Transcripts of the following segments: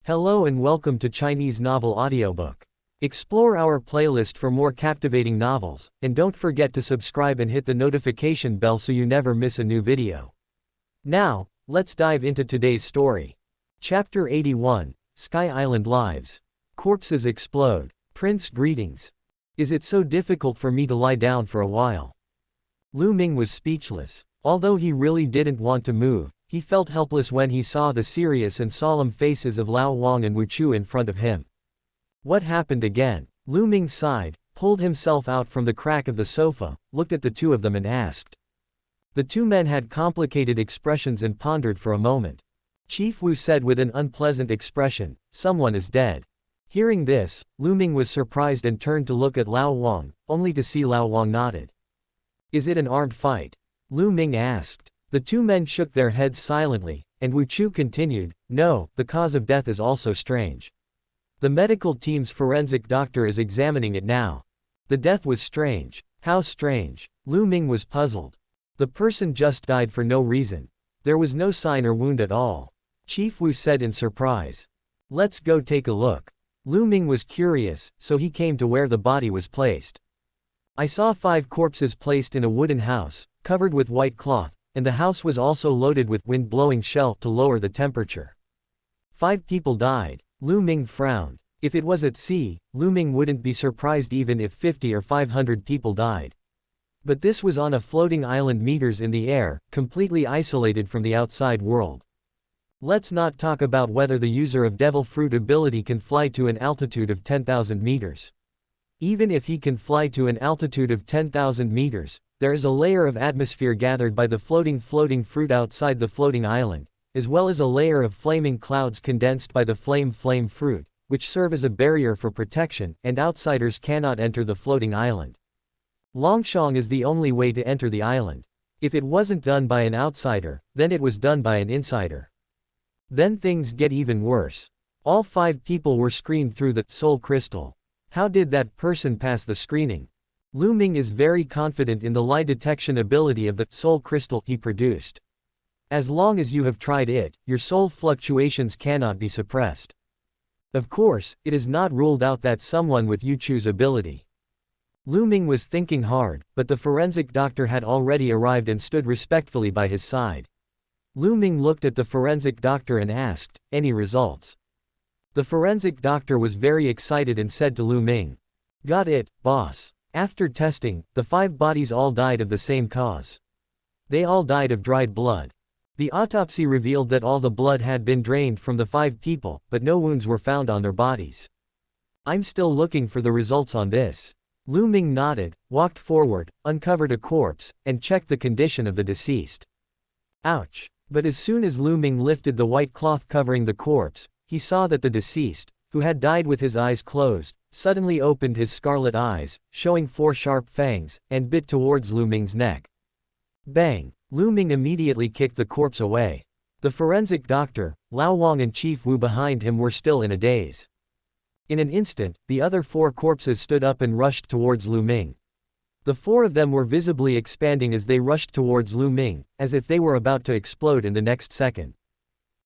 Hello and welcome to Chinese Novel Audiobook. Explore our playlist for more captivating novels, and don't forget to subscribe and hit the notification bell so you never miss a new video. Now, let's dive into today's story. Chapter 81, Sky Island Lives. Corpses explode. Prince, greetings. Is it so difficult for me to lie down for a while? Lu Ming was speechless. Although he really didn't want to move, he felt helpless when he saw the serious and solemn faces of Lao Wang and Wu Chu in front of him. What happened again? Lu Ming sighed, pulled himself out from the crack of the sofa, looked at the two of them and asked. The two men had complicated expressions and pondered for a moment. Chief Wu said with an unpleasant expression, "Someone is dead." Hearing this, Lu Ming was surprised and turned to look at Lao Wang, only to see Lao Wang nodded. "Is it an armed fight?" Lu Ming asked. The two men shook their heads silently, and Wu Chu continued, "No, the cause of death is also strange. The medical team's forensic doctor is examining it now. The death was strange." "How strange?" Lu Ming was puzzled. "The person just died for no reason. There was no sign or wound at all," Chief Wu said in surprise. "Let's go take a look." Lu Ming was curious, so he came to where the body was placed. "I saw 5 corpses placed in a wooden house, covered with white cloth, and the house was also loaded with wind-blowing shell to lower the temperature. 5 people died." Lu Ming frowned. If it was at sea, Lu Ming wouldn't be surprised even if 50 or 500 people died. But this was on a floating island meters in the air, completely isolated from the outside world. Let's not talk about whether the user of Devil Fruit ability can fly to an altitude of 10,000 meters. Even if he can fly to an altitude of 10,000 meters, there is a layer of atmosphere gathered by the floating fruit outside the floating island, as well as a layer of flaming clouds condensed by the flame fruit, which serve as a barrier for protection, and outsiders cannot enter the floating island. Longshang is the only way to enter the island. If it wasn't done by an outsider, then it was done by an insider. Then things get even worse. All 5 people were screened through the soul crystal. How did that person pass the screening? Lu Ming is very confident in the lie detection ability of the soul crystal he produced. As long as you have tried it, your soul fluctuations cannot be suppressed. Of course, it is not ruled out that someone with Wu Chu's ability. Lu Ming was thinking hard, but the forensic doctor had already arrived and stood respectfully by his side. Lu Ming looked at the forensic doctor and asked, "Any results?" The forensic doctor was very excited and said to Lu Ming, "Got it, boss. After testing, the 5 bodies all died of the same cause. They all died of dried blood. The autopsy revealed that all the blood had been drained from the 5 people, but no wounds were found on their bodies. I'm still looking for the results on this." Lu Ming nodded, walked forward, uncovered a corpse, and checked the condition of the deceased. Ouch! But as soon as Lu Ming lifted the white cloth covering the corpse, he saw that the deceased, who had died with his eyes closed, suddenly opened his scarlet eyes, showing 4 sharp fangs, and bit towards Lu Ming's neck. Bang! Lu Ming immediately kicked the corpse away. The forensic doctor, Lao Wang and Chief Wu behind him were still in a daze. In an instant, the other 4 corpses stood up and rushed towards Lu Ming. The 4 of them were visibly expanding as they rushed towards Lu Ming, as if they were about to explode in the next second.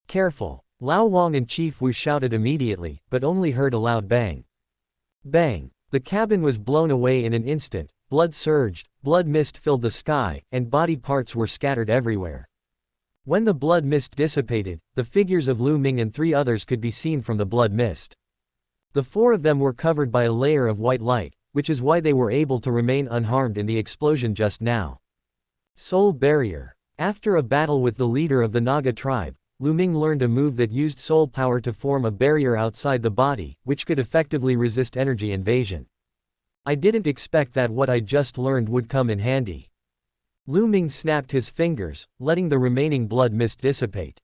"Careful!" Lao Wang and Chief Wu shouted immediately, but only heard a loud bang. Bang! The cabin was blown away in an instant, blood surged, blood mist filled the sky, and body parts were scattered everywhere. When the blood mist dissipated, the figures of Lu Ming and 3 others could be seen from the blood mist. The 4 of them were covered by a layer of white light, which is why they were able to remain unharmed in the explosion just now. Soul barrier. After a battle with the leader of the Naga tribe, Lu Ming learned a move that used soul power to form a barrier outside the body, which could effectively resist energy invasion. I didn't expect that what I just learned would come in handy. Lu Ming snapped his fingers, letting the remaining blood mist dissipate.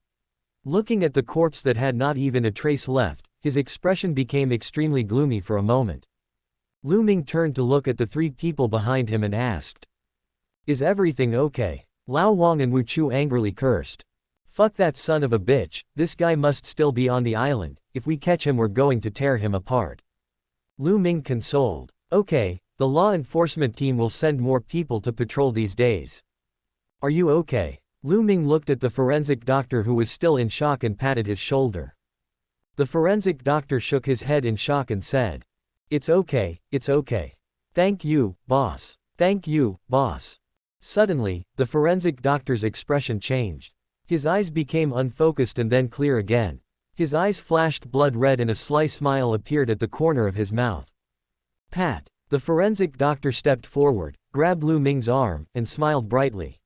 Looking at the corpse that had not even a trace left, his expression became extremely gloomy for a moment. Lu Ming turned to look at the 3 people behind him and asked, "Is everything okay?" Lao Wang and Wu Chu angrily cursed. "Fuck that son of a bitch, this guy must still be on the island, if we catch him we're going to tear him apart." Lu Ming consoled. "Okay, the law enforcement team will send more people to patrol these days. Are you okay?" Lu Ming looked at the forensic doctor who was still in shock and patted his shoulder. The forensic doctor shook his head in shock and said, "It's okay, it's okay. Thank you, boss. Thank you, boss." Suddenly, the forensic doctor's expression changed. His eyes became unfocused and then clear again. His eyes flashed blood red and a sly smile appeared at the corner of his mouth. Pat. The forensic doctor stepped forward, grabbed Lu Ming's arm, and smiled brightly.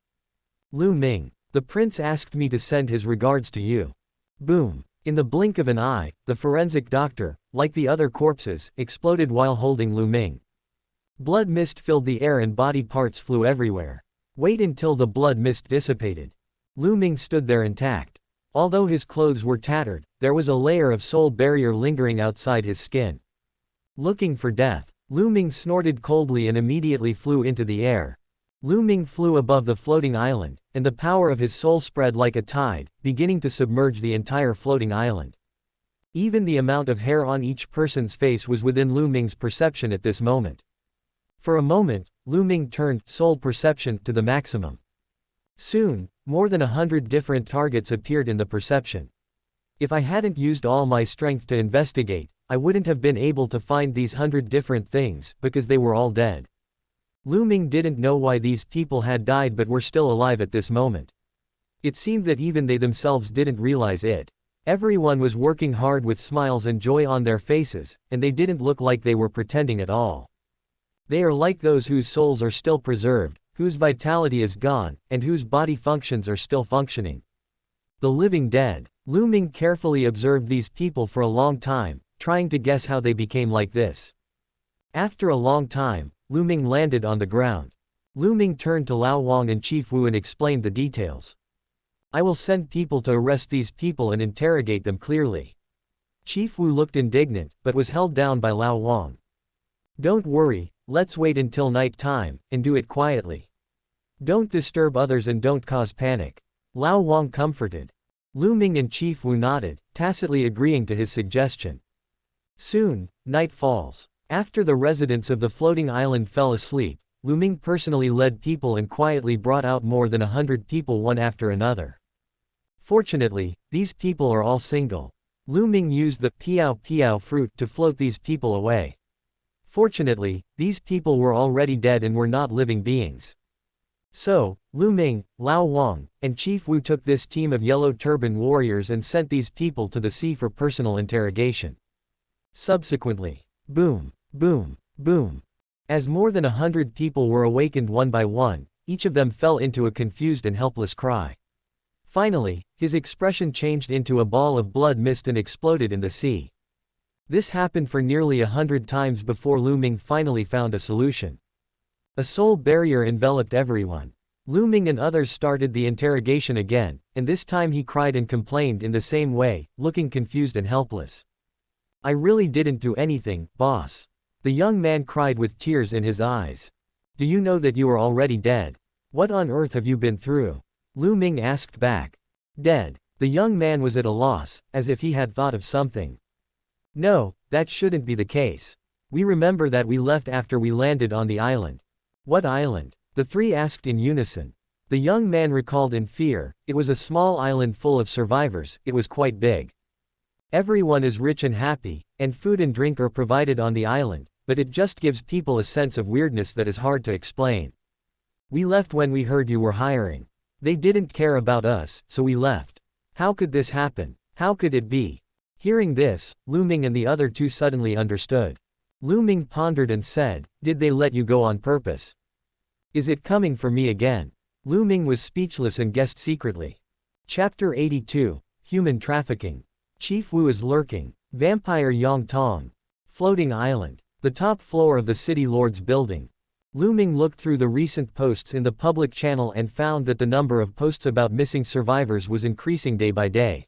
"Lu Ming, the prince asked me to send his regards to you." Boom. In the blink of an eye, the forensic doctor, like the other corpses, exploded while holding Lu Ming. Blood mist filled the air and body parts flew everywhere. Wait until the blood mist dissipated. Lu Ming stood there intact. Although his clothes were tattered, there was a layer of soul barrier lingering outside his skin. Looking for death, Lu Ming snorted coldly and immediately flew into the air. Lu Ming flew above the floating island, and the power of his soul spread like a tide, beginning to submerge the entire floating island. Even the amount of hair on each person's face was within Lu Ming's perception at this moment. For a moment, Lu Ming turned soul perception to the maximum. Soon, more than 100 different targets appeared in the perception. If I hadn't used all my strength to investigate, I wouldn't have been able to find these 100 different things, because they were all dead. Lu Ming didn't know why these people had died but were still alive at this moment. It seemed that even they themselves didn't realize it. Everyone was working hard with smiles and joy on their faces, and they didn't look like they were pretending at all. They are like those whose souls are still preserved, whose vitality is gone, and whose body functions are still functioning. The living dead. Lu Ming carefully observed these people for a long time, trying to guess how they became like this. After a long time, Lu Ming landed on the ground. Lu Ming turned to Lao Wang and Chief Wu and explained the details. "I will send people to arrest these people and interrogate them clearly." Chief Wu looked indignant, but was held down by Lao Wang. "Don't worry, let's wait until night time, and do it quietly. Don't disturb others and don't cause panic." Lao Wang comforted. Lu Ming and Chief Wu nodded, tacitly agreeing to his suggestion. Soon, night falls. After the residents of the floating island fell asleep, Lu Ming personally led people and quietly brought out more than 100 people one after another. Fortunately, these people are all single. Lu Ming used the piao fruit to float these people away. Fortunately, these people were already dead and were not living beings. So, Lu Ming, Lao Wang, and Chief Wu took this team of yellow turban warriors and sent these people to the sea for personal interrogation. Subsequently, boom, boom, boom. As more than 100 people were awakened one by one, each of them fell into a confused and helpless cry. Finally, his expression changed into a ball of blood mist and exploded in the sea. This happened for nearly 100 times before Lu Ming finally found a solution. A soul barrier enveloped everyone. Lu Ming and others started the interrogation again, and this time he cried and complained in the same way, looking confused and helpless. "I really didn't do anything, boss." The young man cried with tears in his eyes. "Do you know that you are already dead? What on earth have you been through?" Lu Ming asked back. "Dead." The young man was at a loss, as if he had thought of something. "No, that shouldn't be the case. We remember that we left after we landed on the island." "What island?" the three asked in unison. The young man recalled in fear. It was a small island full of survivors. It was quite big. Everyone is rich and happy, and food and drink are provided on the island, but it just gives people a sense of weirdness that is hard to explain. "We left when we heard you were hiring. They didn't care about us, so we left. How could this happen? How could it be?" Hearing this, Lu Ming and the other two suddenly understood. Lu Ming pondered and said, "Did they let you go on purpose? Is it coming for me again?" Lu Ming was speechless and guessed secretly. Chapter 82, Human Trafficking. Chief Wu is lurking. Vampire Yang Tong. Floating Island. The top floor of the City Lord's building. Lu Ming looked through the recent posts in the public channel and found that the number of posts about missing survivors was increasing day by day.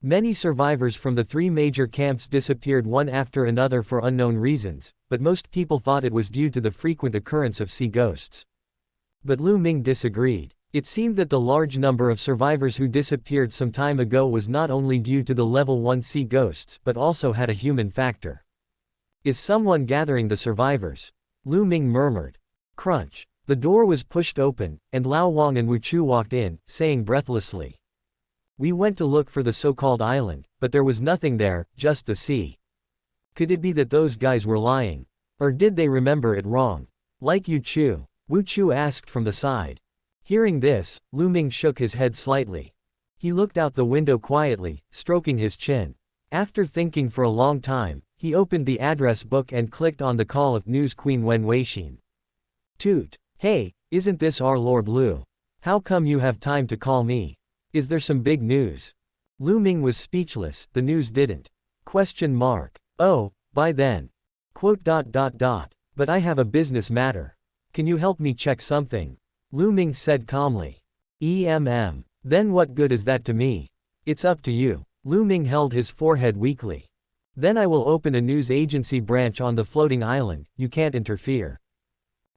Many survivors from the three major camps disappeared one after another for unknown reasons, but most people thought it was due to the frequent occurrence of sea ghosts. But Lu Ming disagreed. It seemed that the large number of survivors who disappeared some time ago was not only due to the level 1 sea ghosts but also had a human factor. "Is someone gathering the survivors?" Lu Ming murmured. Crunch. The door was pushed open, and Lao Wang and Wu Chu walked in, saying breathlessly, We went to look for the so-called island, but there was nothing there, just the sea. Could it be that those guys were lying? Or did they remember it wrong? Like Yu Chu? Wu Chu asked from the side. Hearing this, Lu Ming shook his head slightly. He looked out the window quietly, stroking his chin. After thinking for a long time, he opened the address book and clicked on the call of News Queen Wen Weixin. Toot. Hey, isn't this our Lord Lu? How come you have time to call me? Is there some big news? Lu Ming was speechless, the news didn't. Question mark. Oh, by then. But I have a business matter. Can you help me check something? Lu Ming said calmly. Then what good is that to me? It's up to you. Lu Ming held his forehead weakly. Then I will open a news agency branch on the floating island, you can't interfere.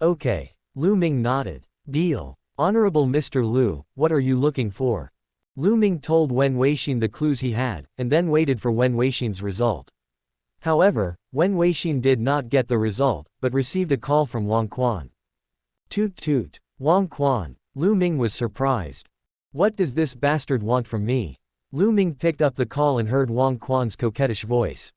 Okay. Lu Ming nodded. Deal. Honorable Mr. Lu, what are you looking for? Lu Ming told Wen Weixin the clues he had, and then waited for Wen Weixin's result. However, Wen Weixin did not get the result, but received a call from Wang Quan. Toot toot. Wang Quan. Lu Ming was surprised. What does this bastard want from me? Lu Ming picked up the call and heard Wang Quan's coquettish voice.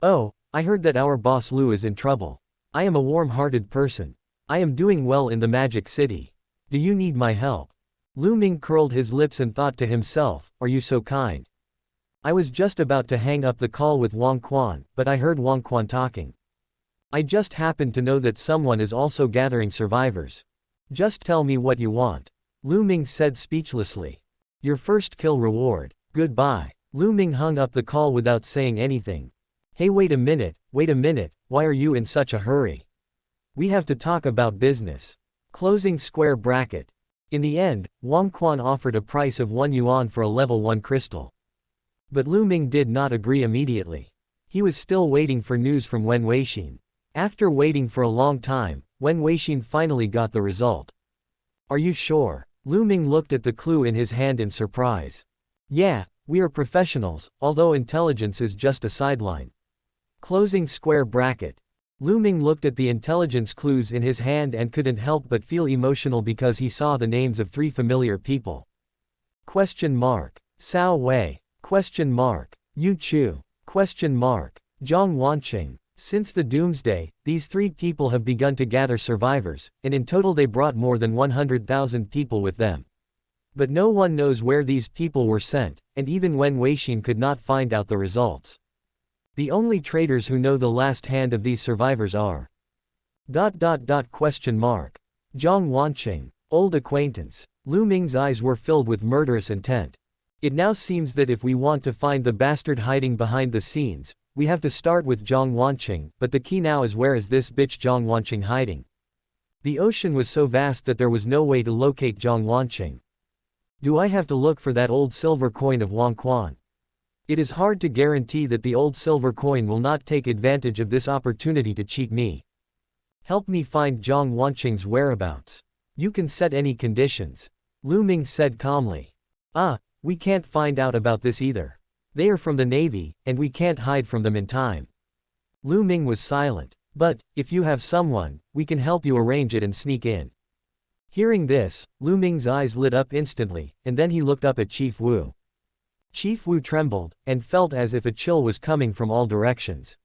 Oh, I heard that our boss Lu is in trouble. I am a warm-hearted person. I am doing well in the Magic City. Do you need my help? Lu Ming curled his lips and thought to himself, are you so kind? I was just about to hang up the call with Wang Quan, but I heard Wang Quan talking. I just happened to know that someone is also gathering survivors. Just tell me what you want. Lu Ming said speechlessly. Your first kill reward. Goodbye. Lu Ming hung up the call without saying anything. Hey, wait a minute, why are you in such a hurry? We have to talk about business. Closing square bracket. In the end, Wang Quan offered a price of 1 yuan for a level 1 crystal. But Lu Ming did not agree immediately. He was still waiting for news from Wen Weixin. After waiting for a long time, Wen Weixin finally got the result. Are you sure? Lu Ming looked at the clue in his hand in surprise. Yeah, we are professionals, although intelligence is just a sideline. Closing square bracket. Lu Ming looked at the intelligence clues in his hand and couldn't help but feel emotional because he saw the names of 3 familiar people. Question mark. Cao Wei. Question mark. Yu Chu. Question mark. Zhang Wanqing. Since the doomsday, these 3 people have begun to gather survivors, and in total they brought more than 100,000 people with them. But no one knows where these people were sent, and even Wen Weixin could not find out the results. The only traitors who know the last hand of these survivors are... Question mark. Zhang Wanqing. Old acquaintance. Lu Ming's eyes were filled with murderous intent. It now seems that if we want to find the bastard hiding behind the scenes, we have to start with Zhang Wanqing, but the key now is where is this bitch Zhang Wanqing hiding? The ocean was so vast that there was no way to locate Zhang Wanqing. Do I have to look for that old silver coin of Wang Quan? It is hard to guarantee that the old silver coin will not take advantage of this opportunity to cheat me. Help me find Zhang Wanqing's whereabouts. You can set any conditions. Lu Ming said calmly. We can't find out about this either. They are from the Navy, and we can't hide from them in time. Lu Ming was silent. But, if you have someone, we can help you arrange it and sneak in. Hearing this, Lu Ming's eyes lit up instantly, and then he looked up at Chief Wu. Chief Wu trembled, and felt as if a chill was coming from all directions.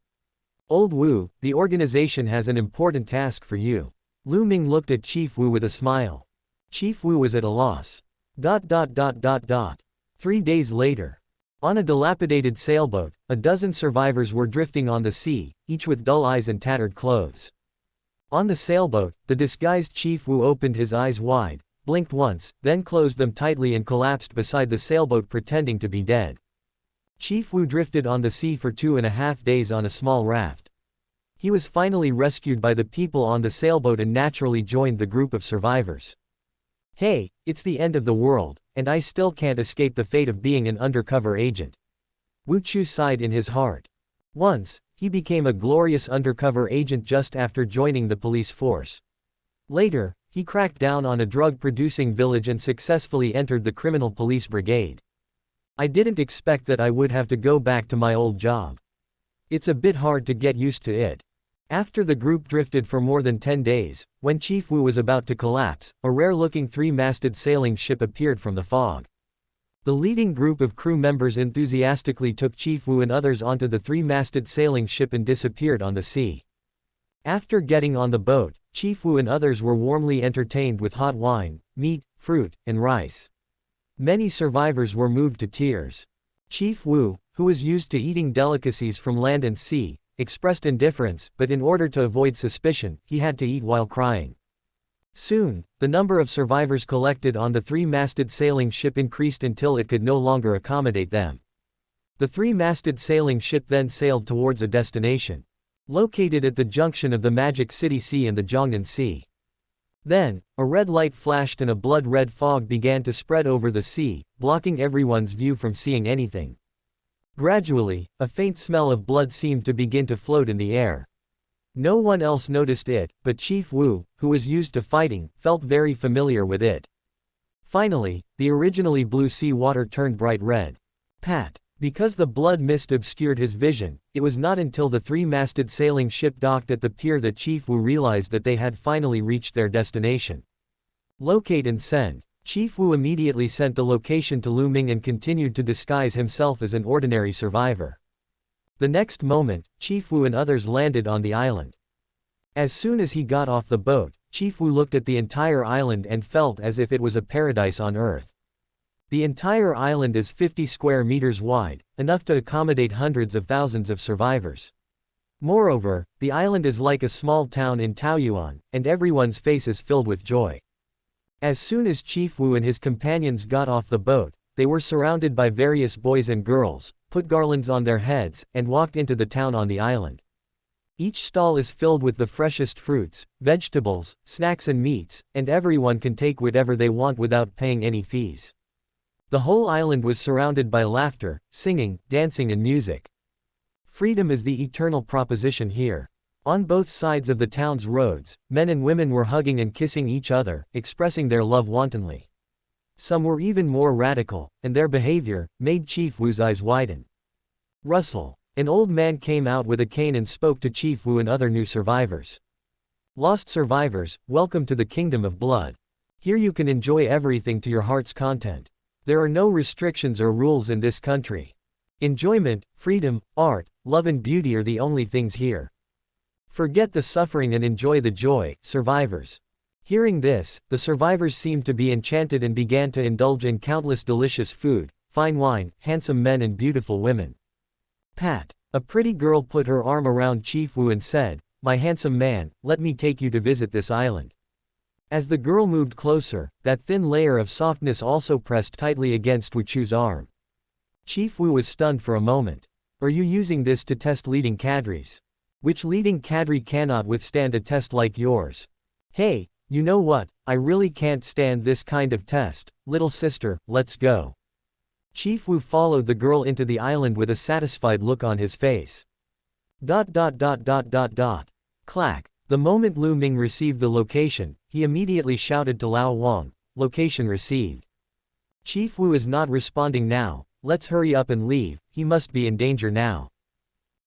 Old Wu, the organization has an important task for you. Lu Ming looked at Chief Wu with a smile. Chief Wu was at a loss. 3 days later. On a dilapidated sailboat, a dozen survivors were drifting on the sea, each with dull eyes and tattered clothes. On the sailboat, the disguised Chief Wu opened his eyes wide, blinked once, then closed them tightly and collapsed beside the sailboat pretending to be dead. Chief Wu drifted on the sea for 2.5 days on a small raft. He was finally rescued by the people on the sailboat and naturally joined the group of survivors. Hey, it's the end of the world, and I still can't escape the fate of being an undercover agent. Wu Chu sighed in his heart. Once, he became a glorious undercover agent just after joining the police force. Later, he cracked down on a drug-producing village and successfully entered the criminal police brigade. I didn't expect that I would have to go back to my old job. It's a bit hard to get used to it. After the group drifted for more than 10 days, when Chief Wu was about to collapse, a rare-looking 3-masted sailing ship appeared from the fog. The leading group of crew members enthusiastically took Chief Wu and others onto the three-masted sailing ship and disappeared on the sea. After getting on the boat, Chief Wu and others were warmly entertained with hot wine, meat, fruit, and rice. Many survivors were moved to tears. Chief Wu, who was used to eating delicacies from land and sea, expressed indifference, but in order to avoid suspicion, he had to eat while crying. Soon, the number of survivors collected on the three-masted sailing ship increased until it could no longer accommodate them. The three-masted sailing ship then sailed towards a destination located at the junction of the Magic City Sea and the Jiangnan Sea. Then, a red light flashed and a blood-red fog began to spread over the sea, blocking everyone's view from seeing anything. Gradually, a faint smell of blood seemed to begin to float in the air. No one else noticed it, but Chief Wu, who was used to fighting, felt very familiar with it. Finally, the originally blue sea water turned bright red. Pat. Because the blood mist obscured his vision, it was not until the three-masted sailing ship docked at the pier that Chief Wu realized that they had finally reached their destination. Locate and send. Chief Wu immediately sent the location to Lu Ming and continued to disguise himself as an ordinary survivor. The next moment, Chief Wu and others landed on the island. As soon as he got off the boat, Chief Wu looked at the entire island and felt as if it was a paradise on Earth. The entire island is 50 square meters wide, enough to accommodate hundreds of thousands of survivors. Moreover, the island is like a small town in Taoyuan, and everyone's face is filled with joy. As soon as Chief Wu and his companions got off the boat, they were surrounded by various boys and girls, put garlands on their heads, and walked into the town on the island. Each stall is filled with the freshest fruits, vegetables, snacks and meats, and everyone can take whatever they want without paying any fees. The whole island was surrounded by laughter, singing, dancing and music. Freedom is the eternal proposition here. On both sides of the town's roads, men and women were hugging and kissing each other, expressing their love wantonly. Some were even more radical, and their behavior made Chief Wu's eyes widen. Russell. An old man came out with a cane and spoke to Chief Wu and other new survivors. Lost survivors, welcome to the Kingdom of Blood. Here you can enjoy everything to your heart's content. There are no restrictions or rules in this country. Enjoyment, freedom, art, love and beauty are the only things here. Forget the suffering and enjoy the joy, survivors. Hearing this, the survivors seemed to be enchanted and began to indulge in countless delicious food, fine wine, handsome men and beautiful women. Pat. A pretty girl put her arm around Chief Wu and said, "My handsome man, let me take you to visit this island." As the girl moved closer, that thin layer of softness also pressed tightly against Wu Chu's arm. Chief Wu was stunned for a moment. Are you using this to test leading cadres? Which leading cadre cannot withstand a test like yours? Hey, you know what, I really can't stand this kind of test, little sister, let's go. Chief Wu followed the girl into the island with a satisfied look on his face. Clack. The moment Lu Ming received the location, he immediately shouted to Lao Wang, "Location received." Chief Wu is not responding now, let's hurry up and leave, he must be in danger now.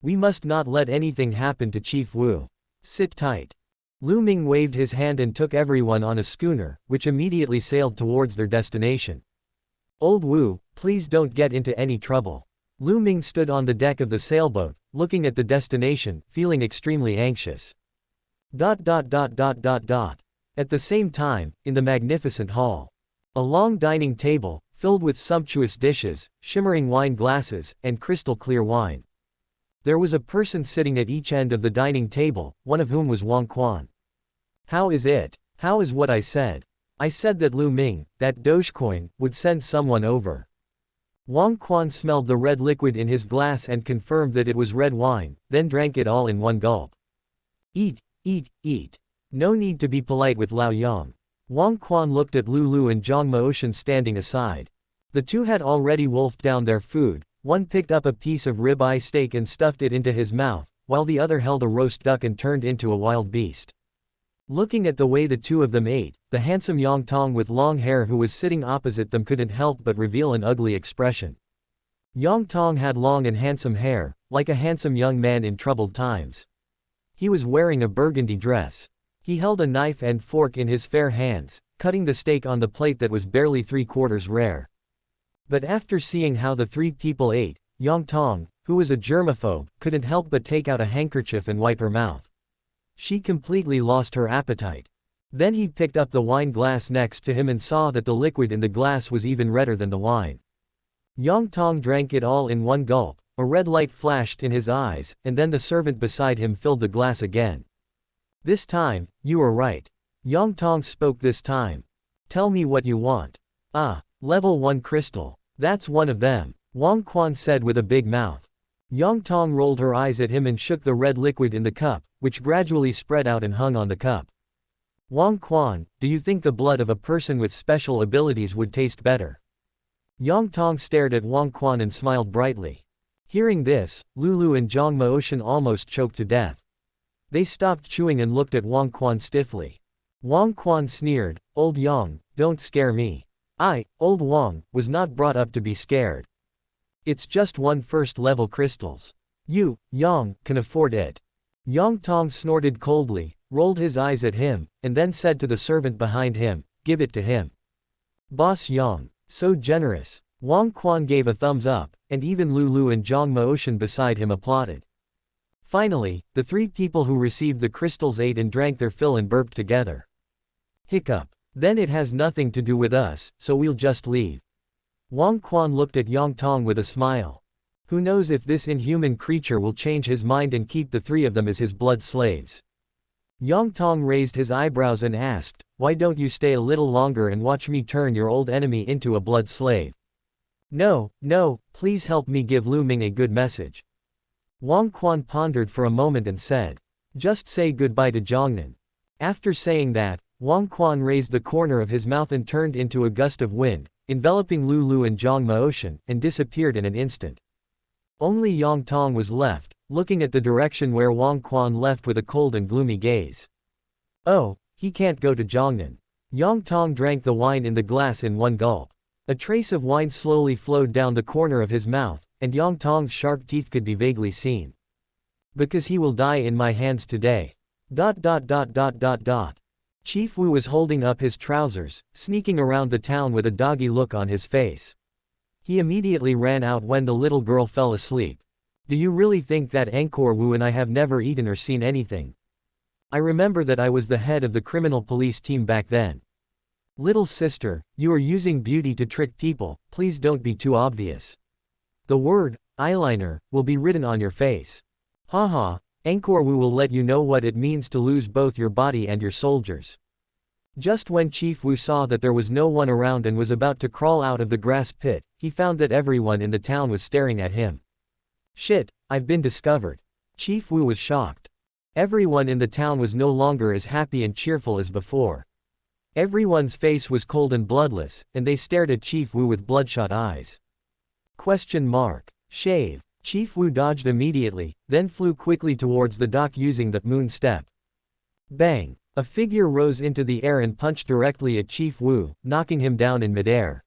We must not let anything happen to Chief Wu. Sit tight. Lu Ming waved his hand and took everyone on a schooner, which immediately sailed towards their destination. Old Wu, please don't get into any trouble. Lu Ming stood on the deck of the sailboat, looking at the destination, feeling extremely anxious. At the same time, in the magnificent hall, a long dining table, filled with sumptuous dishes, shimmering wine glasses, and crystal-clear wine. There was a person sitting at each end of the dining table, one of whom was Wang Quan. How is it? How is what I said? I said that Lu Ming, that Dogecoin, would send someone over. Wang Quan smelled the red liquid in his glass and confirmed that it was red wine, then drank it all in one gulp. Eat. Eat. No need to be polite with Lao Yang. Wang Quan looked at Lu and Zhang Maoshan standing aside. The two had already wolfed down their food, one picked up a piece of rib-eye steak and stuffed it into his mouth, while the other held a roast duck and turned into a wild beast. Looking at the way the two of them ate, the handsome Yang Tong with long hair who was sitting opposite them couldn't help but reveal an ugly expression. Yang Tong had long and handsome hair, like a handsome young man in troubled times. He was wearing a burgundy dress. He held a knife and fork in his fair hands, cutting the steak on the plate that was barely 3/4 rare. But after seeing how the three people ate, Yang Tong, who was a germaphobe, couldn't help but take out a handkerchief and wipe her mouth. She completely lost her appetite. Then he picked up the wine glass next to him and saw that the liquid in the glass was even redder than the wine. Yang Tong drank it all in one gulp, a red light flashed in his eyes, and then the servant beside him filled the glass again. This time, you were right. Yang Tong spoke this time. Tell me what you want. Ah, level 1 crystal. That's one of them, Wang Quan said with a big mouth. Yang Tong rolled her eyes at him and shook the red liquid in the cup, which gradually spread out and hung on the cup. Wang Quan, do you think the blood of a person with special abilities would taste better? Yang Tong stared at Wang Quan and smiled brightly. Hearing this, Lulu and Zhang Maoshan almost choked to death. They stopped chewing and looked at Wang Quan stiffly. Wang Quan sneered, "Old Yang, don't scare me. I, Old Wang, was not brought up to be scared. It's just 1 first-level crystals. You, Yang, can afford it." Yang Tong snorted coldly, rolled his eyes at him, and then said to the servant behind him, "Give it to him." Boss Yang, so generous. Wang Quan gave a thumbs up, and even Lulu and Zhang Maoshan beside him applauded. Finally, the three people who received the crystals ate and drank their fill and burped together. Hiccup. Then it has nothing to do with us, so we'll just leave. Wang Quan looked at Yang Tong with a smile. Who knows if this inhuman creature will change his mind and keep the three of them as his blood slaves. Yang Tong raised his eyebrows and asked, "Why don't you stay a little longer and watch me turn your old enemy into a blood slave?" No, please help me give Lu Ming a good message. Wang Quan pondered for a moment and said, "Just say goodbye to Jiangnan." After saying that, Wang Quan raised the corner of his mouth and turned into a gust of wind, enveloping Lulu and Zhang Maoshan, and disappeared in an instant. Only Yang Tong was left, looking at the direction where Wang Quan left with a cold and gloomy gaze. Oh, he can't go to Jiangnan. Yang Tong drank the wine in the glass in one gulp. A trace of wine slowly flowed down the corner of his mouth, and Yang Tong's sharp teeth could be vaguely seen. Because he will die in my hands today. ... Chief Wu was holding up his trousers, sneaking around the town with a doggy look on his face. He immediately ran out when the little girl fell asleep. Do you really think that Emperor Wu and I have never eaten or seen anything? I remember that I was the head of the criminal police team back then. Little sister, you are using beauty to trick people, please don't be too obvious. The word, eyeliner, will be written on your face. Haha, Emperor Wu will let you know what it means to lose both your body and your soldiers. Just when Chief Wu saw that there was no one around and was about to crawl out of the grass pit, he found that everyone in the town was staring at him. Shit, I've been discovered. Chief Wu was shocked. Everyone in the town was no longer as happy and cheerful as before. Everyone's face was cold and bloodless, and they stared at Chief Wu with bloodshot eyes. Shave. Chief Wu dodged immediately, then flew quickly towards the dock using the moon step. Bang! A figure rose into the air and punched directly at Chief Wu, knocking him down in midair.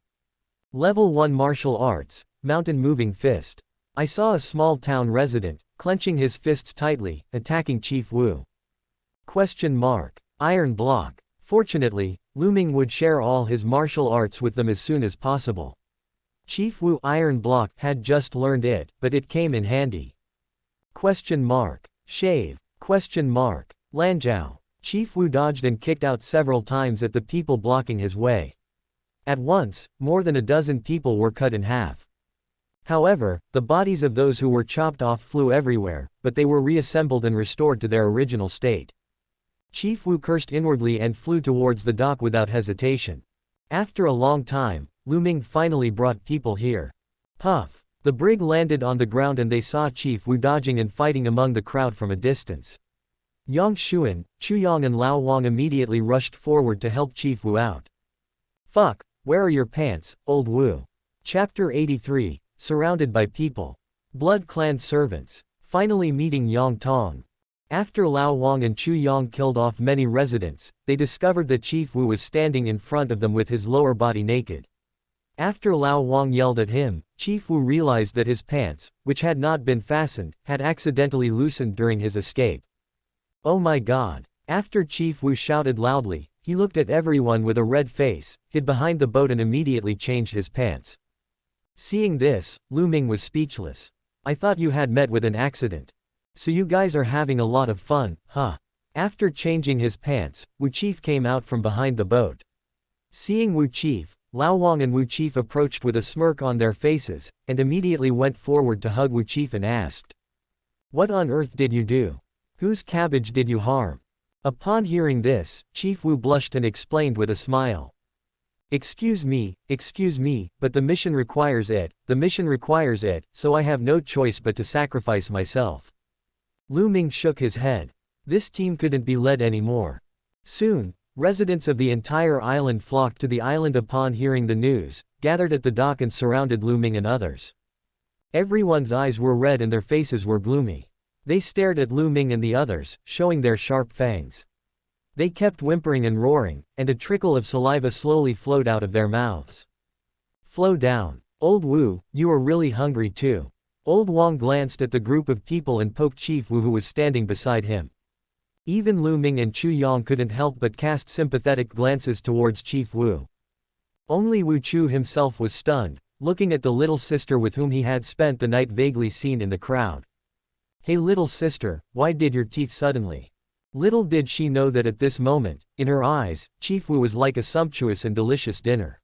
Level 1 Martial Arts, Mountain Moving Fist. I saw a small town resident, clenching his fists tightly, attacking Chief Wu. Iron Block. Fortunately, Lu Ming would share all his martial arts with them as soon as possible. Chief Wu Iron Block had just learned it, but it came in handy. Shave. Lanjiao. Chief Wu dodged and kicked out several times at the people blocking his way. At once, more than a dozen people were cut in half. However, the bodies of those who were chopped off flew everywhere, but they were reassembled and restored to their original state. Chief Wu cursed inwardly and flew towards the dock without hesitation. After a long time, Lu Ming finally brought people here. Puff! The brig landed on the ground and they saw Chief Wu dodging and fighting among the crowd from a distance. Yang Xuan, Chu Yang and Lao Wang immediately rushed forward to help Chief Wu out. Fuck, where are your pants, old Wu? Chapter 83, Surrounded by People. Blood Clan Servants. Finally meeting Yang Tong. After Lao Wang and Chu Yang killed off many residents, they discovered that Chief Wu was standing in front of them with his lower body naked. After Lao Wang yelled at him, Chief Wu realized that his pants, which had not been fastened, had accidentally loosened during his escape. Oh my god. After Chief Wu shouted loudly, he looked at everyone with a red face, hid behind the boat and immediately changed his pants. Seeing this, Lu Ming was speechless. I thought you had met with an accident. So you guys are having a lot of fun, huh? After changing his pants, Wu Chief came out from behind the boat. Seeing Wu Chief, Lao Wang and Wu Chief approached with a smirk on their faces, and immediately went forward to hug Wu Chief and asked, "What on earth did you do? Whose cabbage did you harm?" Upon hearing this, Chief Wu blushed and explained with a smile. Excuse me, but the mission requires it, so I have no choice but to sacrifice myself." Lu Ming shook his head. This team couldn't be led anymore. Soon, residents of the entire island flocked to the island upon hearing the news, gathered at the dock and surrounded Lu Ming and others. Everyone's eyes were red and their faces were gloomy. They stared at Lu Ming and the others, showing their sharp fangs. They kept whimpering and roaring, and a trickle of saliva slowly flowed out of their mouths. "Flow down. Old Wu, you are really hungry too." Old Wang glanced at the group of people and poked Chief Wu who was standing beside him. Even Lu Ming and Chu Yang couldn't help but cast sympathetic glances towards Chief Wu. Only Wu Chu himself was stunned, looking at the little sister with whom he had spent the night vaguely seen in the crowd. "Hey little sister, why did your teeth suddenly?" Little did she know that at this moment, in her eyes, Chief Wu was like a sumptuous and delicious dinner.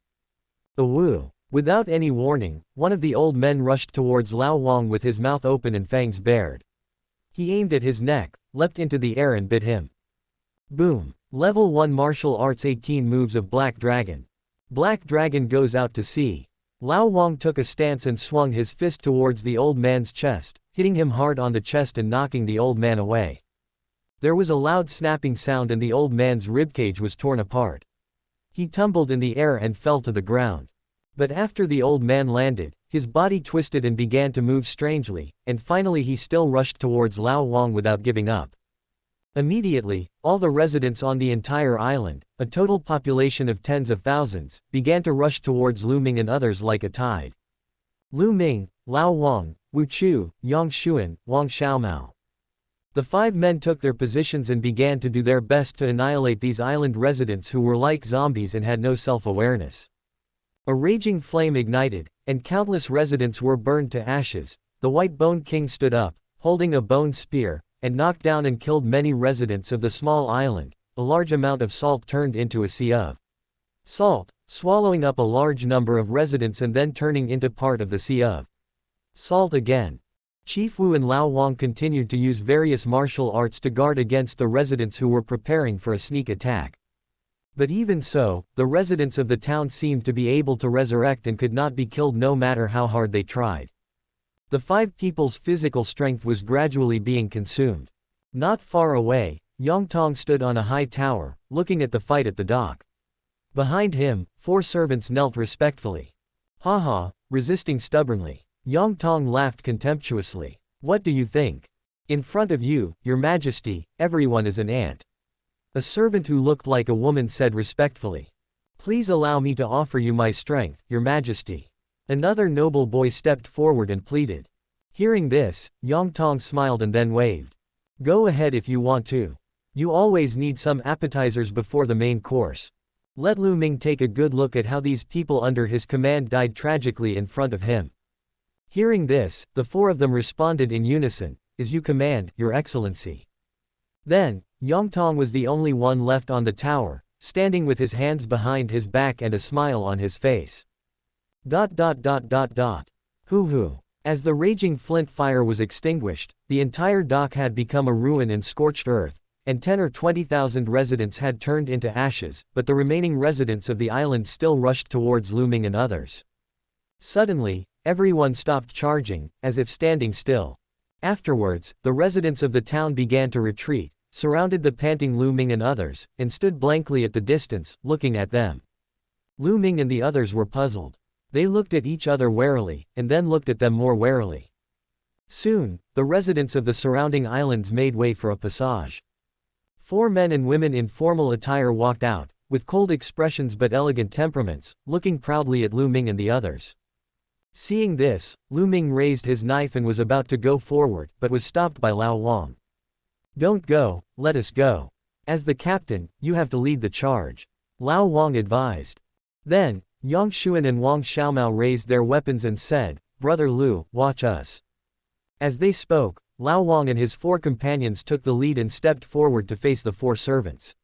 The Wu. Without any warning, one of the old men rushed towards Lao Wang with his mouth open and fangs bared. He aimed at his neck, leapt into the air and bit him. Boom. Level 1 Martial Arts 18 moves of Black Dragon. Black Dragon goes out to sea. Lao Wang took a stance and swung his fist towards the old man's chest, hitting him hard on the chest and knocking the old man away. There was a loud snapping sound and the old man's ribcage was torn apart. He tumbled in the air and fell to the ground. But after the old man landed, his body twisted and began to move strangely, and finally he still rushed towards Lao Wang without giving up. Immediately, all the residents on the entire island, a total population of tens of thousands, began to rush towards Lu Ming and others like a tide. Lu Ming, Lao Wang, Wu Chu, Yang Xuan, Wang Xiaomao. The 5 men took their positions and began to do their best to annihilate these island residents who were like zombies and had no self-awareness. A raging flame ignited, and countless residents were burned to ashes. The White Bone King stood up, holding a bone spear, and knocked down and killed many residents of the small island. A large amount of salt turned into a sea of salt, swallowing up a large number of residents and then turning into part of the sea of salt again. Chief Wu and Lao Wang continued to use various martial arts to guard against the residents who were preparing for a sneak attack. But even so, the residents of the town seemed to be able to resurrect and could not be killed no matter how hard they tried. The 5 people's physical strength was gradually being consumed. Not far away, Yang Tong stood on a high tower, looking at the fight at the dock. Behind him, 4 servants knelt respectfully. Haha, resisting stubbornly. Yang Tong laughed contemptuously. What do you think? In front of you, Your Majesty, everyone is an ant. A servant who looked like a woman said respectfully. Please allow me to offer you my strength, Your Majesty. Another noble boy stepped forward and pleaded. Hearing this, Yang Tong smiled and then waved. Go ahead if you want to. You always need some appetizers before the main course. Let Lu Ming take a good look at how these people under his command died tragically in front of him. Hearing this, the 4 of them responded in unison, As you command, Your Excellency. Then, Yang Tong was the only one left on the tower, standing with his hands behind his back and a smile on his face. Hoo. As the raging flint fire was extinguished, the entire dock had become a ruin and scorched earth, and 10 or 20,000 residents had turned into ashes, but the remaining residents of the island still rushed towards Lu Ming and others. Suddenly, everyone stopped charging, as if standing still. Afterwards, the residents of the town began to retreat, surrounded the panting Lu Ming and others, and stood blankly at the distance, looking at them. Lu Ming and the others were puzzled. They looked at each other warily, and then looked at them more warily. Soon, the residents of the surrounding islands made way for a passage. 4 men and women in formal attire walked out, with cold expressions but elegant temperaments, looking proudly at Lu Ming and the others. Seeing this, Lu Ming raised his knife and was about to go forward, but was stopped by Lao Wang. Don't go, let us go. As the captain, you have to lead the charge. Lao Wang advised. Then, Yang Xuan and Wang Xiaomao raised their weapons and said, "Brother Lu, watch us." As they spoke, Lao Wang and his 4 companions took the lead and stepped forward to face the 4 servants.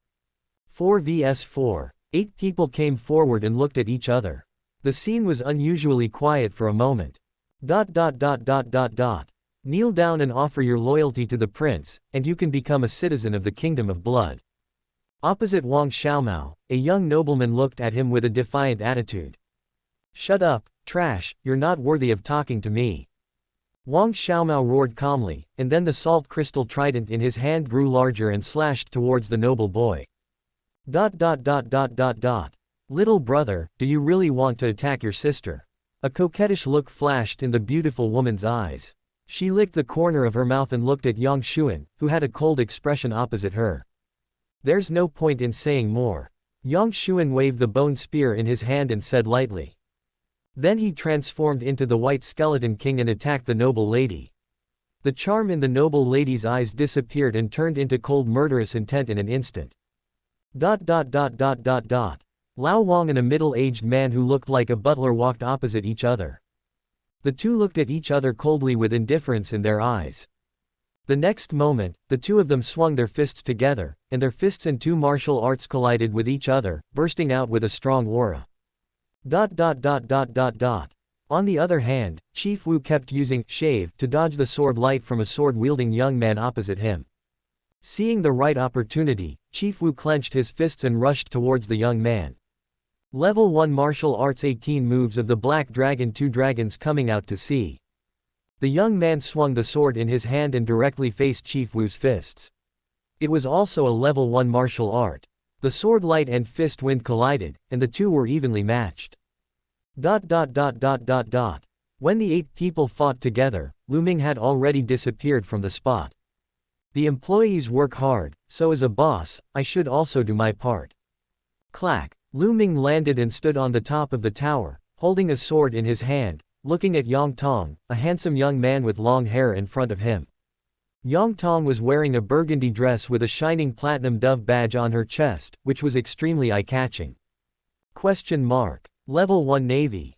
4 vs 4. 8 people came forward and looked at each other. The scene was unusually quiet for a moment. Kneel down and offer your loyalty to the prince, and you can become a citizen of the Kingdom of Blood. Opposite Wang Xiaomao, a young nobleman looked at him with a defiant attitude. "Shut up, trash, you're not worthy of talking to me." Wang Xiaomao roared calmly, and then the salt crystal trident in his hand grew larger and slashed towards the noble boy. Little brother, do you really want to attack your sister? A coquettish look flashed in the beautiful woman's eyes. She licked the corner of her mouth and looked at Yang Xuan, who had a cold expression opposite her. There's no point in saying more. Yang Xuan waved the bone spear in his hand and said lightly. Then he transformed into the white skeleton king and attacked the noble lady. The charm in the noble lady's eyes disappeared and turned into cold murderous intent in an instant. Lao Wang and a middle-aged man who looked like a butler walked opposite each other. The two looked at each other coldly with indifference in their eyes. The next moment, the two of them swung their fists together, and their fists and 2 martial arts collided with each other, bursting out with a strong aura. On the other hand, Chief Wu kept using shave to dodge the sword light from a sword-wielding young man opposite him. Seeing the right opportunity, Chief Wu clenched his fists and rushed towards the young man. Level 1 Martial Arts 18 moves of the Black Dragon 2 Dragons coming out to sea. The young man swung the sword in his hand and directly faced Chief Wu's fists. It was also a level 1 martial art. The sword light and fist wind collided, and the two were evenly matched. When the 8 people fought together, Lu Ming had already disappeared from the spot. The employees work hard, so as a boss, I should also do my part. Clack. Lu Ming landed and stood on the top of the tower, holding a sword in his hand, looking at Yang Tong, a handsome young man with long hair in front of him. Yang Tong was wearing a burgundy dress with a shining platinum dove badge on her chest, which was extremely eye-catching. Level 1 Navy.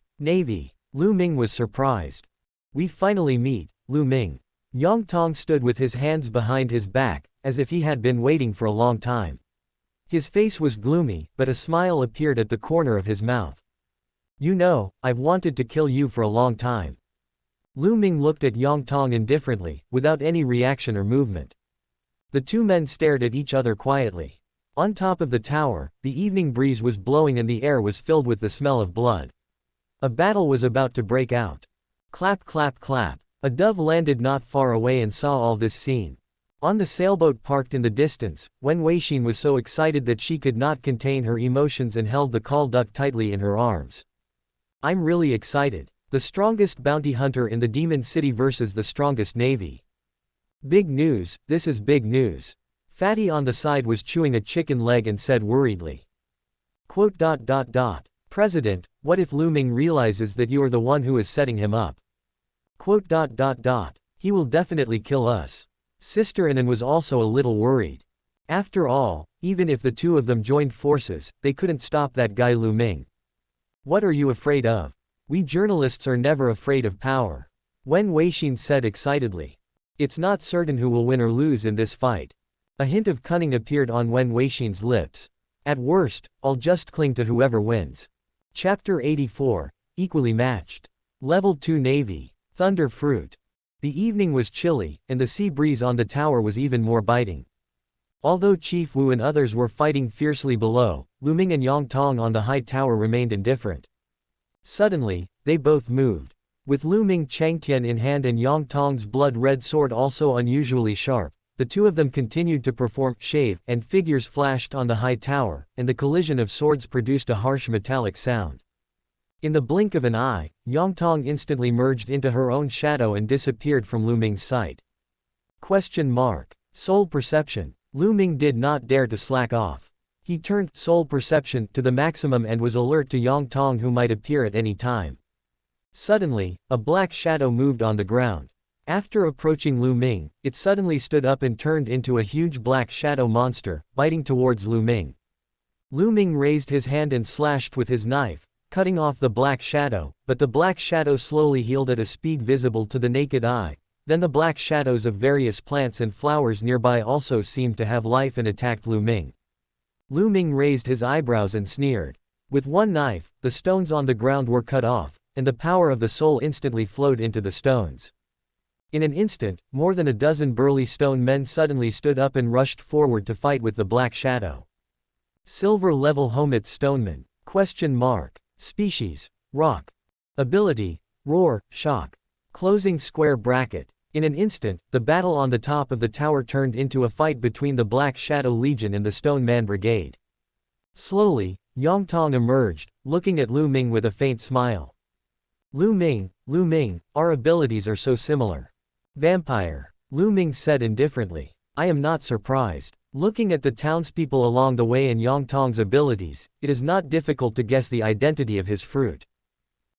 Lu Ming was surprised. We finally meet, Lu Ming. Yang Tong stood with his hands behind his back, as if he had been waiting for a long time. His face was gloomy, but a smile appeared at the corner of his mouth. You know, I've wanted to kill you for a long time. Lu Ming looked at Yang Tong indifferently, without any reaction or movement. The two men stared at each other quietly. On top of the tower, the evening breeze was blowing and the air was filled with the smell of blood. A battle was about to break out. Clap clap clap. A dove landed not far away and saw all this scene. On the sailboat parked in the distance, Wen Weixin was so excited that she could not contain her emotions and held the call duck tightly in her arms. I'm really excited. The strongest bounty hunter in the Demon City versus the strongest navy. Big news, this is big news. Fatty on the side was chewing a chicken leg and said worriedly. President, what if Lu Ming realizes that you are the one who is setting him up? He will definitely kill us. Sister Anan was also a little worried. After all, even if the two of them joined forces, they couldn't stop that guy Lu Ming. What are you afraid of? We journalists are never afraid of power. Wen Weixin said excitedly. It's not certain who will win or lose in this fight. A hint of cunning appeared on Wen Weixin's lips. At worst, I'll just cling to whoever wins. Chapter 84, Equally Matched. Level 2 Navy. Thunder Fruit. The evening was chilly, and the sea breeze on the tower was even more biting. Although Chief Wu and others were fighting fiercely below, Lu Ming and Yang Tong on the high tower remained indifferent. Suddenly, they both moved. With Lu Ming Changtian in hand and Yang Tong's blood-red sword also unusually sharp, the two of them continued to perform shave, and figures flashed on the high tower, and the collision of swords produced a harsh metallic sound. In the blink of an eye, Yang Tong instantly merged into her own shadow and disappeared from Lu Ming's sight. Soul perception. Lu Ming did not dare to slack off. He turned soul perception to the maximum and was alert to Yang Tong, who might appear at any time. Suddenly, a black shadow moved on the ground. After approaching Lu Ming, it suddenly stood up and turned into a huge black shadow monster, biting towards Lu Ming. Lu Ming raised his hand and slashed with his knife, cutting off the black shadow, but the black shadow slowly healed at a speed visible to the naked eye. Then the black shadows of various plants and flowers nearby also seemed to have life and attacked Lu Ming. Lu Ming raised his eyebrows and sneered. With one knife, the stones on the ground were cut off, and the power of the soul instantly flowed into the stones. In an instant, more than a dozen burly stone men suddenly stood up and rushed forward to fight with the black shadow. Silver level Homith stoneman. Question mark. Species. Rock. Ability. Roar, shock. Closing square bracket. In an instant, the battle on the top of the tower turned into a fight between the Black Shadow Legion and the Stone Man Brigade. Slowly, Yang Tong emerged, looking at Lu Ming with a faint smile. Lu Ming, our abilities are so similar. Vampire. Lu Ming said indifferently. I am not surprised. Looking at the townspeople along the way and Yang Tong's abilities, it is not difficult to guess the identity of his fruit.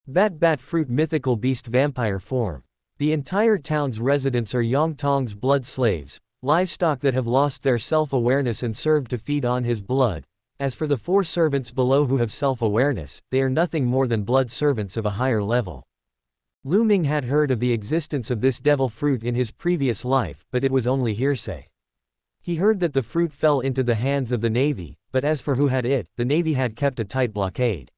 Bat fruit mythical beast vampire form. The entire town's residents are Yang Tong's blood slaves, livestock that have lost their self-awareness and served to feed on his blood. As for the 4 servants below who have self-awareness, they are nothing more than blood servants of a higher level. Lu Ming had heard of the existence of this devil fruit in his previous life, but it was only hearsay. He heard that the fruit fell into the hands of the Navy, but as for who had it, the Navy had kept a tight blockade.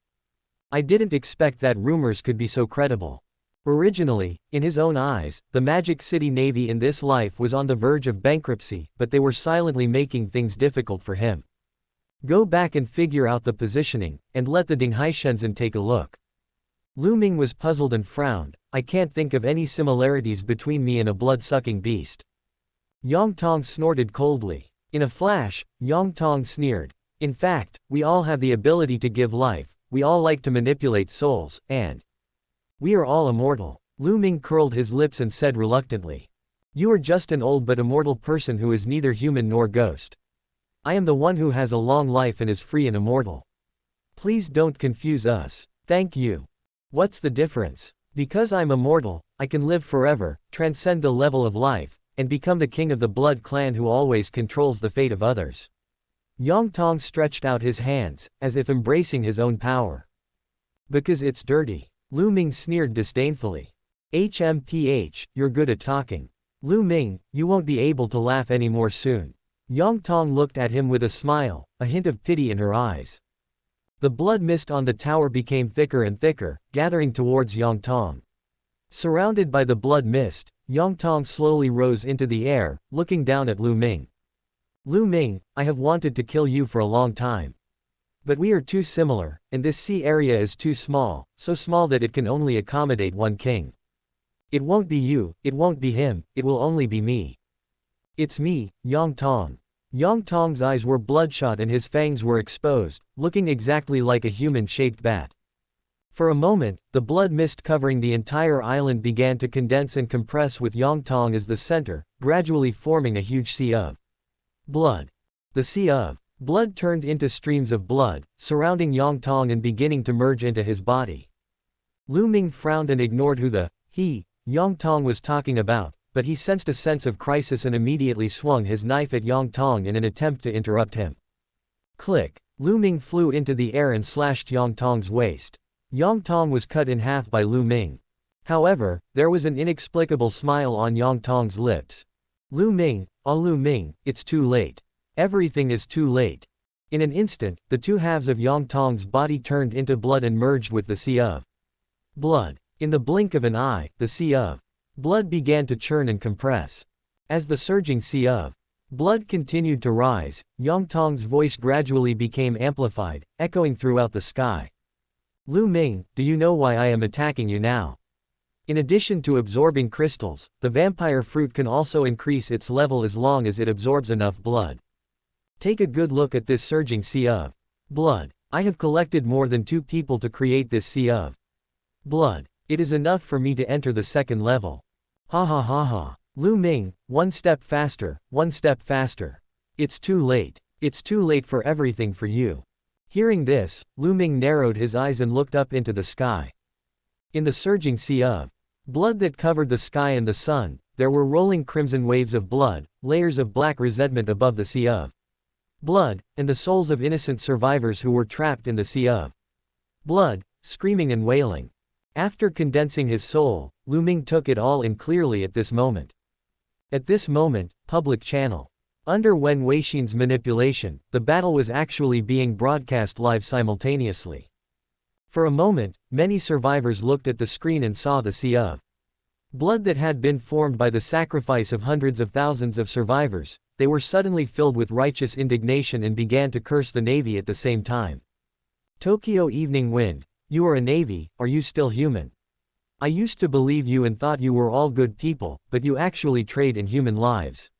I didn't expect that rumors could be so credible. Originally, in his own eyes, the Magic City Navy in this life was on the verge of bankruptcy, but they were silently making things difficult for him. Go back and figure out the positioning, and let the Dinghai Shenzhen take a look. Lu Ming was puzzled and frowned. I can't think of any similarities between me and a blood-sucking beast. Yang Tong snorted coldly. In a flash, Yang Tong sneered. In fact, we all have the ability to give life, we all like to manipulate souls, and we are all immortal. Lu Ming curled his lips and said reluctantly. You are just an old but immortal person who is neither human nor ghost. I am the one who has a long life and is free and immortal. Please don't confuse us. Thank you. What's the difference? Because I'm immortal, I can live forever, transcend the level of life, and become the king of the blood clan who always controls the fate of others. Yang Tong stretched out his hands, as if embracing his own power. Because it's dirty. Lu Ming sneered disdainfully. HMPH, you're good at talking. Lu Ming, you won't be able to laugh anymore soon. Yang Tong looked at him with a smile, a hint of pity in her eyes. The blood mist on the tower became thicker and thicker, gathering towards Yang Tong. Surrounded by the blood mist, Yang Tong slowly rose into the air, looking down at Lu Ming. Lu Ming, I have wanted to kill you for a long time. But we are too similar, and this sea area is too small, so small that it can only accommodate one king. It won't be you, it won't be him, it will only be me. It's me, Yang Tong. Yang Tong's eyes were bloodshot and his fangs were exposed, looking exactly like a human-shaped bat. For a moment, the blood mist covering the entire island began to condense and compress with Yang Tong as the center, gradually forming a huge sea of blood. The sea of blood turned into streams of blood, surrounding Yang Tong and beginning to merge into his body. Lu Ming frowned and ignored who the Yang Tong was talking about, but he sensed a sense of crisis and immediately swung his knife at Yang Tong in an attempt to interrupt him. Click! Lu Ming flew into the air and slashed Yang Tong's waist. Yang Tong was cut in half by Lu Ming. However, there was an inexplicable smile on Yang Tong's lips. Lu Ming, Lu Ming, it's too late. Everything is too late. In an instant, the two halves of Yang Tong's body turned into blood and merged with the sea of blood. In the blink of an eye, the sea of blood began to churn and compress. As the surging sea of blood continued to rise, Yang Tong's voice gradually became amplified, echoing throughout the sky. Lu Ming, do you know why I am attacking you now? In addition to absorbing crystals, the vampire fruit can also increase its level as long as it absorbs enough blood. Take a good look at this surging sea of blood. I have collected more than 2 people to create this sea of blood. It is enough for me to enter the second level. Ha ha ha ha. Lu Ming, one step faster, one step faster. It's too late. It's too late for everything for you. Hearing this, Lu Ming narrowed his eyes and looked up into the sky. In the surging sea of blood that covered the sky and the sun, there were rolling crimson waves of blood, layers of black resentment above the sea of blood, and the souls of innocent survivors who were trapped in the sea of blood, screaming and wailing. After condensing his soul, Lu Ming took it all in clearly at this moment. At this moment, public channel. Under Wen Weixin's manipulation, the battle was actually being broadcast live simultaneously. For a moment, many survivors looked at the screen and saw the sea of blood that had been formed by the sacrifice of hundreds of thousands of survivors. They were suddenly filled with righteous indignation and began to curse the Navy at the same time. Tokyo Evening Wind, you are a Navy, are you still human? I used to believe you and thought you were all good people, but you actually trade in human lives.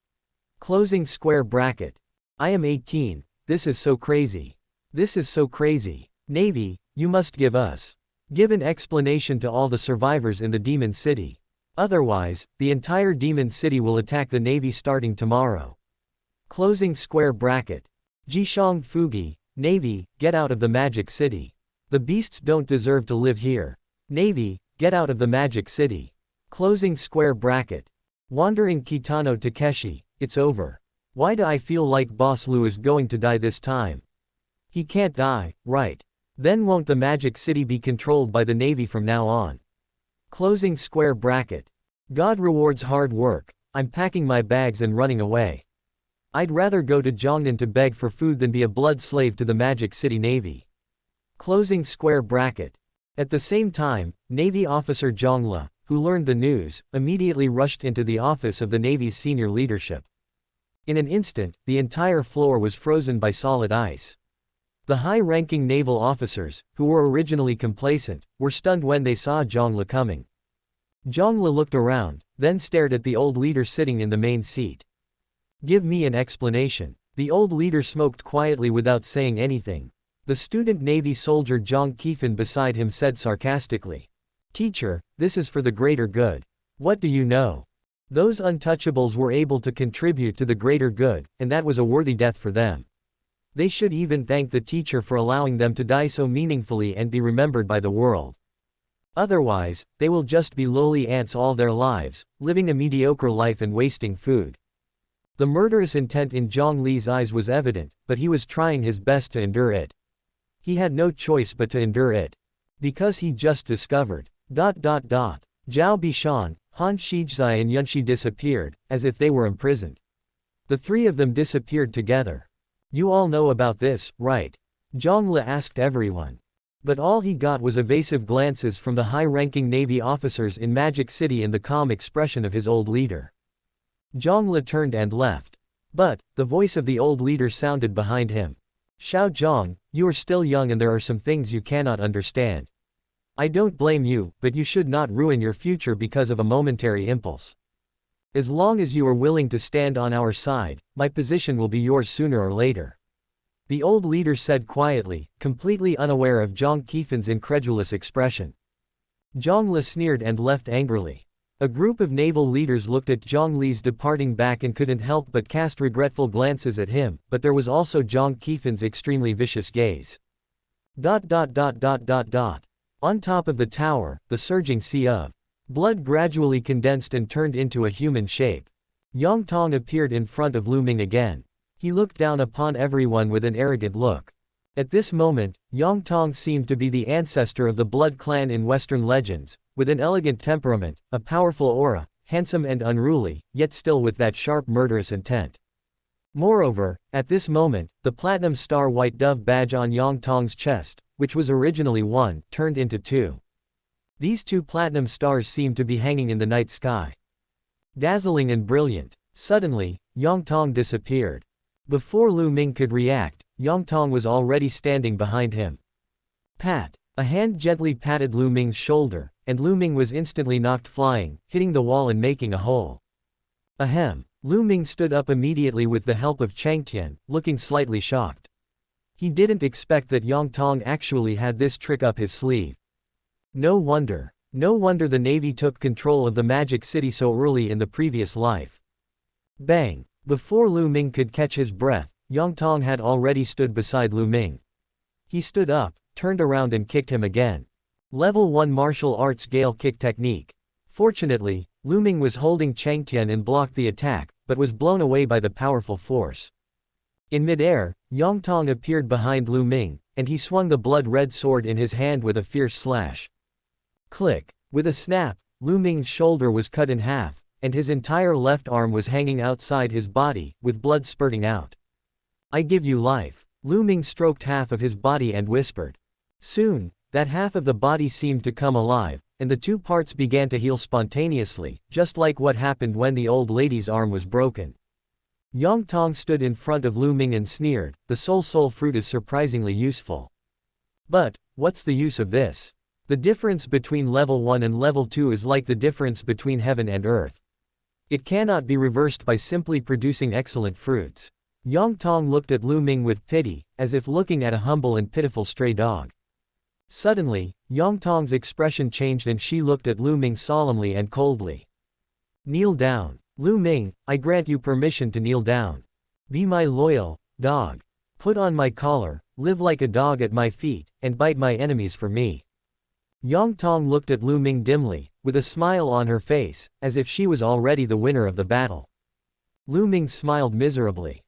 Closing square bracket. I am 18, this is so crazy. This is so crazy. Navy, you must give an explanation to all the survivors in the Demon City. Otherwise, the entire Demon City will attack the Navy starting tomorrow. Closing square bracket. Jishang Fugi, Navy, get out of the Magic City. The beasts don't deserve to live here. Navy, get out of the Magic City. Closing square bracket. Wandering Kitano Takeshi, it's over. Why do I feel like Boss Lu is going to die this time? He can't die, right? Then won't the Magic City be controlled by the Navy from now on? Closing square bracket. God rewards hard work. I'm packing my bags and running away. I'd rather go to Jiangnan to beg for food than be a blood slave to the Magic City Navy. Closing square bracket. At the same time, Navy officer Zhang Le, who learned the news, immediately rushed into the office of the Navy's senior leadership. In an instant, the entire floor was frozen by solid ice. The high-ranking naval officers, who were originally complacent, were stunned when they saw Zhang Le coming. Zhang Le looked around, then stared at the old leader sitting in the main seat. Give me an explanation. The old leader smoked quietly without saying anything. The student Navy soldier Zhang Qifan beside him said sarcastically. Teacher, this is for the greater good. What do you know? Those untouchables were able to contribute to the greater good, and that was a worthy death for them. They should even thank the teacher for allowing them to die so meaningfully and be remembered by the world. Otherwise, they will just be lowly ants all their lives, living a mediocre life and wasting food. The murderous intent in Zhang Li's eyes was evident, but he was trying his best to endure it. He had no choice but to endure it. Because he just discovered. Zhao Bishan, Han Shizai and Yunshi disappeared, as if they were imprisoned. The three of them disappeared together. You all know about this, right? Zhang Le asked everyone. But all he got was evasive glances from the high-ranking Navy officers in Magic City and the calm expression of his old leader. Zhang Le turned and left. But, the voice of the old leader sounded behind him. Xiao Zhang, you are still young and there are some things you cannot understand. I don't blame you, but you should not ruin your future because of a momentary impulse. As long as you are willing to stand on our side, my position will be yours sooner or later. The old leader said quietly, completely unaware of Zhang Qifan's incredulous expression. Zhang Le sneered and left angrily. A group of naval leaders looked at Zhang Li's departing back and couldn't help but cast regretful glances at him, but there was also Zhang Qifan's extremely vicious gaze. On top of the tower, the surging sea of blood gradually condensed and turned into a human shape. Yang Tong appeared in front of Lu Ming again. He looked down upon everyone with an arrogant look. At this moment, Yang Tong seemed to be the ancestor of the Blood Clan in Western legends, with an elegant temperament, a powerful aura, handsome and unruly, yet still with that sharp murderous intent. Moreover, at this moment, the platinum star white dove badge on Yang Tong's chest, which was originally one, turned into two. These two platinum stars seemed to be hanging in the night sky. Dazzling and brilliant. Suddenly, Yang Tong disappeared. Before Lu Ming could react, Yang Tong was already standing behind him. Pat. A hand gently patted Lu Ming's shoulder, and Lu Ming was instantly knocked flying, hitting the wall and making a hole. Ahem. Lu Ming stood up immediately with the help of Changtian, looking slightly shocked. He didn't expect that Yang Tong actually had this trick up his sleeve. No wonder the Navy took control of the Magic City so early in the previous life. Bang! Before Lu Ming could catch his breath, Yang Tong had already stood beside Lu Ming. He stood up, turned around and kicked him again. Level 1 martial arts Gale kick technique. Fortunately, Lu Ming was holding Changtian and blocked the attack, but was blown away by the powerful force. In midair, Yongtong appeared behind Lu Ming, and he swung the blood-red sword in his hand with a fierce slash. Click. With a snap, Lu Ming's shoulder was cut in half, and his entire left arm was hanging outside his body, with blood spurting out. I give you life. Lu Ming stroked half of his body and whispered. Soon, that half of the body seemed to come alive, and the two parts began to heal spontaneously, just like what happened when the old lady's arm was broken. Yongtong stood in front of Lu Ming and sneered, the soul fruit is surprisingly useful. But, what's the use of this? The difference between level 1 and level 2 is like the difference between heaven and earth. It cannot be reversed by simply producing excellent fruits. Yongtong looked at Lu Ming with pity, as if looking at a humble and pitiful stray dog. Suddenly, Yongtong's expression changed and she looked at Lu Ming solemnly and coldly. Kneel down. Lu Ming, I grant you permission to kneel down. Be my loyal dog. Put on my collar, live like a dog at my feet, and bite my enemies for me. Yongtong looked at Lu Ming dimly, with a smile on her face, as if she was already the winner of the battle. Lu Ming smiled miserably.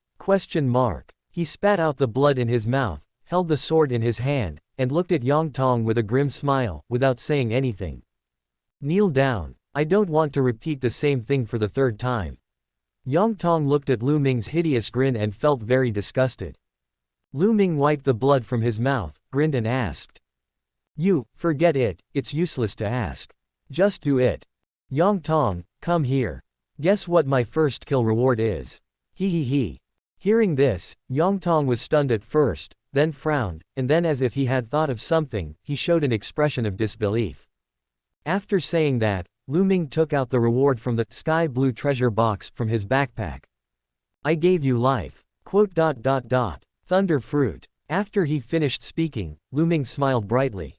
He spat out the blood in his mouth, held the sword in his hand, and looked at Yongtong with a grim smile, without saying anything. Kneel down. I don't want to repeat the same thing for the third time. Yongtong looked at Lu Ming's hideous grin and felt very disgusted. Lu Ming wiped the blood from his mouth, grinned and asked. You, forget it, it's useless to ask. Just do it. Yongtong, come here. Guess what my first kill reward is? He. Hearing this, Yongtong was stunned at first, then frowned, and then as if he had thought of something, he showed an expression of disbelief. After saying that, Lu Ming took out the reward from the sky blue treasure box from his backpack. I gave you life. Thunder fruit. After he finished speaking, Lu Ming smiled brightly.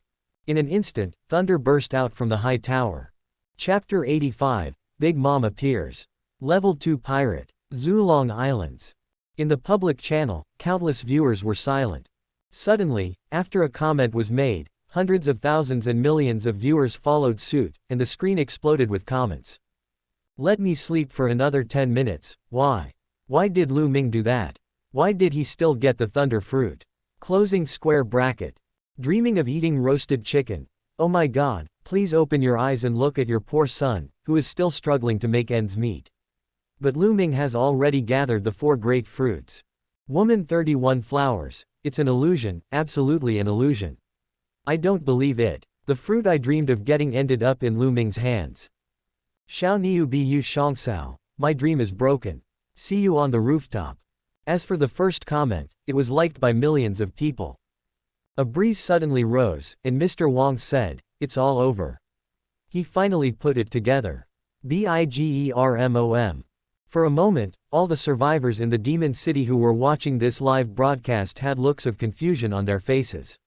In an instant, thunder burst out from the high tower. Chapter 85, Big Mom appears. Level 2 Pirate. Zulong Islands. In the public channel, countless viewers were silent. Suddenly, after a comment was made, hundreds of thousands and millions of viewers followed suit, and the screen exploded with comments. Let me sleep for another 10 minutes, why? Why did Lu Ming do that? Why did he still get the thunder fruit? Closing square bracket. Dreaming of eating roasted chicken. Oh my god, please open your eyes and look at your poor son, who is still struggling to make ends meet. But Lu Ming has already gathered the 4 great fruits. Woman 31 flowers, it's an illusion, absolutely an illusion. I don't believe it. The fruit I dreamed of getting ended up in Lu Ming's hands. Xiao Niu Bu Shongsao, my dream is broken. See you on the rooftop. As for the first comment, it was liked by millions of people. A breeze suddenly rose, and Mr. Wang said, it's all over. He finally put it together. Bigermom. For a moment, all the survivors in the Demon City who were watching this live broadcast had looks of confusion on their faces.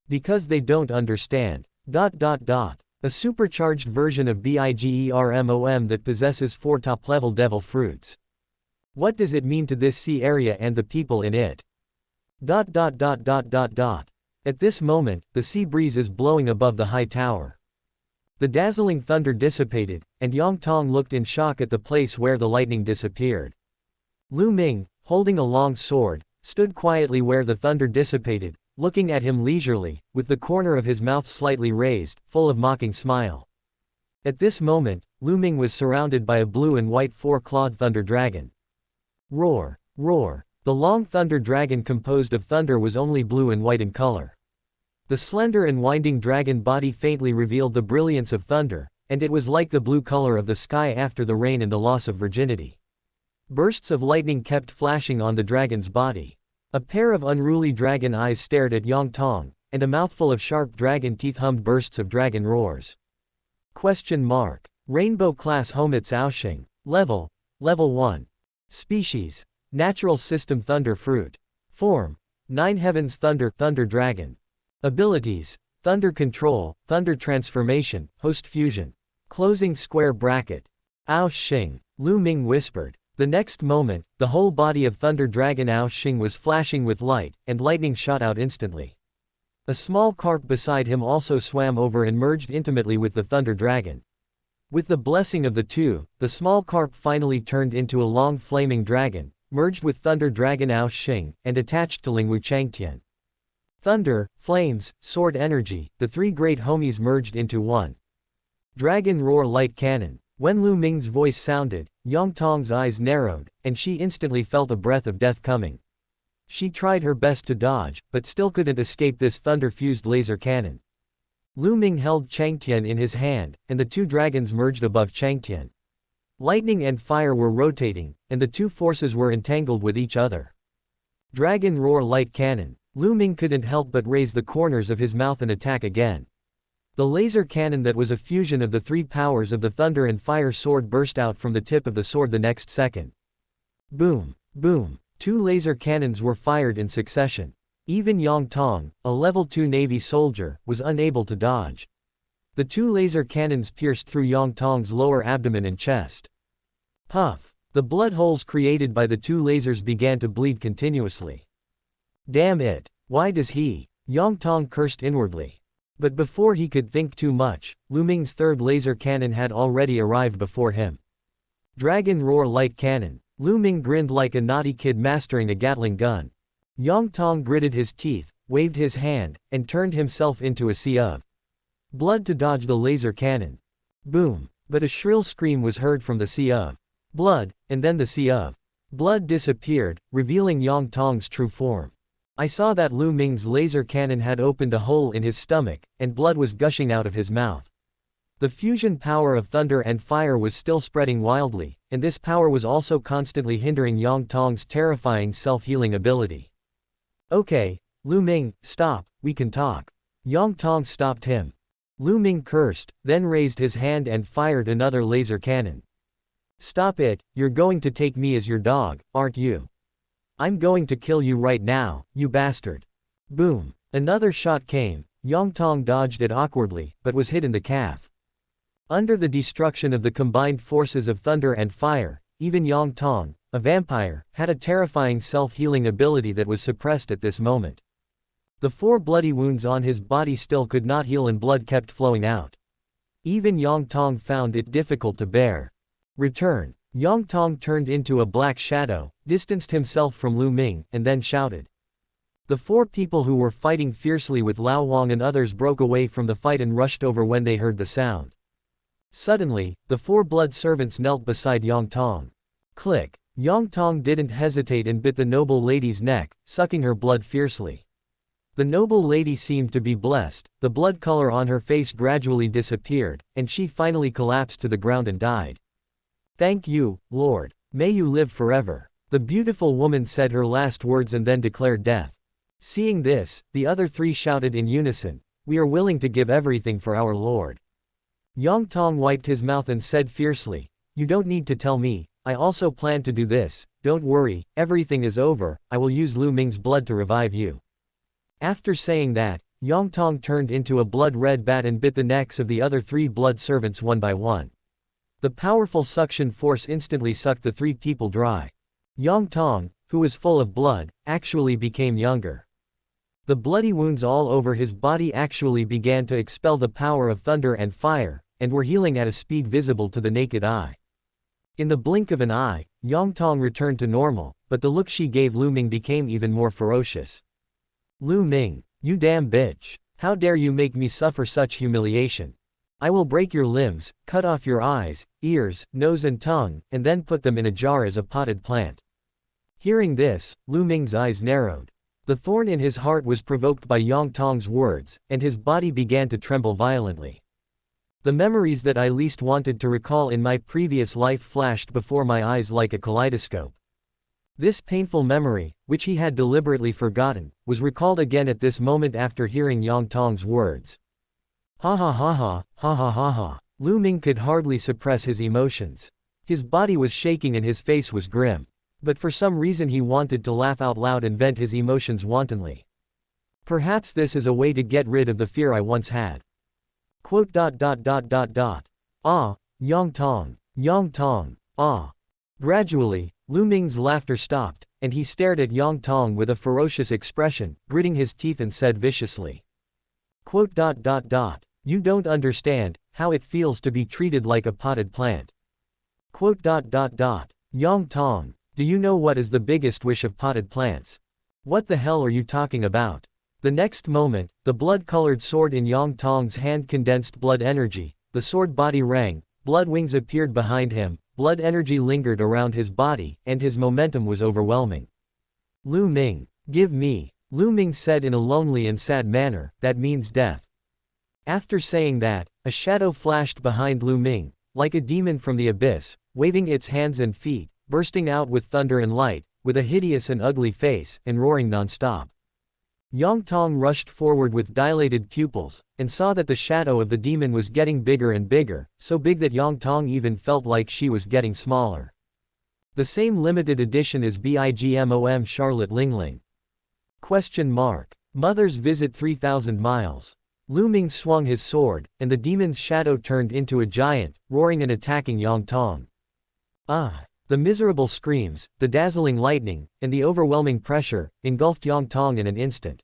Because they don't understand. A supercharged version of Bigermom that possesses 4 top-level devil fruits. What does it mean to this sea area and the people in it? At this moment, the sea breeze is blowing above the high tower. The dazzling thunder dissipated, and Yongtong looked in shock at the place where the lightning disappeared. Lu Ming, holding a long sword, stood quietly where the thunder dissipated, looking at him leisurely, with the corner of his mouth slightly raised, full of mocking smile. At this moment, Lu Ming was surrounded by a blue and white 4-clawed thunder dragon. Roar, roar. The long thunder dragon composed of thunder was only blue and white in color. The slender and winding dragon body faintly revealed the brilliance of thunder, and it was like the blue color of the sky after the rain and the loss of virginity. Bursts of lightning kept flashing on the dragon's body. A pair of unruly dragon eyes stared at Yongtong, and a mouthful of sharp dragon teeth hummed bursts of dragon roars. Rainbow class Homit Zhaoxing. Level 1. Species. Natural system thunder fruit. Form. 9 heavens thunder dragon. Abilities. Thunder control, thunder transformation, host fusion. Closing square bracket. Ao Xing. Lu Ming whispered. The next moment, the whole body of thunder dragon Ao Xing was flashing with light, and lightning shot out instantly. A small carp beside him also swam over and merged intimately with the thunder dragon. With the blessing of the two, the small carp finally turned into a long flaming dragon, merged with Thunder Dragon Ao Xing, and attached to Lingwu Changtian. Thunder, flames, sword energy, the three great homies merged into one. Dragon Roar Light Cannon. When Lu Ming's voice sounded, Yang Tong's eyes narrowed, and she instantly felt a breath of death coming. She tried her best to dodge, but still couldn't escape this thunder-fused laser cannon. Lu Ming held Changtian in his hand, and the two dragons merged above Changtian. Lightning and fire were rotating, and the two forces were entangled with each other. Dragon Roar Light Cannon. Lu Ming couldn't help but raise the corners of his mouth and attack again. The laser cannon that was a fusion of the three powers of the thunder and fire sword burst out from the tip of the sword the next second. Boom! Boom! Two laser cannons were fired in succession. Even Yang Tong, a level 2 Navy soldier, was unable to dodge. The two laser cannons pierced through Yang Tong's lower abdomen and chest. Puff! The blood holes created by the two lasers began to bleed continuously. Damn it! Why does he? Yang Tong cursed inwardly. But before he could think too much, Lu Ming's third laser cannon had already arrived before him. Dragon Roar Light Cannon. Lu Ming grinned like a naughty kid mastering a Gatling gun. Yang Tong gritted his teeth, waved his hand, and turned himself into a sea of blood to dodge the laser cannon. Boom! But a shrill scream was heard from the sea of blood, and then the sea of blood disappeared, revealing Yang Tong's true form. I saw that Lu Ming's laser cannon had opened a hole in his stomach, and blood was gushing out of his mouth. The fusion power of thunder and fire was still spreading wildly, and this power was also constantly hindering Yang Tong's terrifying self-healing ability. Okay, Lu Ming, stop, we can talk. Yang Tong stopped him. Lu Ming cursed, then raised his hand and fired another laser cannon. Stop it, you're going to take me as your dog, aren't you? I'm going to kill you right now, you bastard. Boom! Another shot came. Yang Tong dodged it awkwardly, but was hit in the calf. Under the destruction of the combined forces of thunder and fire, even Yang Tong, a vampire, had a terrifying self-healing ability that was suppressed at this moment. The 4 bloody wounds on his body still could not heal and blood kept flowing out. Even Yang Tong found it difficult to bear. Return. Yang Tong turned into a black shadow, distanced himself from Lu Ming, and then shouted. The 4 people who were fighting fiercely with Lao Wang and others broke away from the fight and rushed over when they heard the sound. Suddenly, the 4 blood servants knelt beside Yang Tong. Click! Yang Tong didn't hesitate and bit the noble lady's neck, sucking her blood fiercely. The noble lady seemed to be blessed, the blood color on her face gradually disappeared, and she finally collapsed to the ground and died. Thank you, Lord. May you live forever. The beautiful woman said her last words and then declared death. Seeing this, the other 3 shouted in unison, we are willing to give everything for our Lord. Yang Tong wiped his mouth and said fiercely, you don't need to tell me, I also plan to do this, don't worry, everything is over, I will use Lu Ming's blood to revive you. After saying that, Yang Tong turned into a blood-red bat and bit the necks of the other 3 blood servants one by one. The powerful suction force instantly sucked the 3 people dry. Yang Tong, who was full of blood, actually became younger. The bloody wounds all over his body actually began to expel the power of thunder and fire, and were healing at a speed visible to the naked eye. In the blink of an eye, Yang Tong returned to normal, but the look she gave Lu Ming became even more ferocious. Lu Ming, you damn bitch. How dare you make me suffer such humiliation? I will break your limbs, cut off your eyes, ears, nose and tongue, and then put them in a jar as a potted plant. Hearing this, Lu Ming's eyes narrowed. The thorn in his heart was provoked by Yang Tong's words, and his body began to tremble violently. The memories that I least wanted to recall in my previous life flashed before my eyes like a kaleidoscope. This painful memory, which he had deliberately forgotten, was recalled again at this moment after hearing Yang Tong's words. Ha ha ha ha, ha ha ha ha. Lu Ming could hardly suppress his emotions. His body was shaking and his face was grim. But for some reason he wanted to laugh out loud and vent his emotions wantonly. Perhaps this is a way to get rid of the fear I once had. Ah, Yang Tong, ah. Gradually, Lu Ming's laughter stopped, and he stared at Yang Tong with a ferocious expression, gritting his teeth and said viciously. You don't understand how it feels to be treated like a potted plant. Yang Tong, Do you know what is the biggest wish of potted plants? What the hell are you talking about? The next moment, the blood-colored sword in Yang Tong's hand condensed blood energy, the sword body rang, blood wings appeared behind him, blood energy lingered around his body, and his momentum was overwhelming. Lu Ming, give me, Lu Ming said in a lonely and sad manner, that means death. After saying that, a shadow flashed behind Lu Ming, like a demon from the abyss, waving its hands and feet, bursting out with thunder and light, with a hideous and ugly face, and roaring non-stop. Yang Tong rushed forward with dilated pupils, and saw that the shadow of the demon was getting bigger and bigger, so big that Yang Tong even felt like she was getting smaller. The same limited edition as BIGMOM Charlotte Lingling. Question mark. Mother's visit 3,000 miles. Lu Ming swung his sword, and the demon's shadow turned into a giant, roaring and attacking Yang Tong. Ah! The miserable screams, the dazzling lightning, and the overwhelming pressure, engulfed Yang Tong in an instant.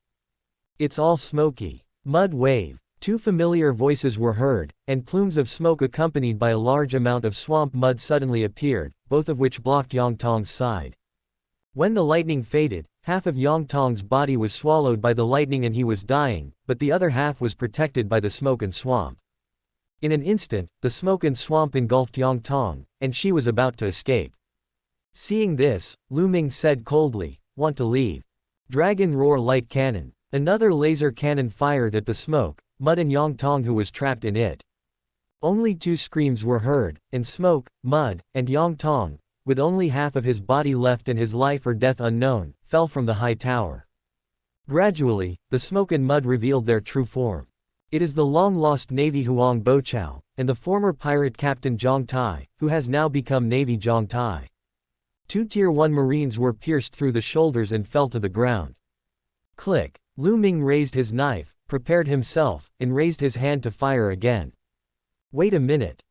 It's all smoky. Mud wave. Two familiar voices were heard, and plumes of smoke accompanied by a large amount of swamp mud suddenly appeared, both of which blocked Yang Tong's side. When the lightning faded, half of Yang Tong's body was swallowed by the lightning and he was dying, but the other half was protected by the smoke and swamp. In an instant, the smoke and swamp engulfed Yang Tong, and she was about to escape. Seeing this, Lu Ming said coldly, "Want to leave?" Dragon roar light cannon. Another laser cannon fired at the smoke, mud and Yang Tong who was trapped in it. Only two screams were heard, and smoke, mud, and Yang Tong, with only half of his body left and his life or death unknown, fell from the high tower. Gradually, the smoke and mud revealed their true form. It is the long-lost Navy Huang Boqiao, and the former pirate captain Zhang Tai, who has now become Navy Zhang Tai. Two Tier 1 Marines were pierced through the shoulders and fell to the ground. Click. Lu Ming raised his knife, prepared himself, and raised his hand to fire again. Wait a minute.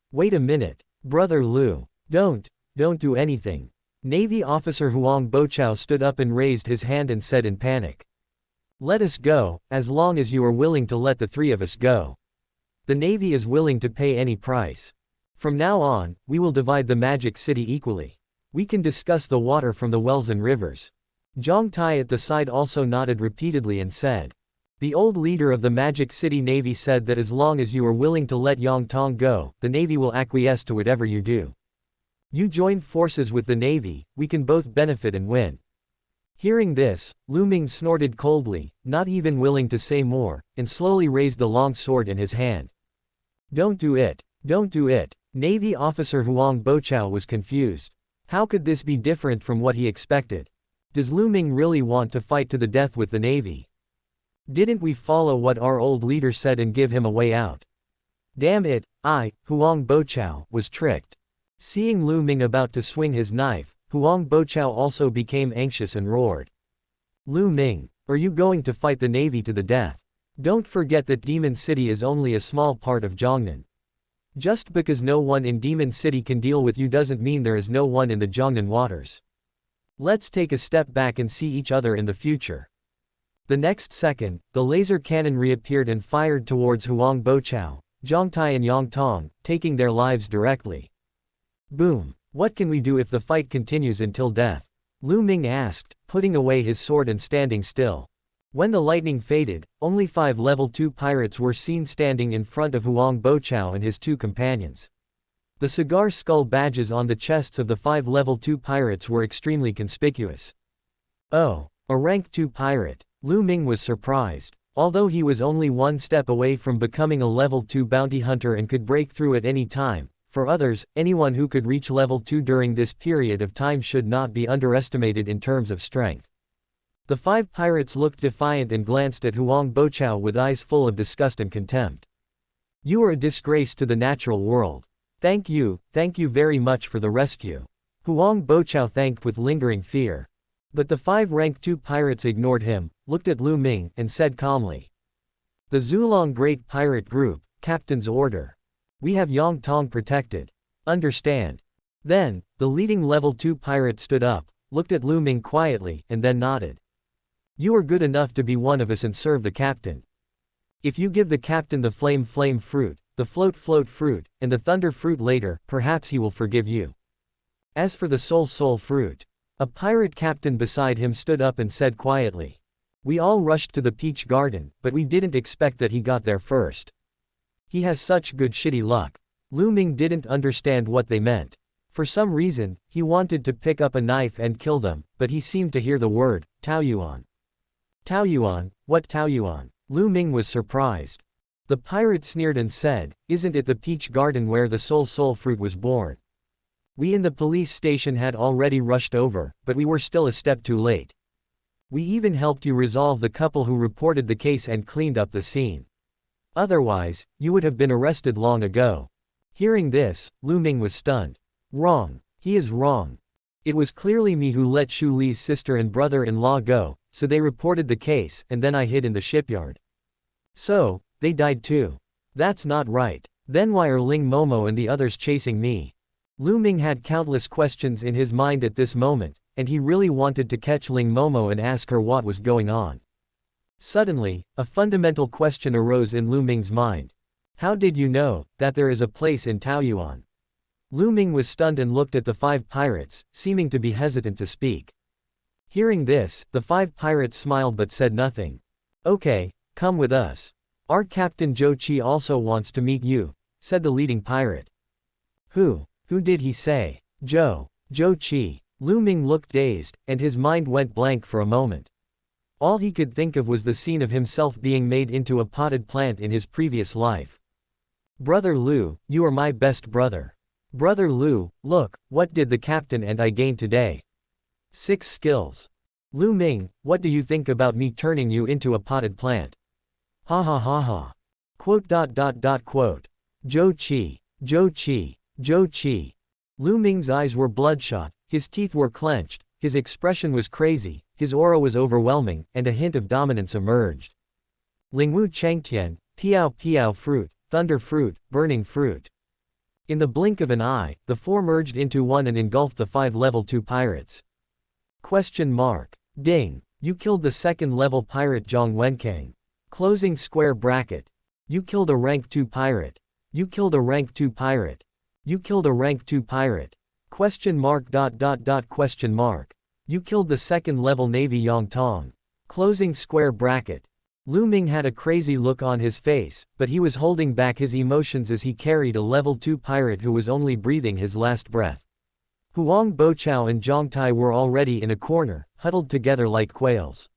Brother Lu. Don't do anything. Navy officer Huang Boqiao stood up and raised his hand and said in panic. Let us go, as long as you are willing to let the three of us go. The Navy is willing to pay any price. From now on, we will divide the Magic City equally. We can discuss the water from the wells and rivers. Zhang Tai at the side also nodded repeatedly and said. The old leader of the Magic City Navy said that as long as you are willing to let Yang Tong go, the Navy will acquiesce to whatever you do. You join forces with the Navy, we can both benefit and win. Hearing this, Lu Ming snorted coldly, not even willing to say more, and slowly raised the long sword in his hand. Don't do it. Navy officer Huang Boqiao was confused. How could this be different from what he expected? Does Lu Ming really want to fight to the death with the Navy? Didn't we follow what our old leader said and give him a way out? Damn it, Huang Boqiao, was tricked. Seeing Lu Ming about to swing his knife, Huang Boqiao also became anxious and roared. Lu Ming, are you going to fight the Navy to the death? Don't forget that Demon City is only a small part of Jiangnan. Just because no one in Demon City can deal with you doesn't mean there is no one in the Jiangnan waters. Let's take a step back and see each other in the future. The next second, the laser cannon reappeared and fired towards Huang Boqiao, Zhang Tai and Yang Tong, taking their lives directly. Boom! What can we do if the fight continues until death? Lu Ming asked, putting away his sword and standing still. When the lightning faded, only 5 level 2 pirates were seen standing in front of Huang Boqiao and his 2 companions. The cigar skull badges on the chests of the 5 level 2 pirates were extremely conspicuous. Oh, a rank 2 pirate. Lu Ming was surprised. Although he was only one step away from becoming a level 2 bounty hunter and could break through at any time, for others, anyone who could reach level 2 during this period of time should not be underestimated in terms of strength. The 5 pirates looked defiant and glanced at Huang Boqiao with eyes full of disgust and contempt. You are a disgrace to the natural world. Thank you very much for the rescue. Huang Boqiao thanked with lingering fear. But the 5 rank 2 pirates ignored him, looked at Lu Ming, and said calmly. The Zulong Great Pirate Group, Captain's order. We have Yang Tong protected. Understand. Then, the leading level 2 pirate stood up, looked at Lu Ming quietly, and then nodded. You are good enough to be one of us and serve the captain. If you give the captain the flame fruit, the float fruit, and the thunder fruit later, perhaps he will forgive you. As for the soul fruit, A pirate captain beside him stood up and said quietly. We all rushed to the peach garden, but we didn't expect that he got there first. He has such good shitty luck. Lu Ming didn't understand what they meant. For some reason, he wanted to pick up a knife and kill them, but he seemed to hear the word, Taoyuan. Taoyuan? What Taoyuan? Lu Ming was surprised. The pirate sneered and said, isn't it the peach garden where the soul fruit was born? We in the police station had already rushed over, but we were still a step too late. We even helped you resolve the couple who reported the case and cleaned up the scene. Otherwise, you would have been arrested long ago. Hearing this, Lu Ming was stunned. Wrong. He is wrong. It was clearly me who let Shu Li's sister and brother-in-law go, so they reported the case, and then I hid in the shipyard. So, they died too. That's not right. Then why are Ling Momo and the others chasing me? Lu Ming had countless questions in his mind at this moment, and he really wanted to catch Ling Momo and ask her what was going on. Suddenly, a fundamental question arose in Lu Ming's mind. How did you know that there is a place in Taoyuan? Lu Ming was stunned and looked at the 5 pirates, seeming to be hesitant to speak. Hearing this, the 5 pirates smiled but said nothing. Okay, come with us. Our captain Zhou Qi also wants to meet you, said the leading pirate. Who did he say? Zhou Qi. Lu Ming looked dazed, and his mind went blank for a moment. All he could think of was the scene of himself being made into a potted plant in his previous life. Brother Lu, you are my best brother. Brother Lu, look, what did the captain and I gain today? 6 skills. Lu Ming, what do you think about me turning you into a potted plant? Ha ha ha ha. Quote. Zhou Qi, Zhou Qi, Zhou Qi. Lu Ming's eyes were bloodshot, his teeth were clenched, his expression was crazy, his aura was overwhelming, and a hint of dominance emerged. Lingwu Changtian, Piao Piao fruit, thunder fruit, burning fruit. In the blink of an eye, the 4 merged into one and engulfed the 5 level 2 pirates. Question mark. Ding. You killed the 2nd level pirate Zhang Wenkang. Closing square bracket. You killed a rank 2 pirate. You killed a rank 2 pirate. You killed a rank 2 pirate. Question mark. Question mark. You killed the 2nd level Navy Yang Tong. Closing square bracket. Lu Ming had a crazy look on his face, but he was holding back his emotions as he carried a level 2 pirate who was only breathing his last breath. Huang Boqiao and Zhang Tai were already in a corner, huddled together like quails.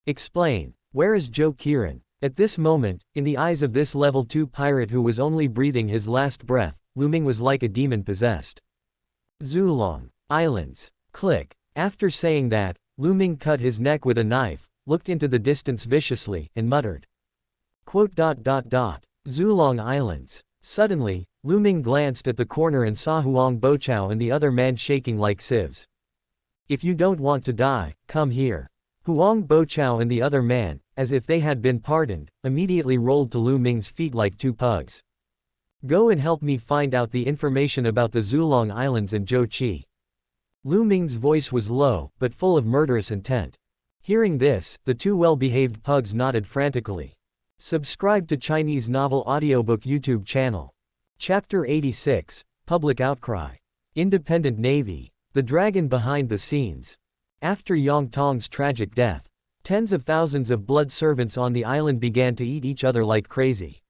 Explain. Where is Zhou Qiren? At this moment, in the eyes of this level 2 pirate who was only breathing his last breath, Lu Ming was like a demon possessed. Zulong Islands. Click. After saying that, Lu Ming cut his neck with a knife, looked into the distance viciously, and muttered. Quote. Zulong Islands. Suddenly, Lu Ming glanced at the corner and saw Huang Boqiao and the other man shaking like sieves. If you don't want to die, come here. Huang Boqiao and the other man, as if they had been pardoned, immediately rolled to Lu Ming's feet like 2 pugs. Go and help me find out the information about the Zulong Islands and Zhou Qi. Lu Ming's voice was low, but full of murderous intent. Hearing this, the 2 well-behaved pugs nodded frantically. Subscribe to Chinese Novel Audiobook YouTube channel. Chapter 86, Public Outcry. Independent Navy. The dragon behind the scenes. After Yang Tong's tragic death, tens of thousands of blood servants on the island began to eat each other like crazy.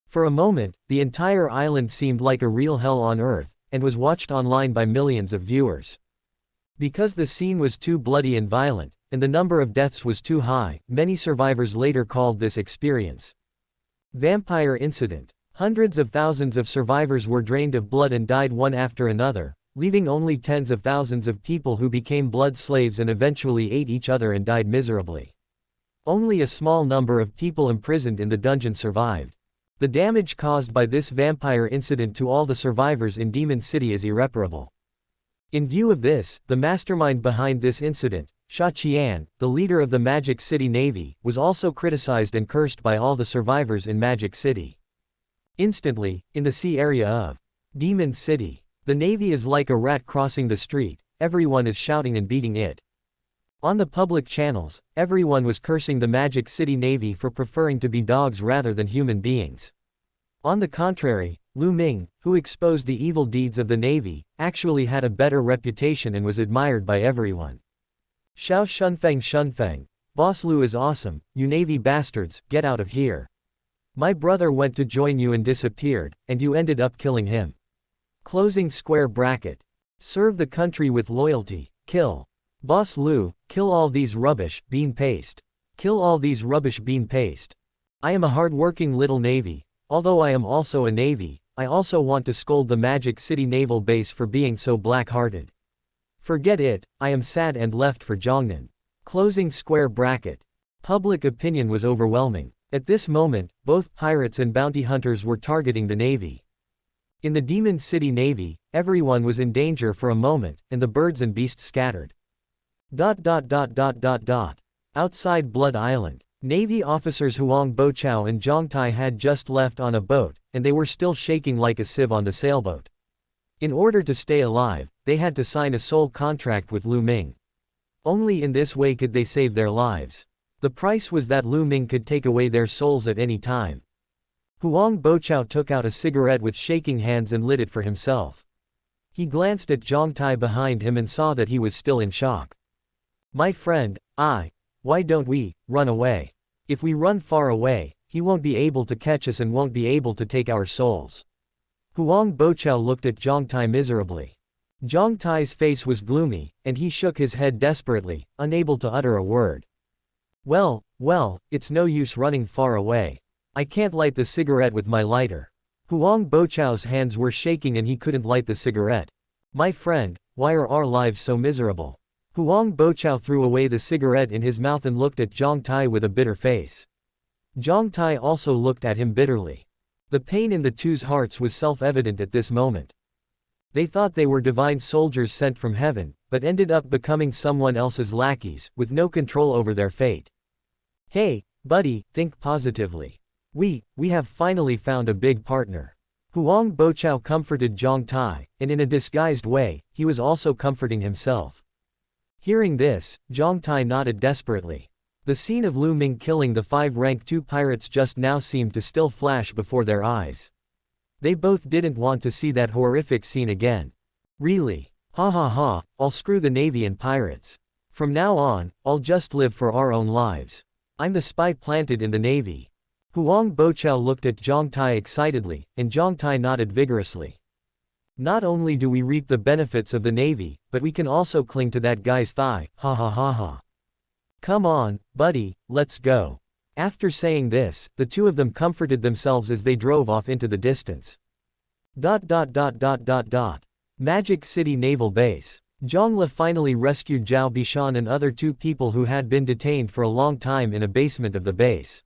For a moment, the entire island seemed like a real hell on earth, and was watched online by millions of viewers. Because the scene was too bloody and violent, and the number of deaths was too high, many survivors later called this experience Vampire Incident. Hundreds of thousands of survivors were drained of blood and died one after another, leaving only tens of thousands of people who became blood slaves and eventually ate each other and died miserably. Only a small number of people imprisoned in the dungeon survived. The damage caused by this vampire incident to all the survivors in Demon City is irreparable. In view of this, the mastermind behind this incident, Sha Qian, the leader of the Magic City Navy, was also criticized and cursed by all the survivors in Magic City. Instantly, in the sea area of Demon City, the Navy is like a rat crossing the street, everyone is shouting and beating it. On the public channels, everyone was cursing the Magic City Navy for preferring to be dogs rather than human beings. On the contrary, Lu Ming, who exposed the evil deeds of the Navy, actually had a better reputation and was admired by everyone. Xiao Shunfeng. Boss Lu is awesome, you Navy bastards, get out of here. My brother went to join you and disappeared, and you ended up killing him. Closing square bracket. Serve the country with loyalty, kill. Boss Lu, kill all these rubbish, bean paste. Kill all these rubbish bean paste. I am a hard-working little Navy. Although I am also a Navy, I also want to scold the Magic City Naval Base for being so black-hearted. Forget it, I am sad and left for Jiangnan. Closing square bracket. Public opinion was overwhelming. At this moment, both pirates and bounty hunters were targeting the Navy. In the Demon City Navy, everyone was in danger for a moment, and the birds and beasts scattered. Outside Blood Island. Navy officers Huang Bochao and Zhang Tai had just left on a boat, and they were still shaking like a sieve on the sailboat. In order to stay alive, they had to sign a soul contract with Lu Ming. Only in this way could they save their lives. The price was that Lu Ming could take away their souls at any time. Huang Bochao took out a cigarette with shaking hands and lit it for himself. He glanced at Zhang Tai behind him and saw that he was still in shock. My friend, why don't we run away? If we run far away, he won't be able to catch us and won't be able to take our souls. Huang Bochao looked at Zhang Tai miserably. Zhang Tai's face was gloomy, and he shook his head desperately, unable to utter a word. Well, it's no use running far away. I can't light the cigarette with my lighter. Huang Bochao's hands were shaking and he couldn't light the cigarette. My friend, why are our lives so miserable? Huang Bochao threw away the cigarette in his mouth and looked at Zhang Tai with a bitter face. Zhang Tai also looked at him bitterly. The pain in the two's hearts was self-evident at this moment. They thought they were divine soldiers sent from heaven, but ended up becoming someone else's lackeys, with no control over their fate. Hey, buddy, think positively. We have finally found a big partner. Huang Bochao comforted Zhang Tai, and in a disguised way, he was also comforting himself. Hearing this, Zhang Tai nodded desperately. The scene of Lu Ming killing the 5 rank 2 pirates just now seemed to still flash before their eyes. They both didn't want to see that horrific scene again. Really? Ha, I'll screw the Navy and pirates. From now on, I'll just live for our own lives. I'm the spy planted in the Navy. Huang Bochao looked at Zhang Tai excitedly, and Zhang Tai nodded vigorously. Not only do we reap the benefits of the Navy, but we can also cling to that guy's thigh, ha. Come on, buddy, let's go. After saying this, the two of them comforted themselves as they drove off into the distance. Magic City Naval Base. Zhongli finally rescued Zhao Bishan and other 2 people who had been detained for a long time in a basement of the base.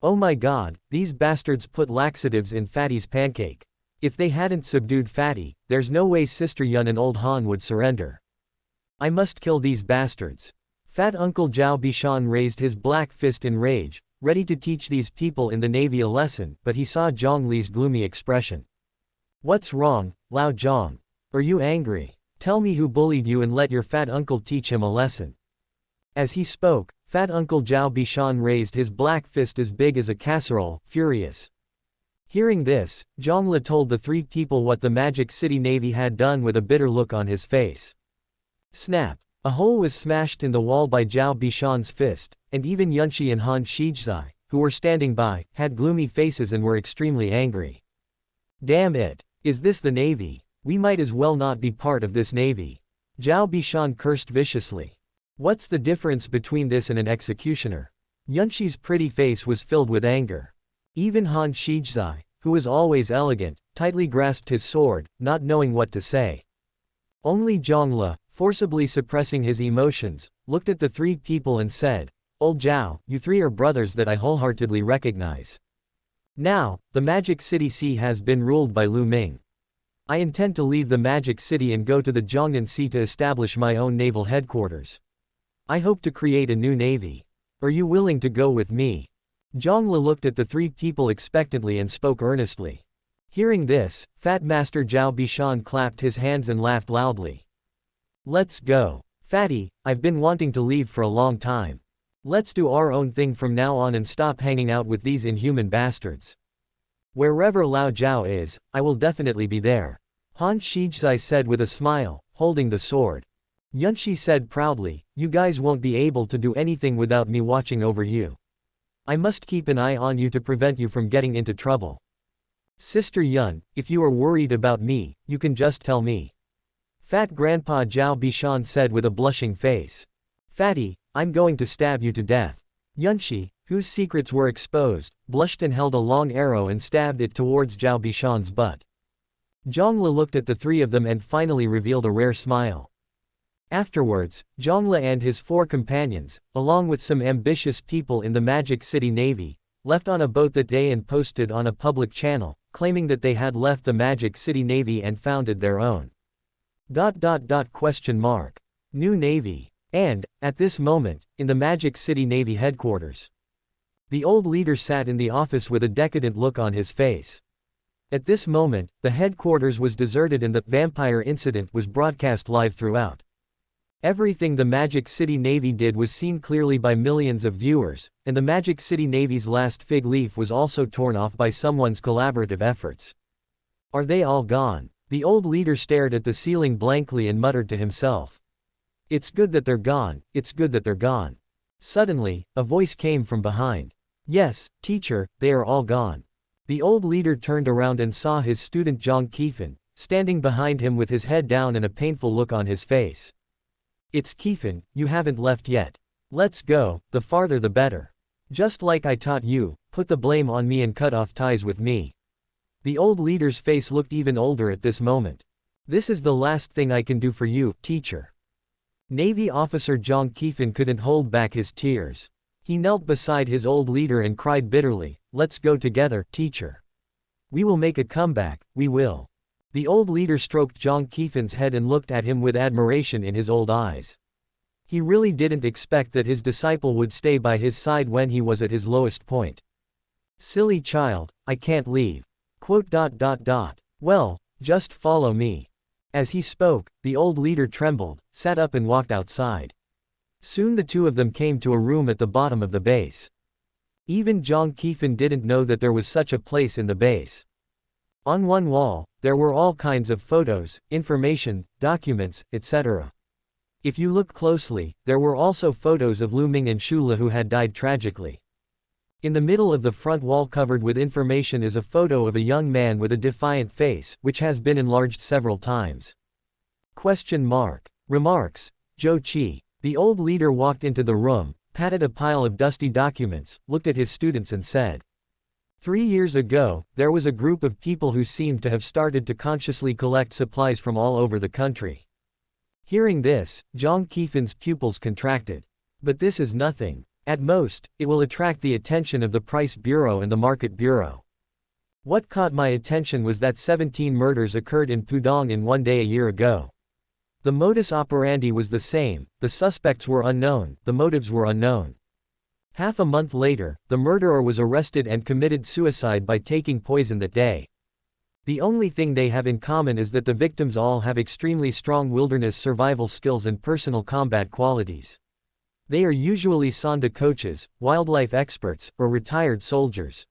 Oh my god, these bastards put laxatives in Fatty's pancake. If they hadn't subdued Fatty, there's no way Sister Yun and Old Han would surrender. I must kill these bastards. Fat Uncle Zhao Bishan raised his black fist in rage, ready to teach these people in the Navy a lesson, but he saw Zhang Li's gloomy expression. What's wrong, Lao Zhang? Are you angry? Tell me who bullied you and let your fat uncle teach him a lesson. As he spoke, Fat Uncle Zhao Bishan raised his black fist as big as a casserole, furious. Hearing this, Zhongli told the 3 people what the Magic City Navy had done with a bitter look on his face. Snap! A hole was smashed in the wall by Zhao Bishan's fist, and even Yunshi and Han Shizai, who were standing by, had gloomy faces and were extremely angry. Damn it! Is this the Navy? We might as well not be part of this Navy. Zhao Bishan cursed viciously. What's the difference between this and an executioner? Yunshi's pretty face was filled with anger. Even Han Shizai, who was always elegant, tightly grasped his sword, not knowing what to say. Only Zhongli, forcibly suppressing his emotions, looked at the 3 people and said, Old Zhao, you 3 are brothers that I wholeheartedly recognize. Now, the Magic City Sea has been ruled by Lu Ming. I intend to leave the Magic City and go to the Jiangnan Sea to establish my own naval headquarters. I hope to create a new navy. Are you willing to go with me? Zhongli looked at the 3 people expectantly and spoke earnestly. Hearing this, Fat Master Zhao Bishan clapped his hands and laughed loudly. Let's go. Fatty, I've been wanting to leave for a long time. Let's do our own thing from now on and stop hanging out with these inhuman bastards. Wherever Lao Jiao is, I will definitely be there. Han Shizai said with a smile, holding the sword. Yunshi said proudly, you guys won't be able to do anything without me watching over you. I must keep an eye on you to prevent you from getting into trouble. Sister Yun, if you are worried about me, you can just tell me. Fat Grandpa Zhao Bishan said with a blushing face. Fatty, I'm going to stab you to death. Yunshi, whose secrets were exposed, blushed and held a long arrow and stabbed it towards Zhao Bishan's butt. Zhongli looked at the three of them and finally revealed a rare smile. Afterwards, Zhongli and his 4 companions, along with some ambitious people in the Magic City Navy, left on a boat that day and posted on a public channel, claiming that they had left the Magic City Navy and founded their own. New Navy. And, at this moment, in the Magic City Navy headquarters. The old leader sat in the office with a decadent look on his face. At this moment, the headquarters was deserted and the vampire incident was broadcast live throughout. Everything the Magic City Navy did was seen clearly by millions of viewers, and the Magic City Navy's last fig leaf was also torn off by someone's collaborative efforts. Are they all gone? The old leader stared at the ceiling blankly and muttered to himself. It's good that they're gone, it's good that they're gone. Suddenly, a voice came from behind. Yes, teacher, they are all gone. The old leader turned around and saw his student Zhang Qifan, standing behind him with his head down and a painful look on his face. It's Qifan, you haven't left yet. Let's go, the farther the better. Just like I taught you, put the blame on me and cut off ties with me. The old leader's face looked even older at this moment. This is the last thing I can do for you, teacher. Navy officer Zhang Qifan couldn't hold back his tears. He knelt beside his old leader and cried bitterly, let's go together, teacher. We will make a comeback, we will. The old leader stroked Zhang Qifan's head and looked at him with admiration in his old eyes. He really didn't expect that his disciple would stay by his side when he was at his lowest point. Silly child, I can't leave. Well, just follow me. As he spoke, the old leader trembled, sat up and walked outside. Soon the two of them came to a room at the bottom of the base. Even Zhang Qifan didn't know that there was such a place in the base. On one wall, there were all kinds of photos, information, documents, etc. If you look closely, there were also photos of Lu Ming and Shula who had died tragically. In the middle of the front wall covered with information is a photo of a young man with a defiant face, which has been enlarged several times. Remarks. Zhou Qi. The old leader walked into the room, patted a pile of dusty documents, looked at his students and said. 3 years ago, there was a group of people who seemed to have started to consciously collect supplies from all over the country. Hearing this, Zhang Qifan's pupils contracted. But this is nothing. At most, it will attract the attention of the Price Bureau and the Market Bureau. What caught my attention was that 17 murders occurred in Pudong in one day a year ago. The modus operandi was the same, the suspects were unknown, the motives were unknown. Half a month later, the murderer was arrested and committed suicide by taking poison that day. The only thing they have in common is that the victims all have extremely strong wilderness survival skills and personal combat qualities. They are usually Sanda coaches, wildlife experts, or retired soldiers.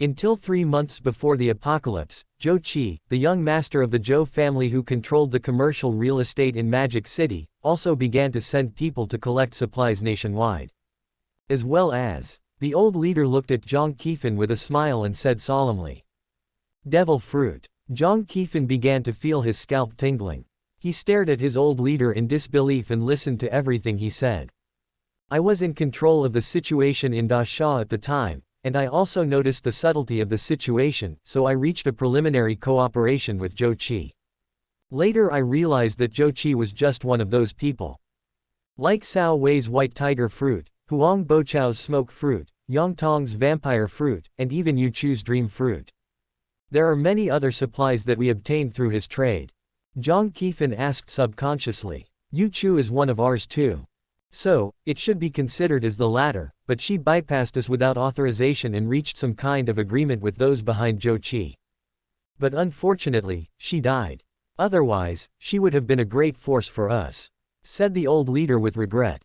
Until 3 months before the apocalypse, Zhou Qi, the young master of the Zhou family who controlled the commercial real estate in Magic City, also began to send people to collect supplies nationwide. As well as, the old leader looked at Zhang Qifan with a smile and said solemnly. Devil fruit. Zhang Qifan began to feel his scalp tingling. He stared at his old leader in disbelief and listened to everything he said. I was in control of the situation in Da Sha at the time, and I also noticed the subtlety of the situation, so I reached a preliminary cooperation with Zhou Qi. Later I realized that Zhou Qi was just one of those people. Like Cao Wei's white tiger fruit, Huang Bochao's smoke fruit, Yang Tong's vampire fruit, and even Yu Chu's dream fruit. There are many other supplies that we obtained through his trade. Zhang Qifan asked subconsciously. Yu Chu is one of ours too. So, it should be considered as the latter, but she bypassed us without authorization and reached some kind of agreement with those behind Zhou Qi. But unfortunately, she died. Otherwise, she would have been a great force for us, said the old leader with regret.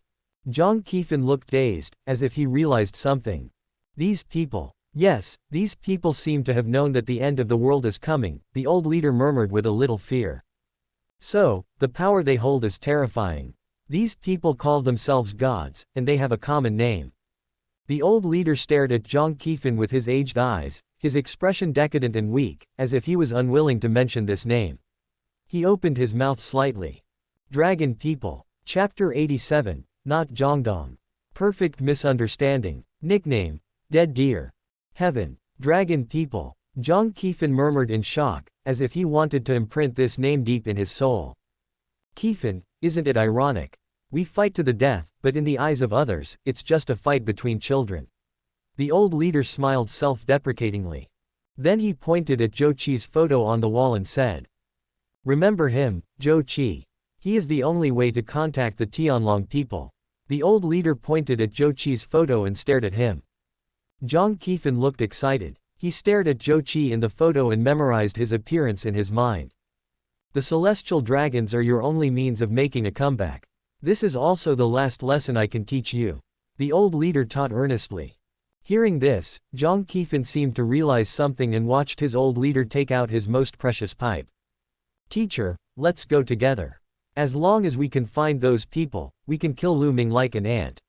Zhang Qifan looked dazed, as if he realized something. These people. Yes, these people seem to have known that the end of the world is coming, the old leader murmured with a little fear. So, the power they hold is terrifying. These people call themselves gods, and they have a common name. The old leader stared at Jiang Qifan with his aged eyes, his expression decadent and weak, as if he was unwilling to mention this name. He opened his mouth slightly. Dragon people. Chapter 87, Not Zhongdong. Perfect misunderstanding. Nickname. Dead deer. Heaven. Dragon people. Jiang Qifan murmured in shock, as if he wanted to imprint this name deep in his soul. Qifan, isn't it ironic? We fight to the death, but in the eyes of others, it's just a fight between children. The old leader smiled self-deprecatingly. Then he pointed at Zhou Qi's photo on the wall and said, "Remember him, Zhou Qi. He is the only way to contact the Tianlong people." The old leader pointed at Zhou Qi's photo and stared at him. Jiang Qifan looked excited. He stared at Zhou Qi in the photo and memorized his appearance in his mind. The celestial dragons are your only means of making a comeback. This is also the last lesson I can teach you. The old leader taught earnestly. Hearing this, Jiang Qifan seemed to realize something and watched his old leader take out his most precious pipe. "Teacher, let's go together. As long as we can find those people, we can kill Lu Ming like an ant."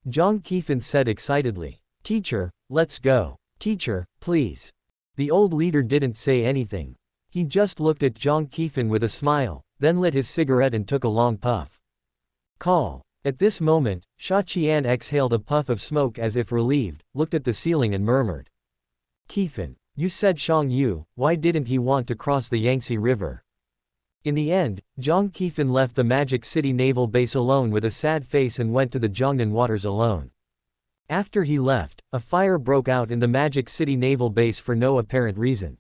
Jiang Qifan said excitedly. "Teacher, let's go. Teacher, please." The old leader didn't say anything. He just looked at Jiang Qifan with a smile, then lit his cigarette and took a long puff. Call. At this moment, Sha Qian exhaled a puff of smoke as if relieved, looked at the ceiling and murmured. "Qifan, you said Shang Yu, why didn't he want to cross the Yangtze River?" In the end, Jiang Qifan left the Magic City naval base alone with a sad face and went to the Jiangnan waters alone. After he left, a fire broke out in the Magic City naval base for no apparent reason.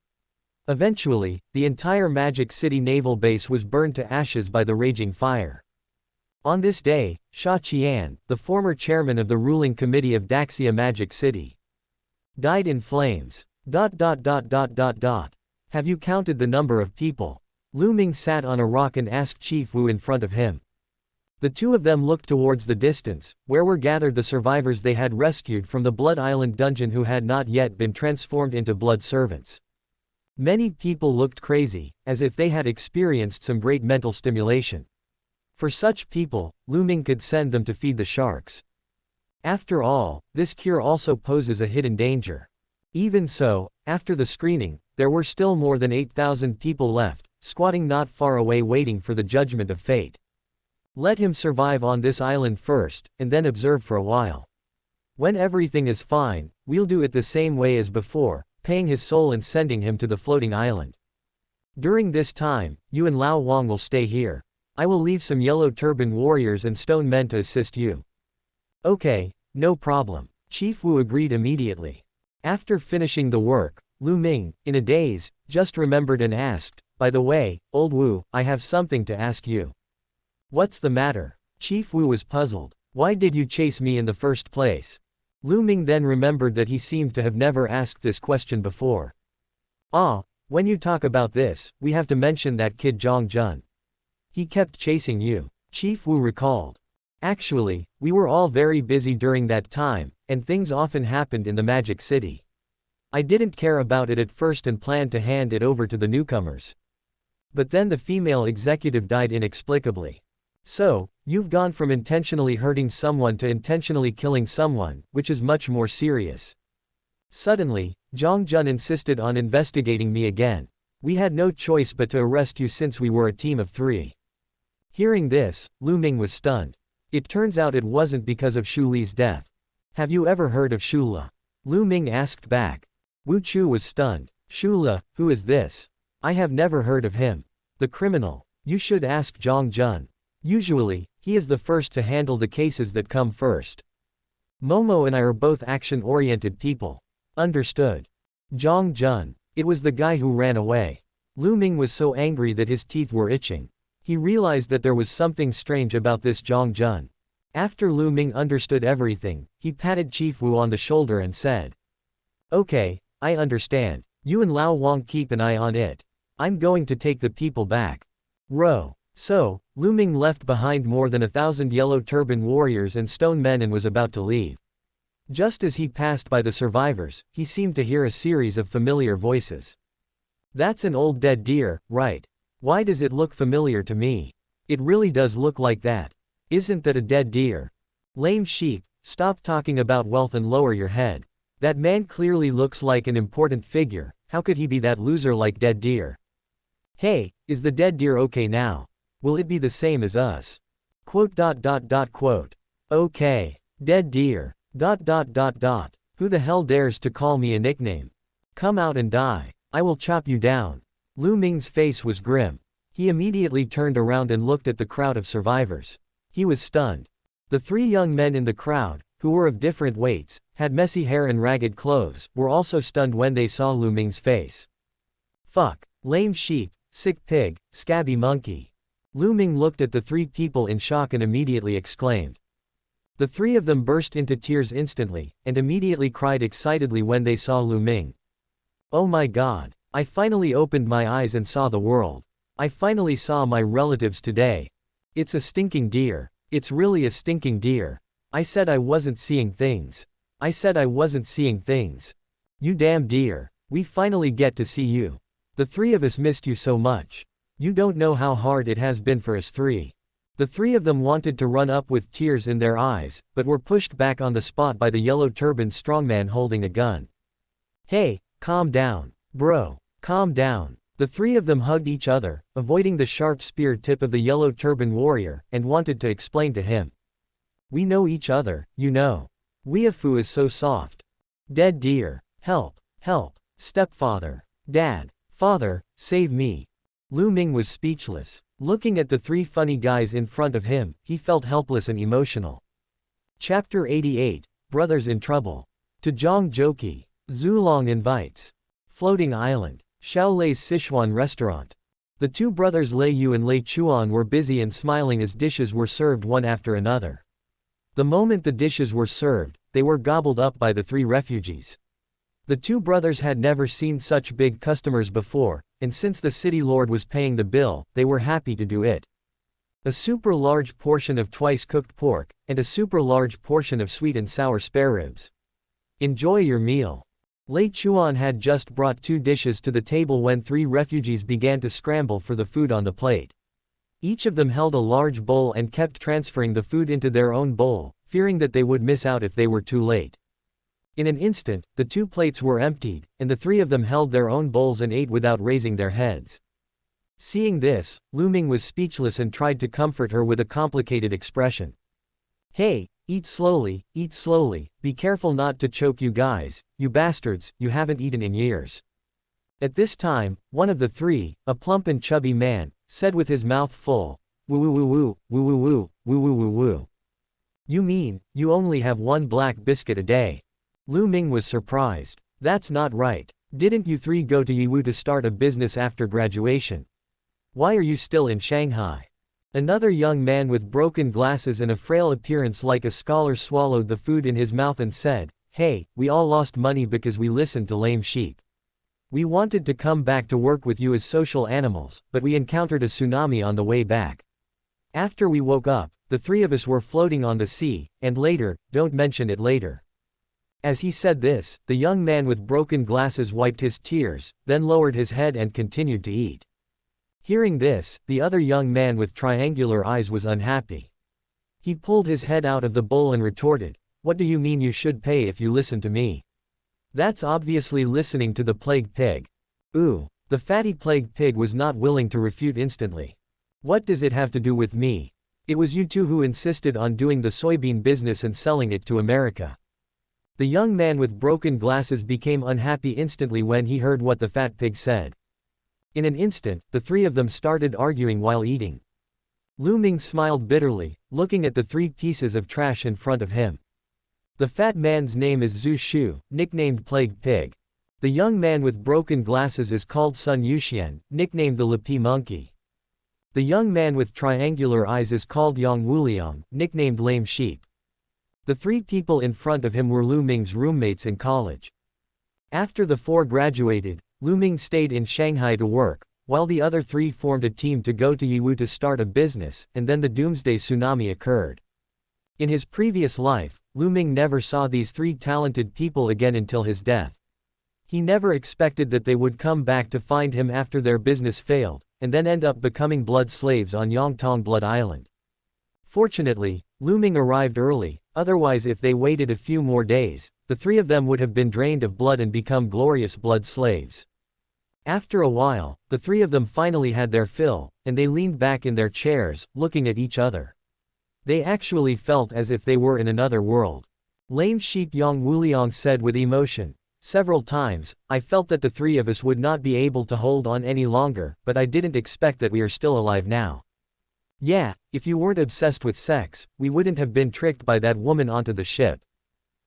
Eventually, the entire Magic City naval base was burned to ashes by the raging fire. On this day, Sha Qian, the former chairman of the ruling committee of Daxia Magic City, died in flames. Have you counted the number of people? Lu Ming sat on a rock and asked Chief Wu in front of him. The two of them looked towards the distance, where were gathered the survivors they had rescued from the Blood Island dungeon who had not yet been transformed into blood servants. Many people looked crazy, as if they had experienced some great mental stimulation. For such people, Lu Ming could send them to feed the sharks. After all, this cure also poses a hidden danger. Even so, after the screening, there were still more than 8,000 people left, squatting not far away waiting for the judgment of fate. Let him survive on this island first, and then observe for a while. When everything is fine, we'll do it the same way as before, paying his soul and sending him to the floating island. During this time, you and Lao Wang will stay here. I will leave some yellow turban warriors and stone men to assist you. Okay, no problem. Chief Wu agreed immediately. After finishing the work, Lu Ming, in a daze, just remembered and asked, "By the way, old Wu, I have something to ask you." "What's the matter?" Chief Wu was puzzled. "Why did you chase me in the first place?" Lu Ming then remembered that he seemed to have never asked this question before. "Ah, when you talk about this, we have to mention that kid Zhang Jun. He kept chasing you," Chief Wu recalled. "Actually, we were all very busy during that time, and things often happened in the Magic City. I didn't care about it at first and planned to hand it over to the newcomers. But then the female executive died inexplicably. So, you've gone from intentionally hurting someone to intentionally killing someone, which is much more serious." Suddenly, Zhang Jun insisted on investigating me again. "We had no choice but to arrest you since we were a team of 3. Hearing this, Lu Ming was stunned. It turns out it wasn't because of Shu Li's death. "Have you ever heard of Shu Li?" Lu Ming asked back. Wu Chu was stunned. "Shu Li, who is this? I have never heard of him." "The criminal. You should ask Zhang Jun. Usually, he is the first to handle the cases that come first. Momo and I are both action-oriented people." "Understood." Zhang Jun. It was the guy who ran away. Lu Ming was so angry that his teeth were itching. He realized that there was something strange about this Zhang Jun. After Lu Ming understood everything, he patted Chief Wu on the shoulder and said, "Okay, I understand. You and Lao Wang keep an eye on it. I'm going to take the people back." Row. So, Lu Ming left behind more than 1,000 yellow turban warriors and stone men and was about to leave. Just as he passed by the survivors, he seemed to hear a series of familiar voices. That's an old dead deer, right? Why does it look familiar to me? It really does look like that. Isn't that a dead deer? Lame sheep, stop talking about wealth and lower your head. That man clearly looks like an important figure, how could he be that loser like dead deer? Hey, is the dead deer okay now? Will it be the same as us? Quote. Okay. Dead deer. Who the hell dares to call me a nickname? Come out and die. I will chop you down. Lu Ming's face was grim. He immediately turned around and looked at the crowd of survivors. He was stunned. The three young men in the crowd, who were of different weights, had messy hair and ragged clothes, were also stunned when they saw Lu Ming's face. Fuck. Lame sheep, sick pig, scabby monkey. Lu Ming looked at the three people in shock and immediately exclaimed. The three of them burst into tears instantly, and immediately cried excitedly when they saw Lu Ming. Oh my god. I finally opened my eyes and saw the world. I finally saw my relatives today. It's a stinking deer. It's really a stinking deer. I said I wasn't seeing things. I said I wasn't seeing things. You damn deer. We finally get to see you. The three of us missed you so much. You don't know how hard it has been for us three. The three of them wanted to run up with tears in their eyes, but were pushed back on the spot by the yellow-turbaned strongman holding a gun. Hey, calm down. Bro, calm down. The three of them hugged each other, avoiding the sharp spear tip of the yellow-turbaned warrior, and wanted to explain to him. We know each other, you know. Weeafu is so soft. Dead deer. Help, help. Stepfather. Dad. Father, save me. Lu Ming was speechless. Looking at the three funny guys in front of him, he felt helpless and emotional. Chapter 88, Brothers in Trouble. To Zhangzhouqi. Zulong invites. Floating Island. Shaolei's Sichuan restaurant. The two brothers Lei Yu and Lei Chuan were busy and smiling as dishes were served one after another. The moment the dishes were served, they were gobbled up by the three refugees. The two brothers had never seen such big customers before, and since the city lord was paying the bill, they were happy to do it. A super large portion of twice-cooked pork, and a super large portion of sweet and sour spare ribs. Enjoy your meal. Lei Chuan had just brought 2 dishes to the table when 3 refugees began to scramble for the food on the plate. Each of them held a large bowl and kept transferring the food into their own bowl, fearing that they would miss out if they were too late. In an instant, the 2 plates were emptied, and the 3 of them held their own bowls and ate without raising their heads. Seeing this, Lu Ming was speechless and tried to comfort her with a complicated expression. Hey, eat slowly, be careful not to choke you guys, you bastards, you haven't eaten in years. At this time, one of the 3, a plump and chubby man, said with his mouth full, woo woo woo woo, woo woo woo, woo woo woo woo. You mean, you only have 1 black biscuit a day? Lu Ming was surprised. That's not right. Didn't you 3 go to Yiwu to start a business after graduation? Why are you still in Shanghai? Another young man with broken glasses and a frail appearance like a scholar swallowed the food in his mouth and said, hey, we all lost money because we listened to lame sheep. We wanted to come back to work with you as social animals, but we encountered a tsunami on the way back. After we woke up, the 3 of us were floating on the sea, and later, don't mention it later. As he said this, the young man with broken glasses wiped his tears, then lowered his head and continued to eat. Hearing this, the other young man with triangular eyes was unhappy. He pulled his head out of the bowl and retorted, what do you mean you should pay if you listen to me? That's obviously listening to the plague pig. Ooh, the fatty plague pig was not willing to refute instantly. What does it have to do with me? It was you 2 who insisted on doing the soybean business and selling it to America. The young man with broken glasses became unhappy instantly when he heard what the fat pig said. In an instant, the 3 of them started arguing while eating. Lu Ming smiled bitterly, looking at the 3 pieces of trash in front of him. The fat man's name is Zhu Shu, nicknamed Plague Pig. The young man with broken glasses is called Sun Yuxian, nicknamed the Lipi Monkey. The young man with triangular eyes is called Yang Wuliang, nicknamed Lame Sheep. The 3 people in front of him were Lu Ming's roommates in college. After the 4 graduated, Lu Ming stayed in Shanghai to work, while the other 3 formed a team to go to Yiwu to start a business, and then the doomsday tsunami occurred. In his previous life, Lu Ming never saw these three talented people again until his death. He never expected that they would come back to find him after their business failed, and then end up becoming blood slaves on Yongtong Blood Island. Fortunately, Lu Ming arrived early, otherwise if they waited a few more days, the three of them would have been drained of blood and become glorious blood slaves. After a while, the three of them finally had their fill, and they leaned back in their chairs, looking at each other. They actually felt as if they were in another world. Lame Sheep Yang Wuliang said with emotion, "Several times, I felt that the three of us would not be able to hold on any longer, but I didn't expect that we are still alive now. Yeah, if you weren't obsessed with sex, we wouldn't have been tricked by that woman onto the ship,"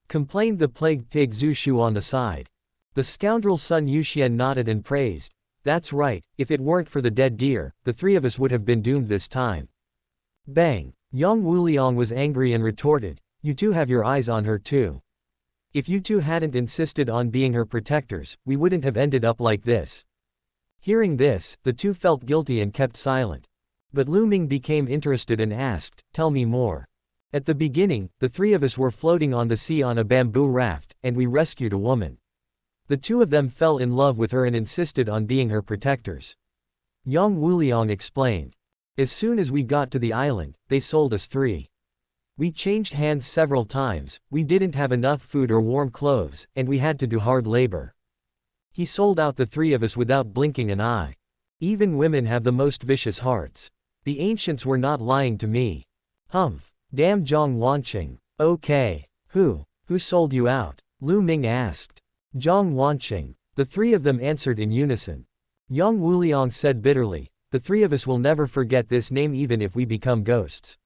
complained the plagued pig Zhu Shu on the side. The scoundrel Sun Yuxian nodded and praised, "That's right, if it weren't for the dead deer, the three of us would have been doomed this time." Bang! Yang Wuliang was angry and retorted, "You two have your eyes on her too. If you two hadn't insisted on being her protectors, we wouldn't have ended up like this." Hearing this, the two felt guilty and kept silent. But Lu Ming became interested and asked, "Tell me more." "At the beginning, the three of us were floating on the sea on a bamboo raft, and we rescued a woman. The two of them fell in love with her and insisted on being her protectors." Yang Wuliang explained. "As soon as we got to the island, they sold us three. We changed hands several times, we didn't have enough food or warm clothes, and we had to do hard labor. He sold out the three of us without blinking an eye. Even women have the most vicious hearts. The ancients were not lying to me." "Humph. Damn Zhang Wanqing. Okay. Who sold you out?" Lu Ming asked. "Zhang Wanqing." The three of them answered in unison. Yang Wuliang said bitterly, "The three of us will never forget this name even if we become ghosts."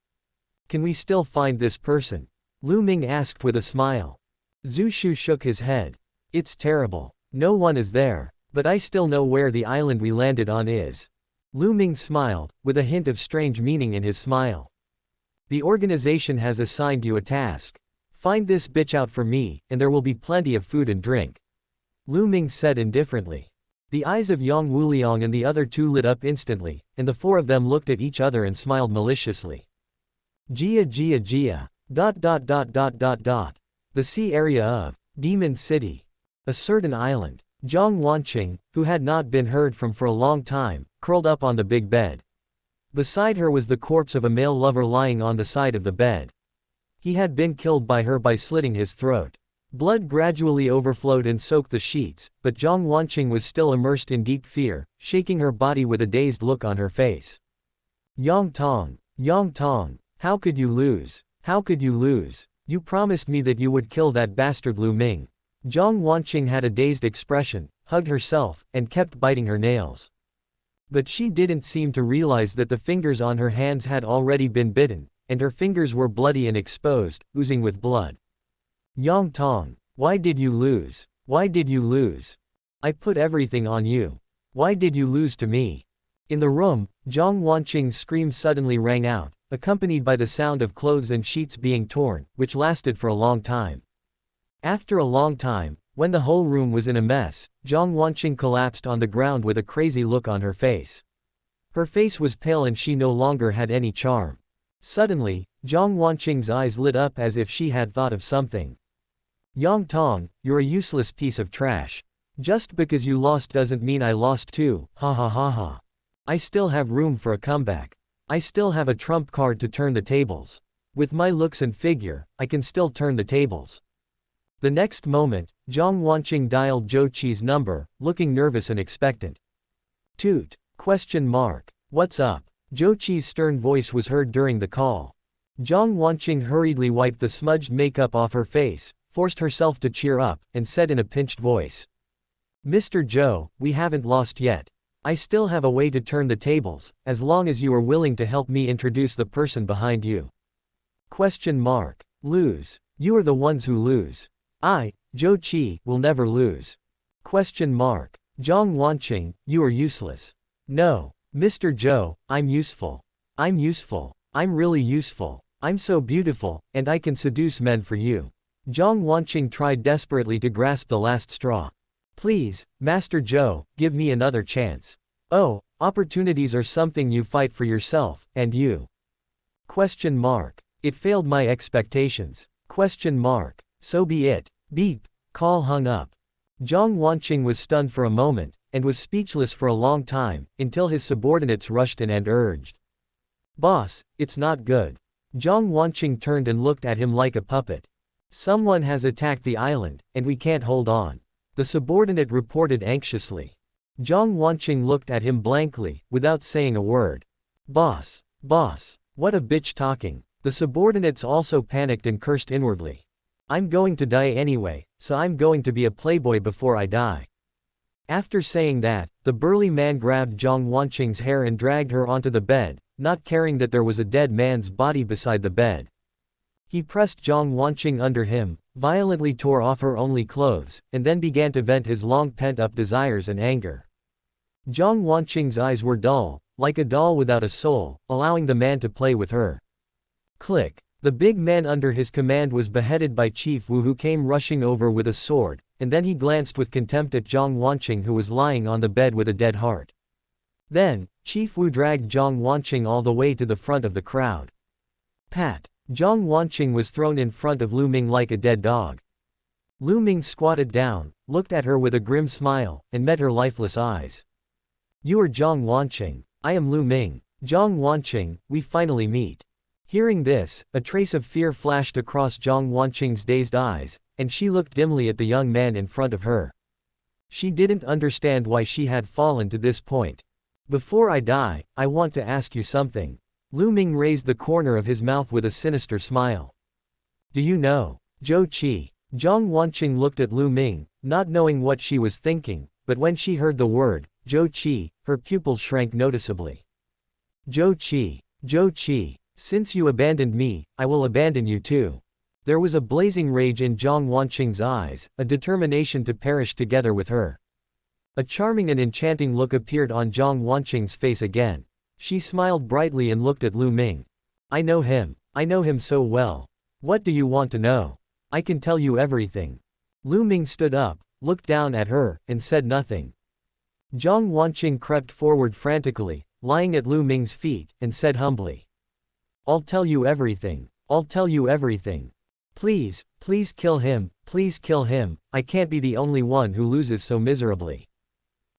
"Can we still find this person?" Lu Ming asked with a smile. Zhu Shu shook his head. "It's terrible. No one is there. But I still know where the island we landed on is." Lu Ming smiled, with a hint of strange meaning in his smile. "The organization has assigned you a task. Find this bitch out for me, and there will be plenty of food and drink," Lu Ming said indifferently. The eyes of Yang Wuliang and the other two lit up instantly, and the four of them looked at each other and smiled maliciously. Jia Jia Jia. ... The sea area of Demon City. A certain island. Zhang Wanqing, who had not been heard from for a long time, curled up on the big bed. Beside her was the corpse of a male lover lying on the side of the bed. He had been killed by her by slitting his throat. Blood gradually overflowed and soaked the sheets, but Zhang Wanqing was still immersed in deep fear, shaking her body with a dazed look on her face. Yongtong. Yongtong. How could you lose? How could you lose? You promised me that you would kill that bastard Lu Ming. Zhang Wanqing had a dazed expression, hugged herself, and kept biting her nails. But she didn't seem to realize that the fingers on her hands had already been bitten, and her fingers were bloody and exposed, oozing with blood. Yongtong, why did you lose? Why did you lose? I put everything on you. Why did you lose to me? In the room, Zhang Wanqing's scream suddenly rang out, accompanied by the sound of clothes and sheets being torn, which lasted for a long time. After a long time, when the whole room was in a mess, Zhang Wanqing collapsed on the ground with a crazy look on her face. Her face was pale and she no longer had any charm. Suddenly, Zhang Wanqing's eyes lit up as if she had thought of something. Yongtong, you're a useless piece of trash. Just because you lost doesn't mean I lost too, ha ha ha ha. I still have room for a comeback. I still have a trump card to turn the tables. With my looks and figure, I can still turn the tables. The next moment, Zhang Wanqing dialed Zhou Qi's number, looking nervous and expectant. Toot? ? What's up? Zhou Qi's stern voice was heard during the call. Zhang Wanqing hurriedly wiped the smudged makeup off her face, forced herself to cheer up, and said in a pinched voice. Mr. Zhou, we haven't lost yet. I still have a way to turn the tables, as long as you are willing to help me introduce the person behind you. ? Lose. You are the ones who lose. I, Zhou Qi, will never lose. ? Zhang Wanqing, you are useless. No. Mr. Zhou, I'm useful. I'm useful. I'm really useful. I'm so beautiful, and I can seduce men for you. Zhang Wanqing tried desperately to grasp the last straw. Please, Master Zhou, give me another chance. Oh, opportunities are something you fight for yourself, and you. ? It failed my expectations. ? Question mark. So be it. Beep. Call hung up. Jiang Wanqing was stunned for a moment, and was speechless for a long time, until his subordinates rushed in and urged. Boss, it's not good. Jiang Wanqing turned and looked at him like a puppet. Someone has attacked the island, and we can't hold on. The subordinate reported anxiously. Jiang Wanqing looked at him blankly, without saying a word. Boss, what a bitch talking. The subordinates also panicked and cursed inwardly. I'm going to die anyway, so I'm going to be a playboy before I die. After saying that, the burly man grabbed Jiang Wanqing's hair and dragged her onto the bed, not caring that there was a dead man's body beside the bed. He pressed Jiang Wanqing under him, violently tore off her only clothes, and then began to vent his long pent-up desires and anger. Jiang Wanqing's eyes were dull, like a doll without a soul, allowing the man to play with her. Click. The big man under his command was beheaded by Chief Wu, who came rushing over with a sword, and then he glanced with contempt at Jiang Wanqing, who was lying on the bed with a dead heart. Then, Chief Wu dragged Jiang Wanqing all the way to the front of the crowd. Pat. Jiang Wanqing was thrown in front of Lu Ming like a dead dog. Lu Ming squatted down, looked at her with a grim smile, and met her lifeless eyes. You are Jiang Wanqing. I am Lu Ming. Jiang Wanqing, we finally meet. Hearing this, a trace of fear flashed across Jiang Wanqing's dazed eyes, and she looked dimly at the young man in front of her. She didn't understand why she had fallen to this point. Before I die, I want to ask you something. Lu Ming raised the corner of his mouth with a sinister smile. Do you know Zhou Qi? Jiang Wanqing looked at Lu Ming, not knowing what she was thinking, but when she heard the word, Zhou Qi, her pupils shrank noticeably. Zhou Qi, since you abandoned me, I will abandon you too. There was a blazing rage in Jiang Wanqing's eyes, a determination to perish together with her. A charming and enchanting look appeared on Jiang Wanqing's face again. She smiled brightly and looked at Lu Ming. I know him so well. What do you want to know? I can tell you everything. Lu Ming stood up, looked down at her, and said nothing. Jiang Wanqing crept forward frantically, lying at Lu Ming's feet, and said humbly. I'll tell you everything. Please kill him, I can't be the only one who loses so miserably.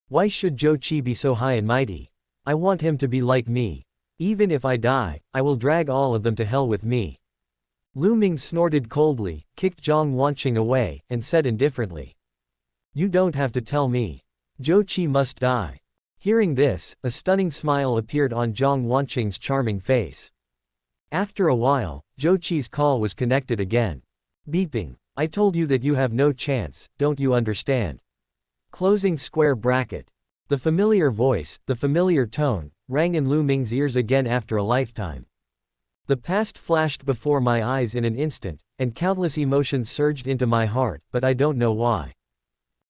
Why should Zhou Qi be so high and mighty? I want him to be like me. Even if I die, I will drag all of them to hell with me. Lu Ming snorted coldly, kicked Jiang Wanqing away, and said indifferently. You don't have to tell me. Zhou Qi must die. Hearing this, a stunning smile appeared on Jiang Wanqing's charming face. After a while, Zhou Qi's call was connected again. Beeping. I told you that you have no chance, don't you understand? Closing square bracket. The familiar voice, the familiar tone, rang in Lu Ming's ears again after a lifetime. The past flashed before my eyes in an instant, and countless emotions surged into my heart, but I don't know why.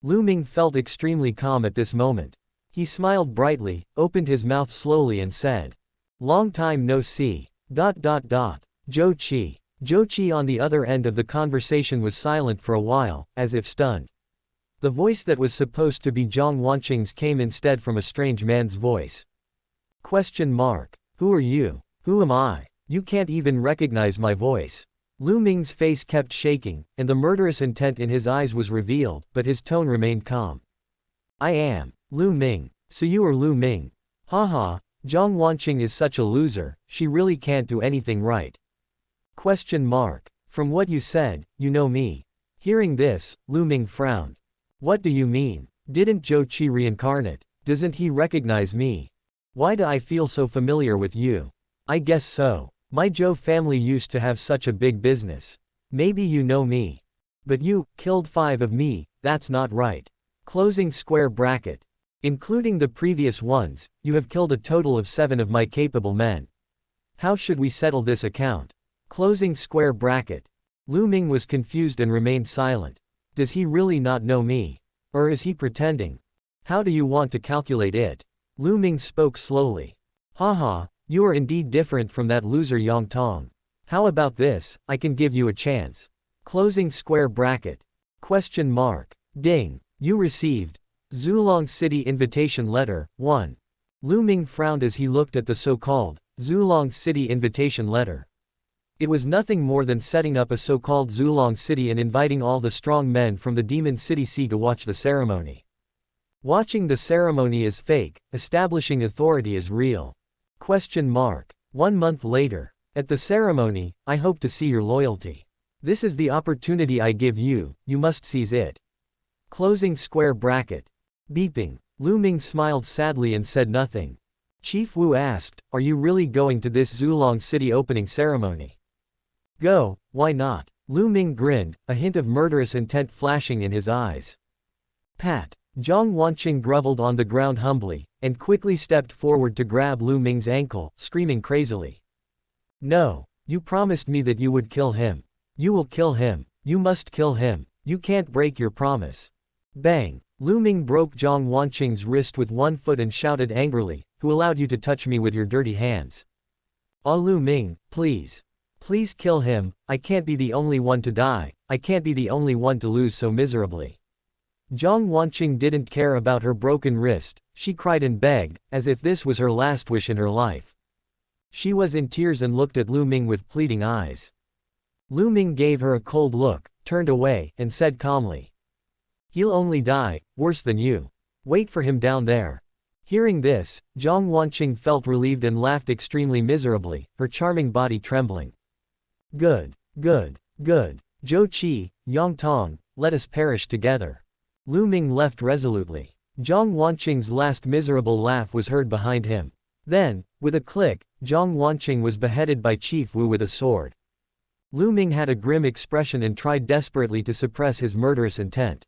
Lu Ming felt extremely calm at this moment. He smiled brightly, opened his mouth slowly and said. Long time no see. Zhou Qi on the other end of the conversation was silent for a while, as if stunned. The voice that was supposed to be Jiang Wanqing's came instead from a strange man's voice. Question mark. Who are you? Who am I? You can't even recognize my voice. Lu Ming's face kept shaking, and the murderous intent in his eyes was revealed, but his tone remained calm. I am Lu Ming. So you are Lu Ming. Haha. Jiang Wanqing is such a loser, she really can't do anything right. Question mark. From what you said, you know me. Hearing this, Lu Ming frowned. What do you mean? Didn't Zhou Qi reincarnate? Doesn't he recognize me? Why do I feel so familiar with you? I guess so. My Zhou family used to have such a big business. Maybe you know me. But you killed 5 of me, that's not right. Closing square bracket. Including the previous ones, you have killed a total of 7 of my capable men. How should we settle this account? Closing square bracket. Lu Ming was confused and remained silent. Does he really not know me? Or is he pretending? How do you want to calculate it? Lu Ming spoke slowly. Haha, you are indeed different from that loser Yang Tong. How about this, I can give you a chance. Closing square bracket. Question mark. Ding. You received. Zulong City Invitation Letter, 1. Lu Ming frowned as he looked at the so-called Zulong City Invitation Letter. It was nothing more than setting up a so-called Zulong city and inviting all the strong men from the Demon City Sea to watch the ceremony. Watching the ceremony is fake, establishing authority is real. 1 month later. At the ceremony, I hope to see your loyalty. This is the opportunity I give you, you must seize it. Closing square bracket. Beeping. Lu Ming smiled sadly and said nothing. Chief Wu asked, are you really going to this Zulong city opening ceremony? Go, why not? Lu Ming grinned, a hint of murderous intent flashing in his eyes. Pat. Zhang Wanqing grovelled on the ground humbly, and quickly stepped forward to grab Lu Ming's ankle, screaming crazily. No, you promised me that you would kill him. You will kill him. You must kill him. You can't break your promise. Bang. Lu Ming broke Zhang Wanqing's wrist with one foot and shouted angrily, who allowed you to touch me with your dirty hands? Ah, Lu Ming, please. Please kill him, I can't be the only one to die, I can't be the only one to lose so miserably. Zhang Wanqing didn't care about her broken wrist, she cried and begged, as if this was her last wish in her life. She was in tears and looked at Lu Ming with pleading eyes. Lu Ming gave her a cold look, turned away, and said calmly. He'll only die, worse than you. Wait for him down there. Hearing this, Zhang Wanqing felt relieved and laughed extremely miserably, her charming body trembling. Good, good, good. Zhou Qi, Yang Tong, let us perish together. Lu Ming left resolutely. Zhang Wanqing's last miserable laugh was heard behind him. Then, with a click, Zhang Wanqing was beheaded by Chief Wu with a sword. Lu Ming had a grim expression and tried desperately to suppress his murderous intent.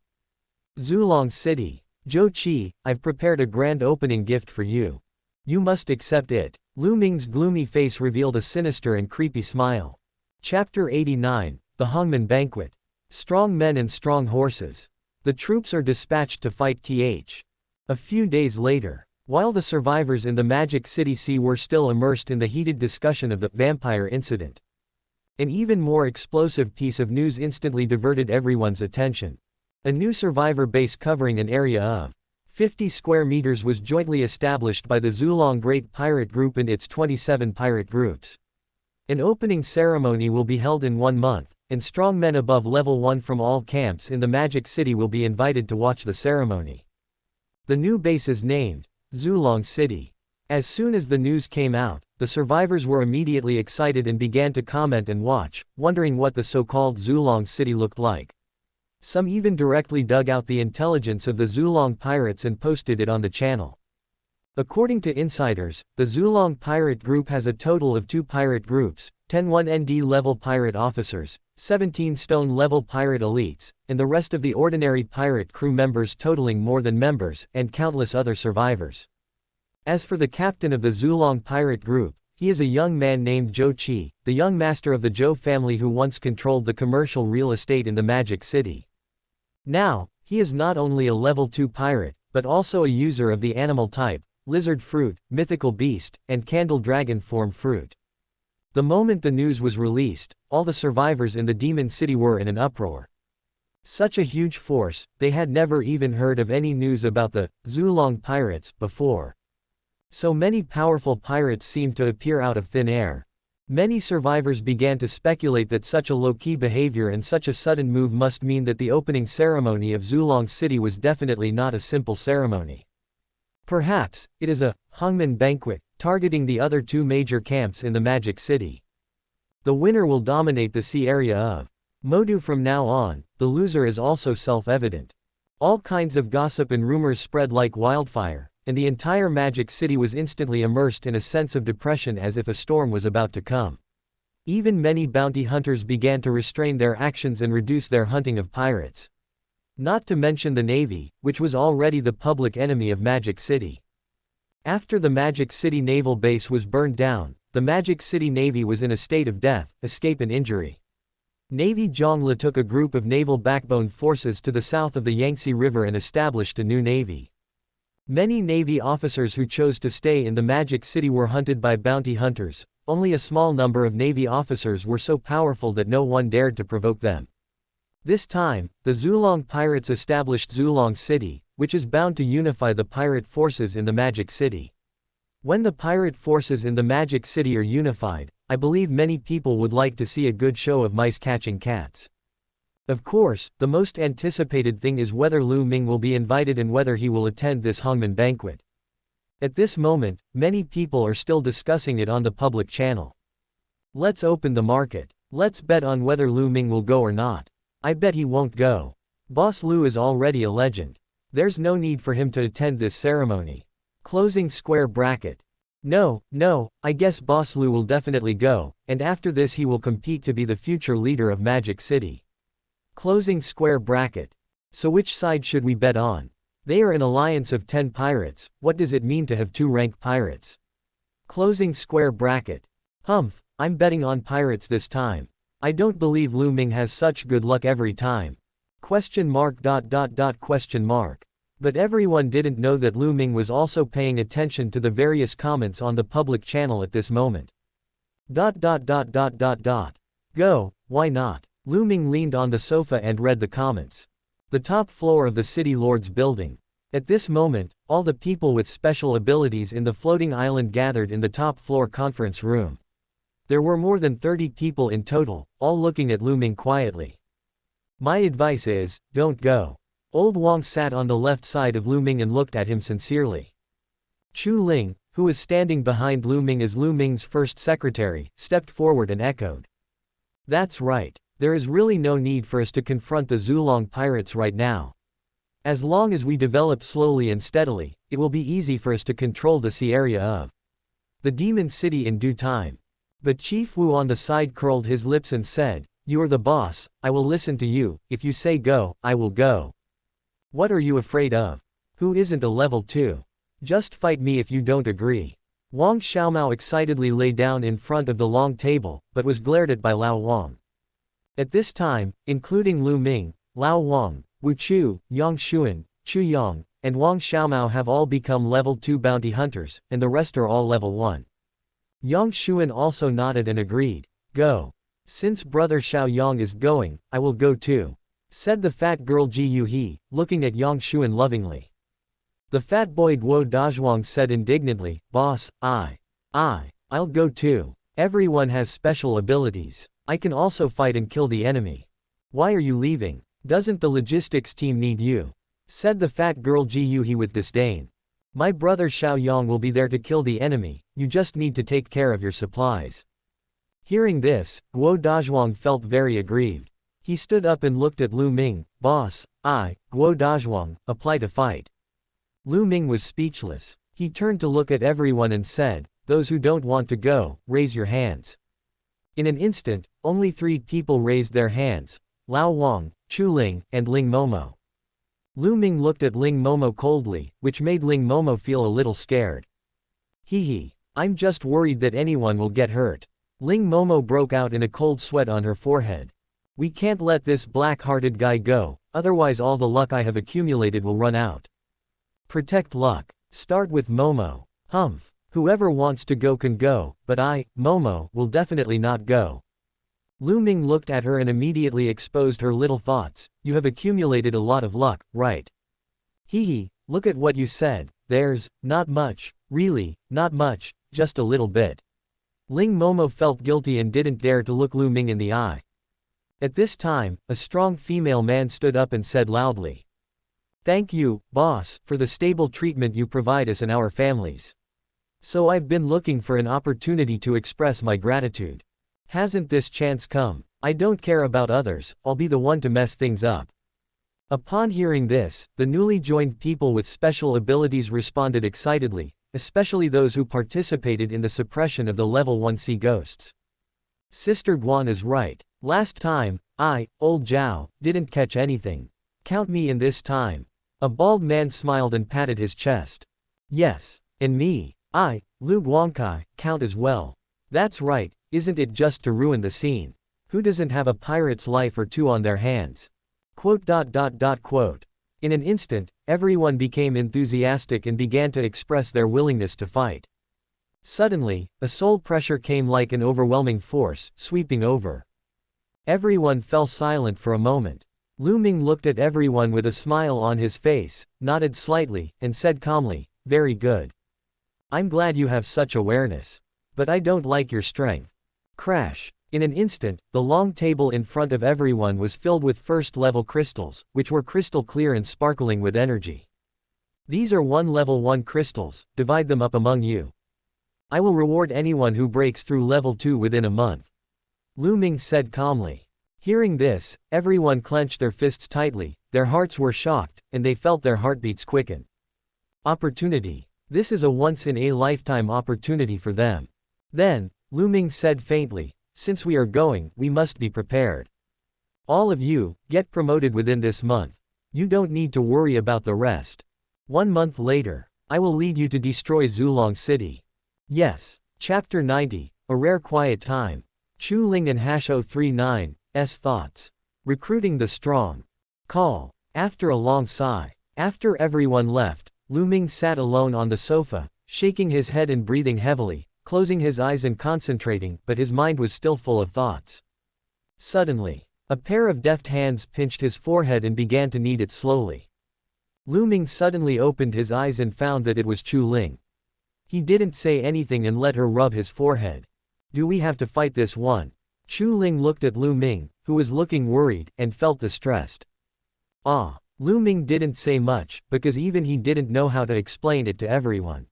Zulong City. Zhou Qi, I've prepared a grand opening gift for you. You must accept it. Lu Ming's gloomy face revealed a sinister and creepy smile. Chapter 89, The Hongmen Banquet. Strong men and strong horses. The troops are dispatched to fight th. A few days later, while the survivors in the Magic City Sea were still immersed in the heated discussion of the vampire incident, an even more explosive piece of news instantly diverted everyone's attention. A new survivor base covering an area of 50 square meters was jointly established by the Zulong Great Pirate Group and its 27 pirate groups. An opening ceremony will be held in 1 month, and strong men above level 1 from all camps in the Magic City will be invited to watch the ceremony. The new base is named Zulong City. As soon as the news came out, the survivors were immediately excited and began to comment and watch, wondering what the so-called Zulong City looked like. Some even directly dug out the intelligence of the Zulong pirates and posted it on the channel. According to insiders, the Zulong Pirate Group has a total of 2 pirate groups, 10 1ND level pirate officers, 17 stone level pirate elites, and the rest of the ordinary pirate crew members totaling more than members, and countless other survivors. As for the captain of the Zulong Pirate Group, he is a young man named Zhou Qi, the young master of the Zhou family who once controlled the commercial real estate in the Magic City. Now, he is not only a level 2 pirate, but also a user of the animal type, lizard fruit, mythical beast, and candle dragon form fruit. The moment the news was released, all the survivors in the Demon City were in an uproar. Such a huge force, they had never even heard of any news about the Zulong pirates before. So many powerful pirates seemed to appear out of thin air. Many survivors began to speculate that such a low-key behavior and such a sudden move must mean that the opening ceremony of Zulong City was definitely not a simple ceremony. Perhaps, it is a Hongmen banquet, targeting the other 2 major camps in the Magic City. The winner will dominate the sea area of Modu from now on, the loser is also self-evident. All kinds of gossip and rumors spread like wildfire, and the entire Magic City was instantly immersed in a sense of depression as if a storm was about to come. Even many bounty hunters began to restrain their actions and reduce their hunting of pirates. Not to mention the Navy, which was already the public enemy of Magic City. After the Magic City naval base was burned down, the Magic City Navy was in a state of death, escape and injury. Navy Zhongli took a group of naval backbone forces to the south of the Yangtze River and established a new navy. Many Navy officers who chose to stay in the Magic City were hunted by bounty hunters. Only a small number of Navy officers were so powerful that no one dared to provoke them. This time, the Zulong pirates established Zulong City, which is bound to unify the pirate forces in the Magic City. When the pirate forces in the Magic City are unified, I believe many people would like to see a good show of mice catching cats. Of course, the most anticipated thing is whether Lu Ming will be invited and whether he will attend this hangman banquet. At this moment, many people are still discussing it on the public channel. Let's open the market. Let's bet on whether Lu Ming will go or not. I bet he won't go. Boss Lu is already a legend. There's no need for him to attend this ceremony. Closing square bracket. No, I guess Boss Lu will definitely go, and after this he will compete to be the future leader of Magic City. Closing square bracket. So which side should we bet on? They are an alliance of 10 pirates, what does it mean to have 2 rank pirates? Closing square bracket. Humph, I'm betting on pirates this time. I don't believe Lu Ming has such good luck every time. Question mark. But everyone didn't know that Lu Ming was also paying attention to the various comments on the public channel at this moment. Go, why not? Lu Ming leaned on the sofa and read the comments. The top floor of the City Lord's building. At this moment, all the people with special abilities in the floating island gathered in the top floor conference room. There were more than 30 people in total, all looking at Lu Ming quietly. My advice is, don't go. Old Wang sat on the left side of Lu Ming and looked at him sincerely. Chu Ling, who was standing behind Lu Ming as Lu Ming's first secretary, stepped forward and echoed. That's right. There is really no need for us to confront the Zulong pirates right now. As long as we develop slowly and steadily, it will be easy for us to control the sea area of the Demon City in due time. But Chief Wu on the side curled his lips and said, "You are the boss, I will listen to you, if you say go, I will go. What are you afraid of? Who isn't a level 2? Just fight me if you don't agree." Wang Xiaomao excitedly lay down in front of the long table, but was glared at by Lao Wang. At this time, including Lu Ming, Lao Wang, Wu Chu, Yang Xuan, Chu Yang, and Wang Xiaomao have all become level 2 bounty hunters, and the rest are all level 1. Yang Xuan also nodded and agreed. Go. Since brother Xiao Yang is going, I will go too, said the fat girl Ji Yuhe, looking at Yang Xuan lovingly. The fat boy Guo Dazhuang said indignantly, Boss, I'll go too. Everyone has special abilities. I can also fight and kill the enemy. Why are you leaving? Doesn't the logistics team need you? Said the fat girl Ji Yuhe with disdain. My brother Xiao Yang will be there to kill the enemy, you just need to take care of your supplies. Hearing this, Guo Dazhuang felt very aggrieved. He stood up and looked at Lu Ming. Boss, Guo Dazhuang, apply to fight. Lu Ming was speechless. He turned to look at everyone and said, those who don't want to go, raise your hands. In an instant, only 3 people raised their hands, Lao Wang, Chu Ling, and Ling Momo. Lu Ming looked at Ling Momo coldly, which made Ling Momo feel a little scared. Hee, I'm just worried that anyone will get hurt. Ling Momo broke out in a cold sweat on her forehead. We can't let this black-hearted guy go, otherwise all the luck I have accumulated will run out. Protect luck. Start with Momo. Humph. Whoever wants to go can go, but I, Momo, will definitely not go. Lu Ming looked at her and immediately exposed her little thoughts. You have accumulated a lot of luck, right? Hee, look at what you said. There's not much, really, not much, just a little bit. Ling Momo felt guilty and didn't dare to look Lu Ming in the eye. At this time, a strong female man stood up and said loudly, Thank you, boss, for the stable treatment you provide us and our families. So I've been looking for an opportunity to express my gratitude. Hasn't this chance come? I don't care about others, I'll be the one to mess things up. Upon hearing this, the newly joined people with special abilities responded excitedly, especially those who participated in the suppression of the level 1 sea ghosts. Sister Guan is right. Last time, old Zhao, didn't catch anything. Count me in this time. A bald man smiled and patted his chest. Yes, and me, Lu Guangkai, count as well. That's right, isn't it just to ruin the scene? Who doesn't have a pirate's life or 2 on their hands? Quote. In an instant, everyone became enthusiastic and began to express their willingness to fight. Suddenly, a soul pressure came like an overwhelming force, sweeping over. Everyone fell silent for a moment. Lu Ming looked at everyone with a smile on his face, nodded slightly, and said calmly, Very good. I'm glad you have such awareness. But I don't like your strength. Crash. In an instant, the long table in front of everyone was filled with first-level crystals, which were crystal clear and sparkling with energy. These are level 1 crystals, divide them up among you. I will reward anyone who breaks through level 2 within a month. Lu Ming said calmly. Hearing this, everyone clenched their fists tightly, their hearts were shocked, and they felt their heartbeats quicken. Opportunity. This is a once-in-a-lifetime opportunity for them. Then, Lu Ming said faintly, since we are going, we must be prepared. All of you, get promoted within this month. You don't need to worry about the rest. 1 month later, I will lead you to destroy Zulong City. Yes. Chapter 90, A Rare Quiet Time. Chu Ling and Hash039's thoughts. Recruiting the strong. Call. After a long sigh. After everyone left, Lu Ming sat alone on the sofa, shaking his head and breathing heavily, closing his eyes and concentrating, but his mind was still full of thoughts. Suddenly, a pair of deft hands pinched his forehead and began to knead it slowly. Lu Ming suddenly opened his eyes and found that it was Chu Ling. He didn't say anything and let her rub his forehead. Do we have to fight this one? Chu Ling looked at Lu Ming, who was looking worried, and felt distressed. Lu Ming didn't say much, because even he didn't know how to explain it to everyone.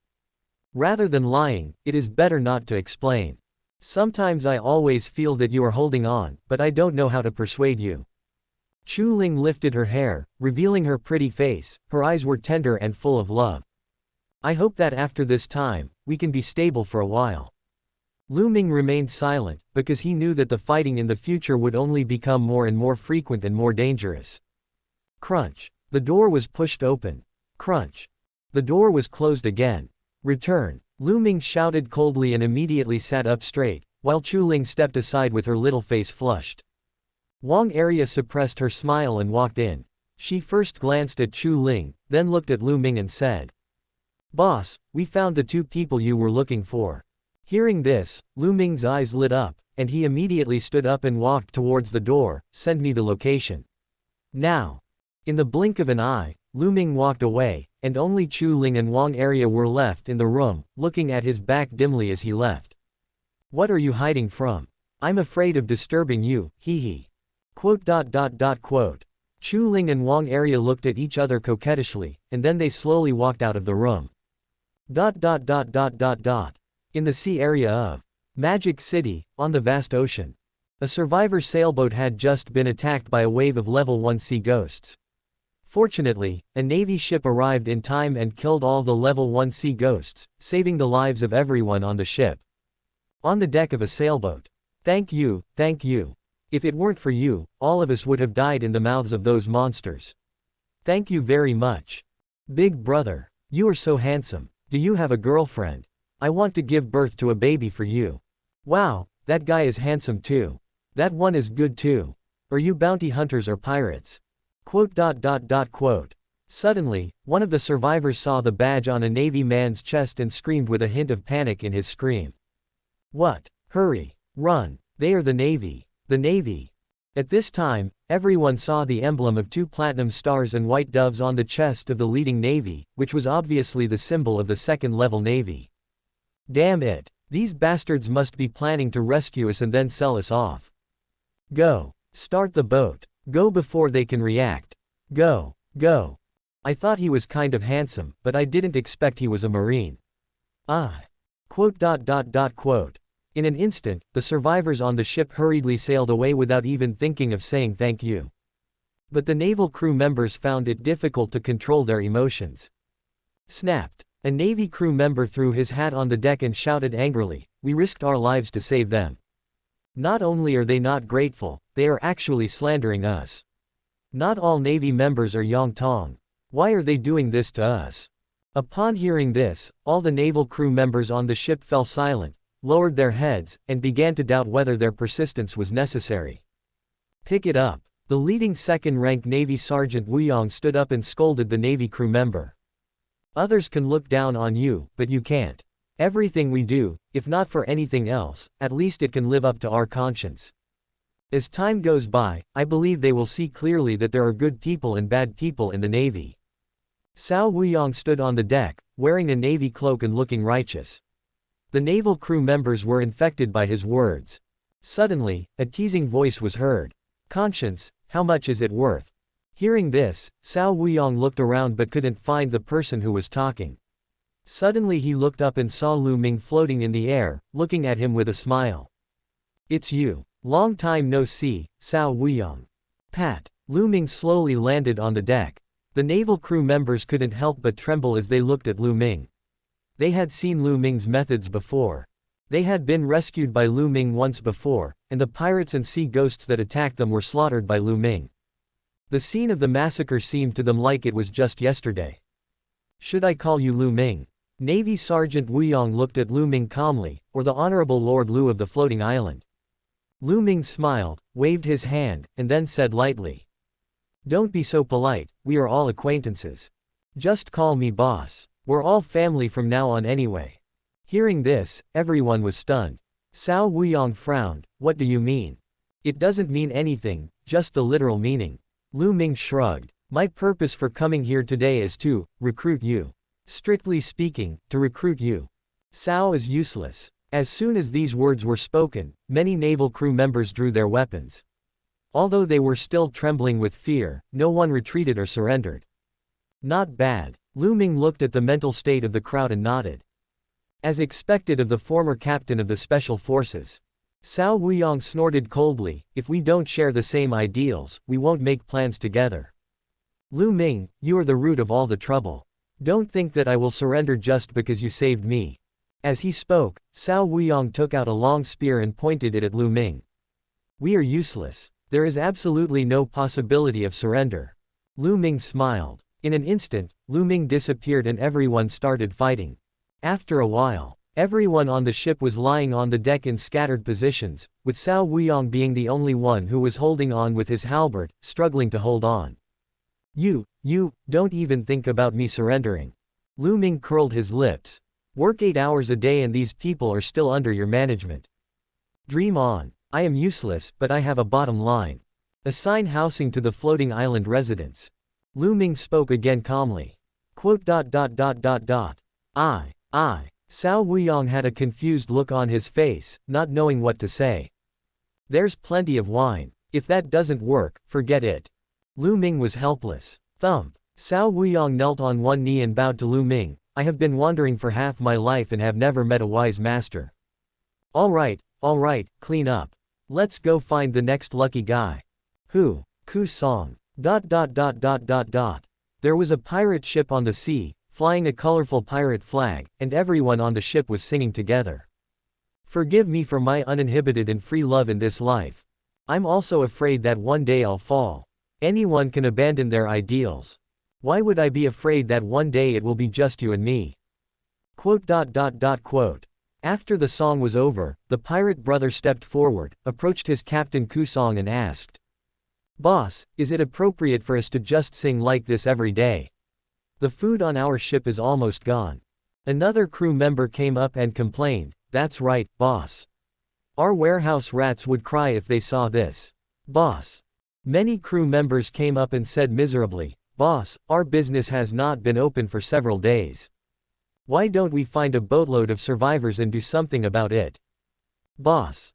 Rather than lying, it is better not to explain. Sometimes I always feel that you are holding on, but I don't know how to persuade you. Chu Ling lifted her hair, revealing her pretty face. Her eyes were tender and full of love. I hope that after this time, we can be stable for a while. Lu Ming remained silent, because he knew that the fighting in the future would only become more and more frequent and more dangerous. Crunch. The door was pushed open. Crunch. The door was closed again. Return. Lu Ming shouted coldly and immediately sat up straight, while Chu Ling stepped aside with her little face flushed. Wang Arya suppressed her smile and walked in. She first glanced at Chu Ling, then looked at Lu Ming and said, "Boss, we found the 2 people you were looking for." Hearing this, Lu Ming's eyes lit up, and he immediately stood up and walked towards the door. Send me the location. Now. In the blink of an eye, Lu Ming walked away, and only Chu Ling and Wang Arya were left in the room, looking at his back dimly as he left. What are you hiding from? I'm afraid of disturbing you, hee. Quote. Chu Ling and Wang Arya looked at each other coquettishly, and then they slowly walked out of the room. In the sea area of Magic City, on the vast ocean. A survivor sailboat had just been attacked by a wave of level 1 sea ghosts. Fortunately, a Navy ship arrived in time and killed all the level 1 sea ghosts, saving the lives of everyone on the ship. On the deck of a sailboat. Thank you. If it weren't for you, all of us would have died in the mouths of those monsters. Thank you very much. Big brother. You are so handsome. Do you have a girlfriend? I want to give birth to a baby for you. Wow, that guy is handsome too. That one is good too. Are you bounty hunters or pirates? Quote. Suddenly, one of the survivors saw the badge on a Navy man's chest and screamed with a hint of panic in his scream. What? Hurry. Run. They are the Navy. The Navy. At this time, everyone saw the emblem of 2 platinum stars and white doves on the chest of the leading Navy, which was obviously the symbol of the 2nd-level Navy. Damn it. These bastards must be planning to rescue us and then sell us off. Go. Start the boat. Go before they can react. Go. I thought he was kind of handsome, but I didn't expect he was a Marine. Quote. In an instant, the survivors on the ship hurriedly sailed away without even thinking of saying thank you. But the naval crew members found it difficult to control their emotions. Snapped. A Navy crew member threw his hat on the deck and shouted angrily, "We risked our lives to save them. Not only are they not grateful, they are actually slandering us. Not all Navy members are Yang Tong. Why are they doing this to us?" Upon hearing this, all the naval crew members on the ship fell silent, lowered their heads, and began to doubt whether their persistence was necessary. Pick it up. The leading 2nd-rank Navy Sergeant Wu Yang stood up and scolded the Navy crew member. Others can look down on you, but you can't. Everything we do, if not for anything else, at least it can live up to our conscience. As time goes by, I believe they will see clearly that there are good people and bad people in the Navy. Cao Wuyong stood on the deck, wearing a navy cloak and looking righteous. The naval crew members were infected by his words. Suddenly, a teasing voice was heard. "Conscience, how much is it worth?" Hearing this, Cao Wuyong looked around but couldn't find the person who was talking. Suddenly he looked up and saw Lu Ming floating in the air, looking at him with a smile. "It's you. Long time no see, Cao Wuyong." Pat. Lu Ming slowly landed on the deck. The naval crew members couldn't help but tremble as they looked at Lu Ming. They had seen Lu Ming's methods before. They had been rescued by Lu Ming once before, and the pirates and sea ghosts that attacked them were slaughtered by Lu Ming. The scene of the massacre seemed to them like it was just yesterday. "Should I call you Lu Ming?" Navy Sergeant Wuyong looked at Lu Ming calmly, "or the Honorable Lord Lu of the floating island?" Lu Ming smiled, waved his hand, and then said lightly, "Don't be so polite, we are all acquaintances. Just call me boss. We're all family from now on anyway." Hearing this, everyone was stunned. Cao Wuyong frowned. "What do you mean?" "It doesn't mean anything, just the literal meaning." Lu Ming shrugged. "My purpose for coming here today is to recruit you. Strictly speaking, to recruit you. Cao is useless." As soon as these words were spoken, many naval crew members drew their weapons. Although they were still trembling with fear, no one retreated or surrendered. "Not bad." Lu Ming looked at the mental state of the crowd and nodded. As expected of the former captain of the special forces. Cao Wuyong snorted coldly, "If we don't share the same ideals, we won't make plans together. Lu Ming, you are the root of all the trouble. Don't think that I will surrender just because you saved me." As he spoke, Cao Wuyong took out a long spear and pointed it at Lu Ming. "We are useless. There is absolutely no possibility of surrender." Lu Ming smiled. In an instant, Lu Ming disappeared and everyone started fighting. After a while, everyone on the ship was lying on the deck in scattered positions, with Cao Wuyong being the only one who was holding on with his halberd, struggling to hold on. You, don't even think about me surrendering." Lu Ming curled his lips. "Work 8 hours a day and these people are still under your management. Dream on. I am useless, but I have a bottom line. Assign housing to the floating island residents." Lu Ming spoke again calmly. I. Cao Wuyong had a confused look on his face, not knowing what to say. "There's plenty of wine. If that doesn't work, forget it." Lu Ming was helpless. Thump. Cao Wuyong knelt on one knee and bowed to Lu Ming. "I have been wandering for half my life and have never met a wise master. All right, clean up. Let's go find the next lucky guy." "Who?" "Ku Song. There was a pirate ship on the sea, flying a colorful pirate flag, and everyone on the ship was singing together. Forgive me for my uninhibited and free love in this life. I'm also afraid that one day I'll fall. Anyone can abandon their ideals. Why would I be afraid that one day it will be just you and me?" After the song was over, the pirate brother stepped forward, approached his captain Ku Song and asked, "Boss, is it appropriate for us to just sing like this every day? The food on our ship is almost gone." Another crew member came up and complained, "That's right, boss. Our warehouse rats would cry if they saw this. Boss." Many crew members came up and said miserably, "Boss, our business has not been open for several days. Why don't we find a boatload of survivors and do something about it?" Boss,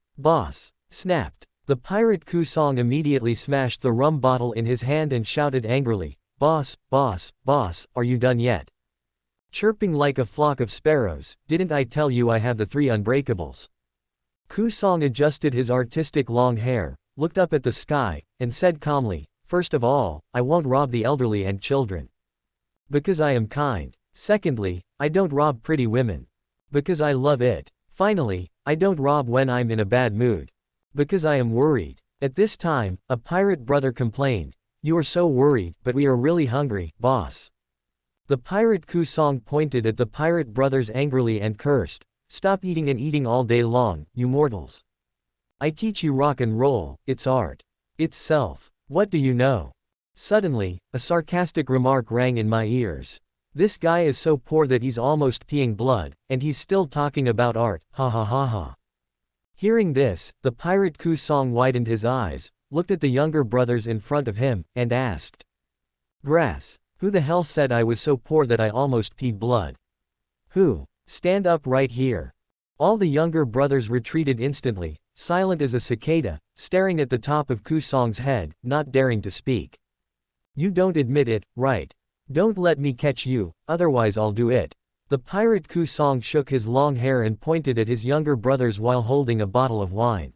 snapped. The pirate Ku Song immediately smashed the rum bottle in his hand and shouted angrily, Boss, are you done yet? Chirping like a flock of sparrows, didn't I tell you I have the 3 unbreakables?" Ku Song adjusted his artistic long hair, looked up at the sky, and said calmly, "First of all, I won't rob the elderly and children. Because I am kind. Secondly, I don't rob pretty women. Because I love it. Finally, I don't rob when I'm in a bad mood. Because I am worried." At this time, a pirate brother complained, "You are so worried, but we are really hungry, boss." The pirate Ku Song pointed at the pirate brothers angrily and cursed, "Stop eating and eating all day long, you mortals. I teach you rock and roll, it's art. It's self. What do you know?" Suddenly, a sarcastic remark rang in my ears. "This guy is so poor that he's almost peeing blood, and he's still talking about art, ha ha ha ha." Hearing this, the pirate Ku Song widened his eyes, looked at the younger brothers in front of him, and asked, "Grass. Who the hell said I was so poor that I almost peed blood? Who? Stand up right here. All the younger brothers retreated instantly, silent as a cicada, staring at the top of Ku Song's head, not daring to speak. You don't admit it, right? Don't let me catch you, otherwise I'll do it. The pirate Ku Song shook his long hair and pointed at his younger brothers while holding a bottle of wine.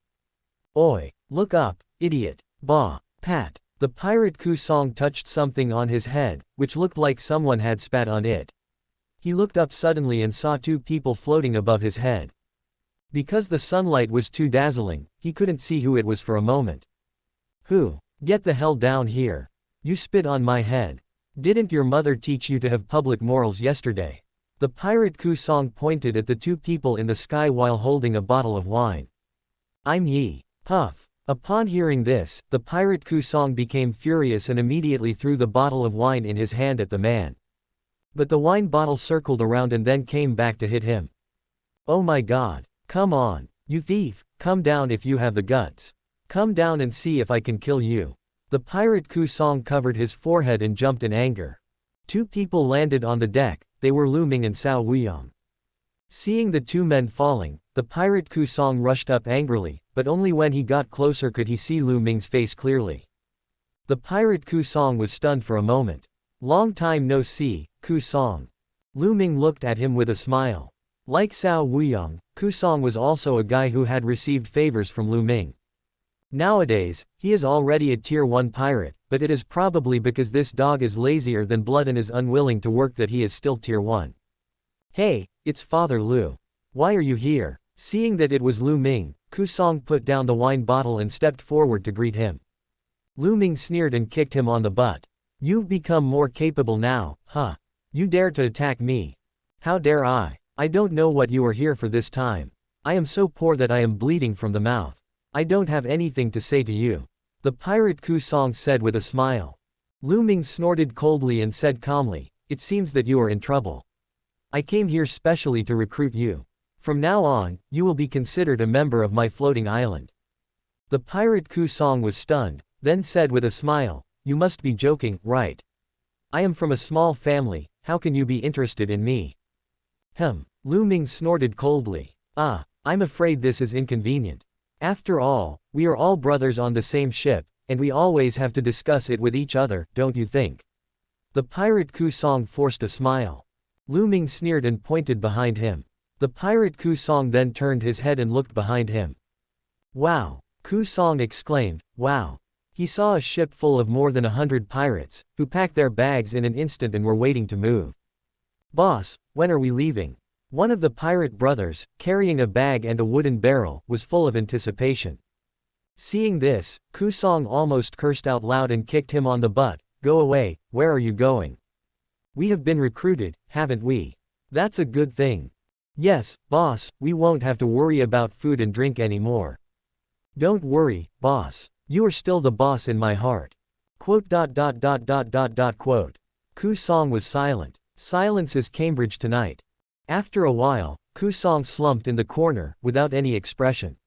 Oi, look up, idiot. Bah, pat. The pirate Ku Song touched something on his head, which looked like someone had spat on it. He looked up suddenly and saw two people floating above his head. Because the sunlight was too dazzling, he couldn't see who it was for a moment. Who? Get the hell down here. You spit on my head. Didn't your mother teach you to have public morals yesterday? The pirate Ku Song pointed at the two people in the sky while holding a bottle of wine. I'm Yi. Puff. Upon hearing this, the pirate Ku Song became furious and immediately threw the bottle of wine in his hand at the man. But the wine bottle circled around and then came back to hit him. Oh my god. Come on. You thief, come down if you have the guts. Come down and see if I can kill you. The pirate Ku Song covered his forehead and jumped in anger. Two people landed on the deck, they were Lu Ming and Cao Wuyong. Seeing the two men falling, the pirate Ku Song rushed up angrily, but only when he got closer could he see Lu Ming's face clearly. The pirate Ku Song was stunned for a moment. Long time no see, Ku Song. Lu Ming looked at him with a smile. Like Cao Wuyong, Ku Song was also a guy who had received favors from Lu Ming. Nowadays, he is already a tier 1 pirate, but it is probably because this dog is lazier than blood and is unwilling to work that he is still tier 1. Hey, it's Father Lu. Why are you here? Seeing that it was Lu Ming, Ku Song put down the wine bottle and stepped forward to greet him. Lu Ming sneered and kicked him on the butt. You've become more capable now, huh? You dare to attack me? How dare I? I don't know what you are here for this time. I am so poor that I am bleeding from the mouth. I don't have anything to say to you. The pirate Ku Song said with a smile. Lu Ming snorted coldly and said calmly, it seems that you are in trouble. I came here specially to recruit you. From now on, you will be considered a member of my floating island. The pirate Ku Song was stunned, then said with a smile, you must be joking, right? I am from a small family, how can you be interested in me? Lu Ming snorted coldly. I'm afraid this is inconvenient. After all, we are all brothers on the same ship, and we always have to discuss it with each other, don't you think? The pirate Ku Song forced a smile. Lu Ming sneered and pointed behind him. The pirate Ku Song then turned his head and looked behind him. Wow! Ku Song exclaimed, wow! He saw a ship full of more than 100 pirates, who packed their bags in an instant and were waiting to move. Boss, when are we leaving? One of the pirate brothers, carrying a bag and a wooden barrel, was full of anticipation. Seeing this, Ku Song almost cursed out loud and kicked him on the butt. Go away, where are you going? We have been recruited, haven't we? That's a good thing. Yes, boss, we won't have to worry about food and drink anymore. Don't worry, boss. You are still the boss in my heart. Quote. Ku Song was silent. Silence is Cambridge tonight. After a while, Ku Song slumped in the corner, without any expression.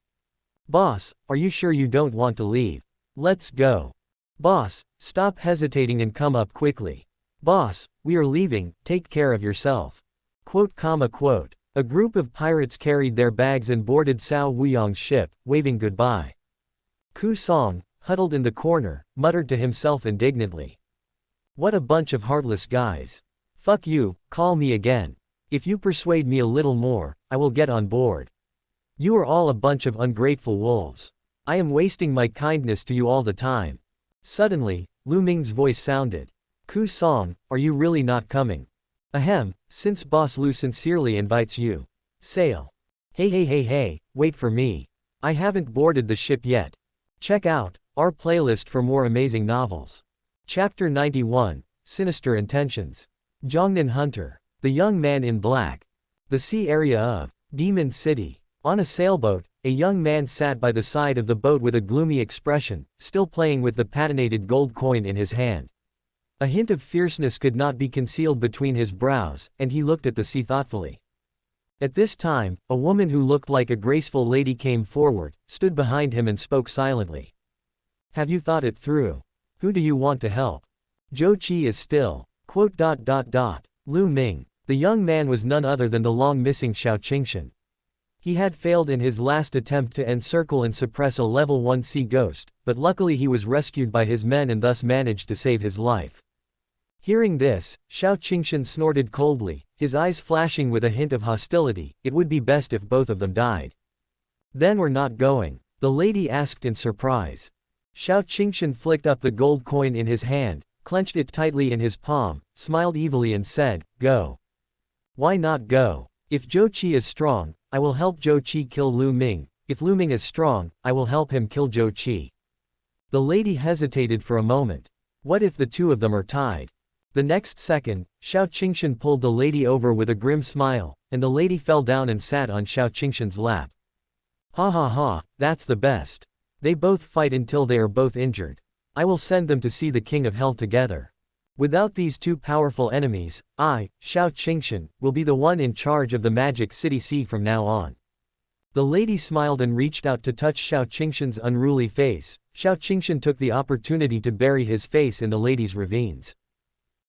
Boss, are you sure you don't want to leave? Let's go. Boss, stop hesitating and come up quickly. Boss, we are leaving, take care of yourself. Quote. A group of pirates carried their bags and boarded Cao Wuyong's ship, waving goodbye. Ku Song, huddled in the corner, muttered to himself indignantly. What a bunch of heartless guys. Fuck you, call me again. If you persuade me a little more, I will get on board. You are all a bunch of ungrateful wolves. I am wasting my kindness to you all the time. Suddenly, Lu Ming's voice sounded. Ku Song, are you really not coming? Ahem, since Boss Lu sincerely invites you. Sail. Hey, wait for me. I haven't boarded the ship yet. Check out our playlist for more amazing novels. Chapter 91, Sinister Intentions. Jiangnan Hunter. The Young Man in Black. The sea area of Demon City. On a sailboat, a young man sat by the side of the boat with a gloomy expression, still playing with the patinated gold coin in his hand. A hint of fierceness could not be concealed between his brows, and he looked at the sea thoughtfully. At this time, a woman who looked like a graceful lady came forward, stood behind him and spoke silently. Have you thought it through? Who do you want to help? Zhou Qi is still. Quote. Lu Ming. The young man was none other than the long-missing Xiao Qingshan. He had failed in his last attempt to encircle and suppress a level 1 sea ghost, but luckily he was rescued by his men and thus managed to save his life. Hearing this, Xiao Qingshan snorted coldly, his eyes flashing with a hint of hostility. It would be best if both of them died. Then we're not going? The lady asked in surprise. Xiao Qingshan flicked up the gold coin in his hand, clenched it tightly in his palm, smiled evilly and said, "Go." Why not go? If Zhou Qi is strong, I will help Zhou Qi kill Lu Ming. If Lu Ming is strong, I will help him kill Zhou Qi. The lady hesitated for a moment. What if the two of them are tied? The next second, Xiao Qingshan pulled the lady over with a grim smile, and the lady fell down and sat on Xiao Qingshan's lap. Ha ha ha, that's the best. They both fight until they are both injured. I will send them to see the King of Hell together. Without these two powerful enemies, I, Xiao Qingshan, will be the one in charge of the Magic City Sea from now on. The lady smiled and reached out to touch Xiao Qingshan's unruly face. Xiao Qingshan took the opportunity to bury his face in the lady's ravines.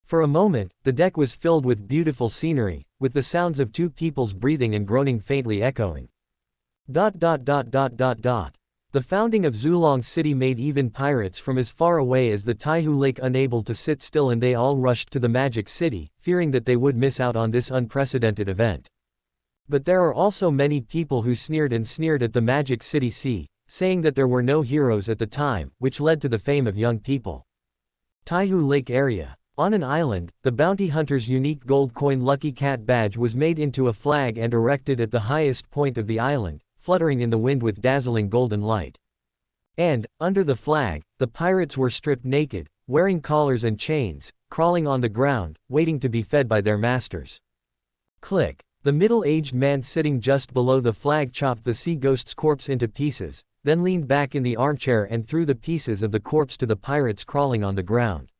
For a moment, the deck was filled with beautiful scenery, with the sounds of two people's breathing and groaning faintly echoing. The founding of Zulong City made even pirates from as far away as the Taihu Lake unable to sit still, and they all rushed to the Magic City, fearing that they would miss out on this unprecedented event. But there are also many people who sneered at the Magic City Sea, saying that there were no heroes at the time, which led to the fame of young people. Taihu Lake area. On an island, the bounty hunter's unique gold coin Lucky Cat badge was made into a flag and erected at the highest point of the island, fluttering in the wind with dazzling golden light. And, under the flag, the pirates were stripped naked, wearing collars and chains, crawling on the ground, waiting to be fed by their masters. Click. The middle-aged man sitting just below the flag chopped the sea ghost's corpse into pieces, then leaned back in the armchair and threw the pieces of the corpse to the pirates crawling on the ground.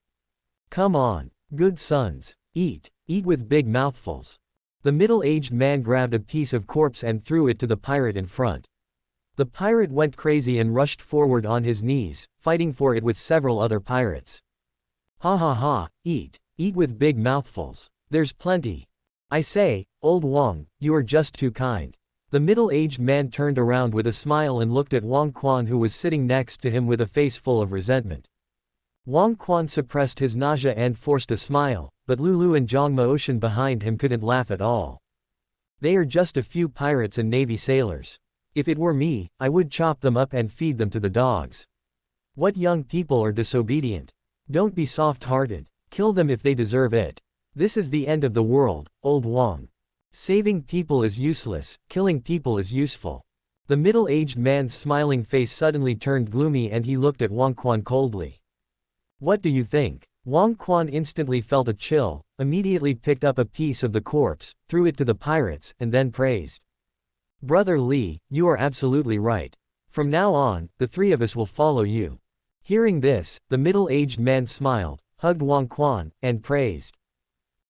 Come on, good sons, eat with big mouthfuls. The middle-aged man grabbed a piece of corpse and threw it to the pirate in front. The pirate went crazy and rushed forward on his knees, fighting for it with several other pirates. Ha ha ha, eat with big mouthfuls. There's plenty. I say, old Wang, you are just too kind. The middle-aged man turned around with a smile and looked at Wang Quan, who was sitting next to him with a face full of resentment. Wang Quan suppressed his nausea and forced a smile, but Lulu and Zhang Maoshan behind him couldn't laugh at all. They are just a few pirates and navy sailors. If it were me, I would chop them up and feed them to the dogs. What young people are disobedient? Don't be soft-hearted. Kill them if they deserve it. This is the end of the world, old Wang. Saving people is useless, killing people is useful. The middle-aged man's smiling face suddenly turned gloomy and he looked at Wang Quan coldly. What do you think? Wang Quan instantly felt a chill, immediately picked up a piece of the corpse, threw it to the pirates, and then praised. Brother Li, you are absolutely right. From now on, the three of us will follow you. Hearing this, the middle-aged man smiled, hugged Wang Quan, and praised.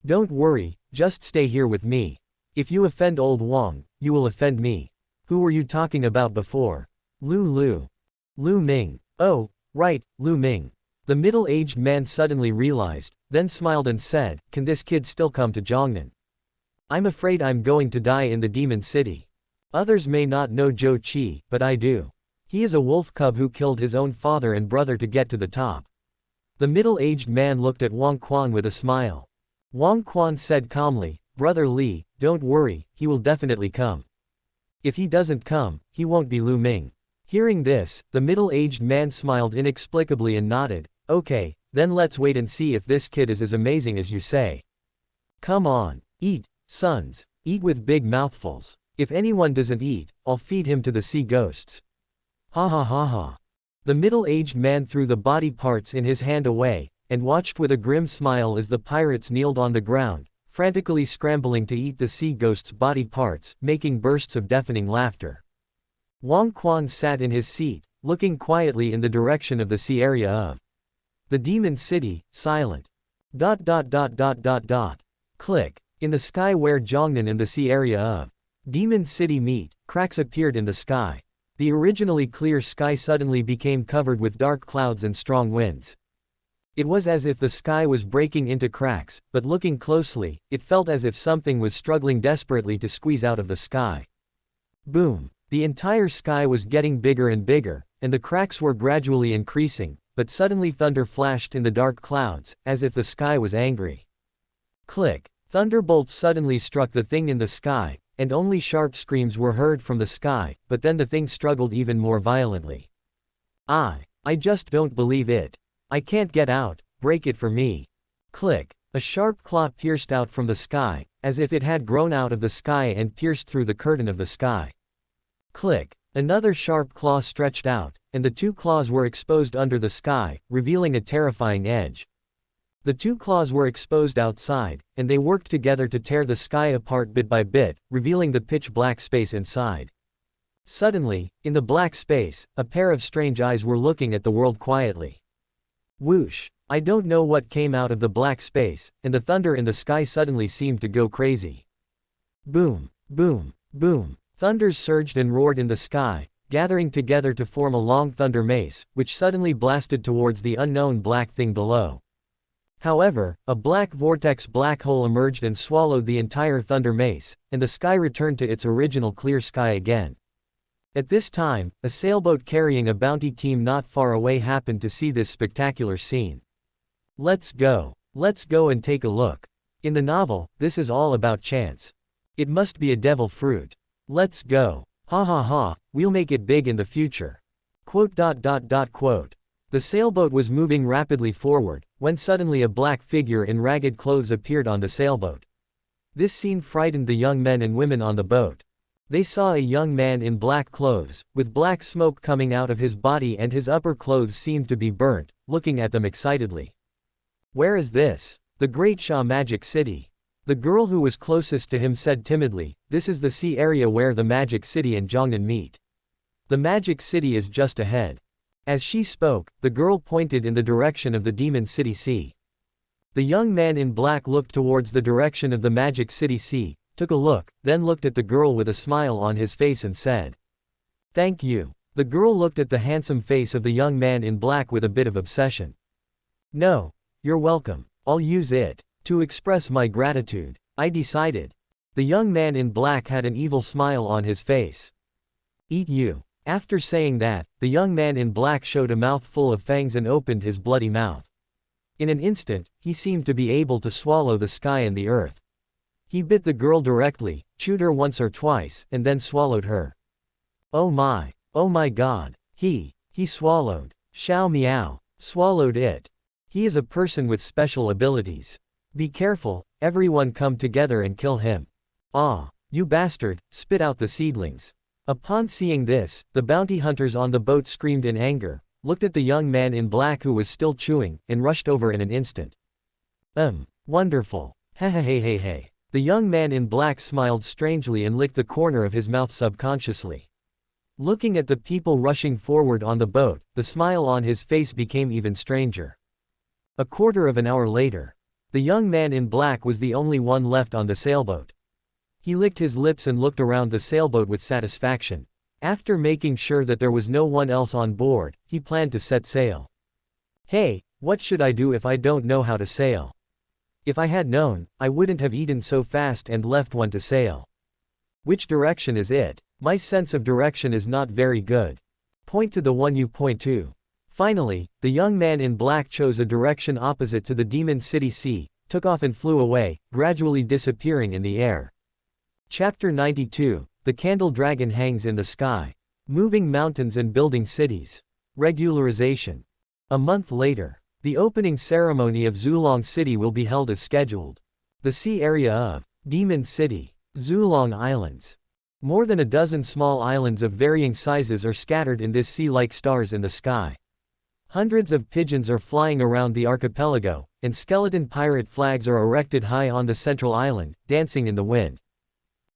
Don't worry, just stay here with me. If you offend old Wang, you will offend me. Who were you talking about before? Lu Ming. Oh, right, Lu Ming. The middle-aged man suddenly realized, then smiled and said, can this kid still come to Jiangnan? I'm afraid I'm going to die in the demon city. Others may not know Zhou Qi, but I do. He is a wolf cub who killed his own father and brother to get to the top. The middle-aged man looked at Wang Quan with a smile. Wang Quan said calmly, Brother Li, don't worry, he will definitely come. If he doesn't come, he won't be Lu Ming. Hearing this, the middle-aged man smiled inexplicably and nodded. Okay, then let's wait and see if this kid is as amazing as you say. Come on, eat, sons, eat with big mouthfuls. If anyone doesn't eat, I'll feed him to the sea ghosts. Ha ha ha ha. The middle-aged man threw the body parts in his hand away, and watched with a grim smile as the pirates kneeled on the ground, frantically scrambling to eat the sea ghost's body parts, making bursts of deafening laughter. Wang Quan sat in his seat, looking quietly in the direction of the sea area of the demon city, silent. Click. In the sky where Jiangnan and the sea area of demon city meet, cracks appeared in the sky. The originally clear sky suddenly became covered with dark clouds and strong winds. It was as if the sky was breaking into cracks, but looking closely, it felt as if something was struggling desperately to squeeze out of the sky. Boom! The entire sky was getting bigger and bigger, and the cracks were gradually increasing, but suddenly thunder flashed in the dark clouds, as if the sky was angry. Click! Thunderbolts suddenly struck the thing in the sky, and only sharp screams were heard from the sky, but then the thing struggled even more violently. I just don't believe it. I can't get out, break it for me. Click! A sharp claw pierced out from the sky, as if it had grown out of the sky and pierced through the curtain of the sky. Click! Another sharp claw stretched out, and the two claws were exposed under the sky, revealing a terrifying edge. The two claws were exposed outside, and they worked together to tear the sky apart bit by bit, revealing the pitch-black space inside. Suddenly, in the black space, a pair of strange eyes were looking at the world quietly. Whoosh! I don't know what came out of the black space, and the thunder in the sky suddenly seemed to go crazy. Boom! Boom! Boom! Thunders surged and roared in the sky, gathering together to form a long thunder mace, which suddenly blasted towards the unknown black thing below. However, a black vortex black hole emerged and swallowed the entire thunder mace, and the sky returned to its original clear sky again. At this time, a sailboat carrying a bounty team not far away happened to see this spectacular scene. Let's go and take a look. In the novel, this is all about chance. It must be a devil fruit. Let's go. Ha ha ha, we'll make it big in the future. Quote. The sailboat was moving rapidly forward, when suddenly a black figure in ragged clothes appeared on the sailboat. This scene frightened the young men and women on the boat. They saw a young man in black clothes, with black smoke coming out of his body and his upper clothes seemed to be burnt, looking at them excitedly. Where is this? The Great Sha Magic City. The girl who was closest to him said timidly, this is the sea area where the Magic City and Jiangnan meet. The Magic City is just ahead. As she spoke, the girl pointed in the direction of the Demon City Sea. The young man in black looked towards the direction of the Magic City Sea, took a look, then looked at the girl with a smile on his face and said, "Thank you." The girl looked at the handsome face of the young man in black with a bit of obsession. "No, you're welcome. I'll use it to express my gratitude. I decided." The young man in black had an evil smile on his face. "Eat you." After saying that, the young man in black showed a mouth full of fangs and opened his bloody mouth. In an instant, he seemed to be able to swallow the sky and the earth. He bit the girl directly, chewed her once or twice, and then swallowed her. Oh my god. He swallowed. Xiao Meow swallowed it. He is a person with special abilities. Be careful, everyone come together and kill him. Ah, you bastard, spit out the seedlings. Upon seeing this, the bounty hunters on the boat screamed in anger, looked at the young man in black who was still chewing, and rushed over in an instant. Wonderful. Hey. The young man in black smiled strangely and licked the corner of his mouth subconsciously. Looking at the people rushing forward on the boat, the smile on his face became even stranger. A quarter of an hour later, the young man in black was the only one left on the sailboat. He licked his lips and looked around the sailboat with satisfaction. After making sure that there was no one else on board, he planned to set sail. Hey, what should I do if I don't know how to sail? If I had known, I wouldn't have eaten so fast and left one to sail. Which direction is it? My sense of direction is not very good. Point to the one you point to. Finally, the young man in black chose a direction opposite to the Demon City Sea, took off and flew away, gradually disappearing in the air. Chapter 92, The Candle Dragon Hangs in the Sky. Moving mountains and building cities. Regularization. A month later. The opening ceremony of Zulong City will be held as scheduled. The sea area of Demon City, Zulong Islands. More than a dozen small islands of varying sizes are scattered in this sea like stars in the sky. Hundreds of pigeons are flying around the archipelago, and skeleton pirate flags are erected high on the central island, dancing in the wind.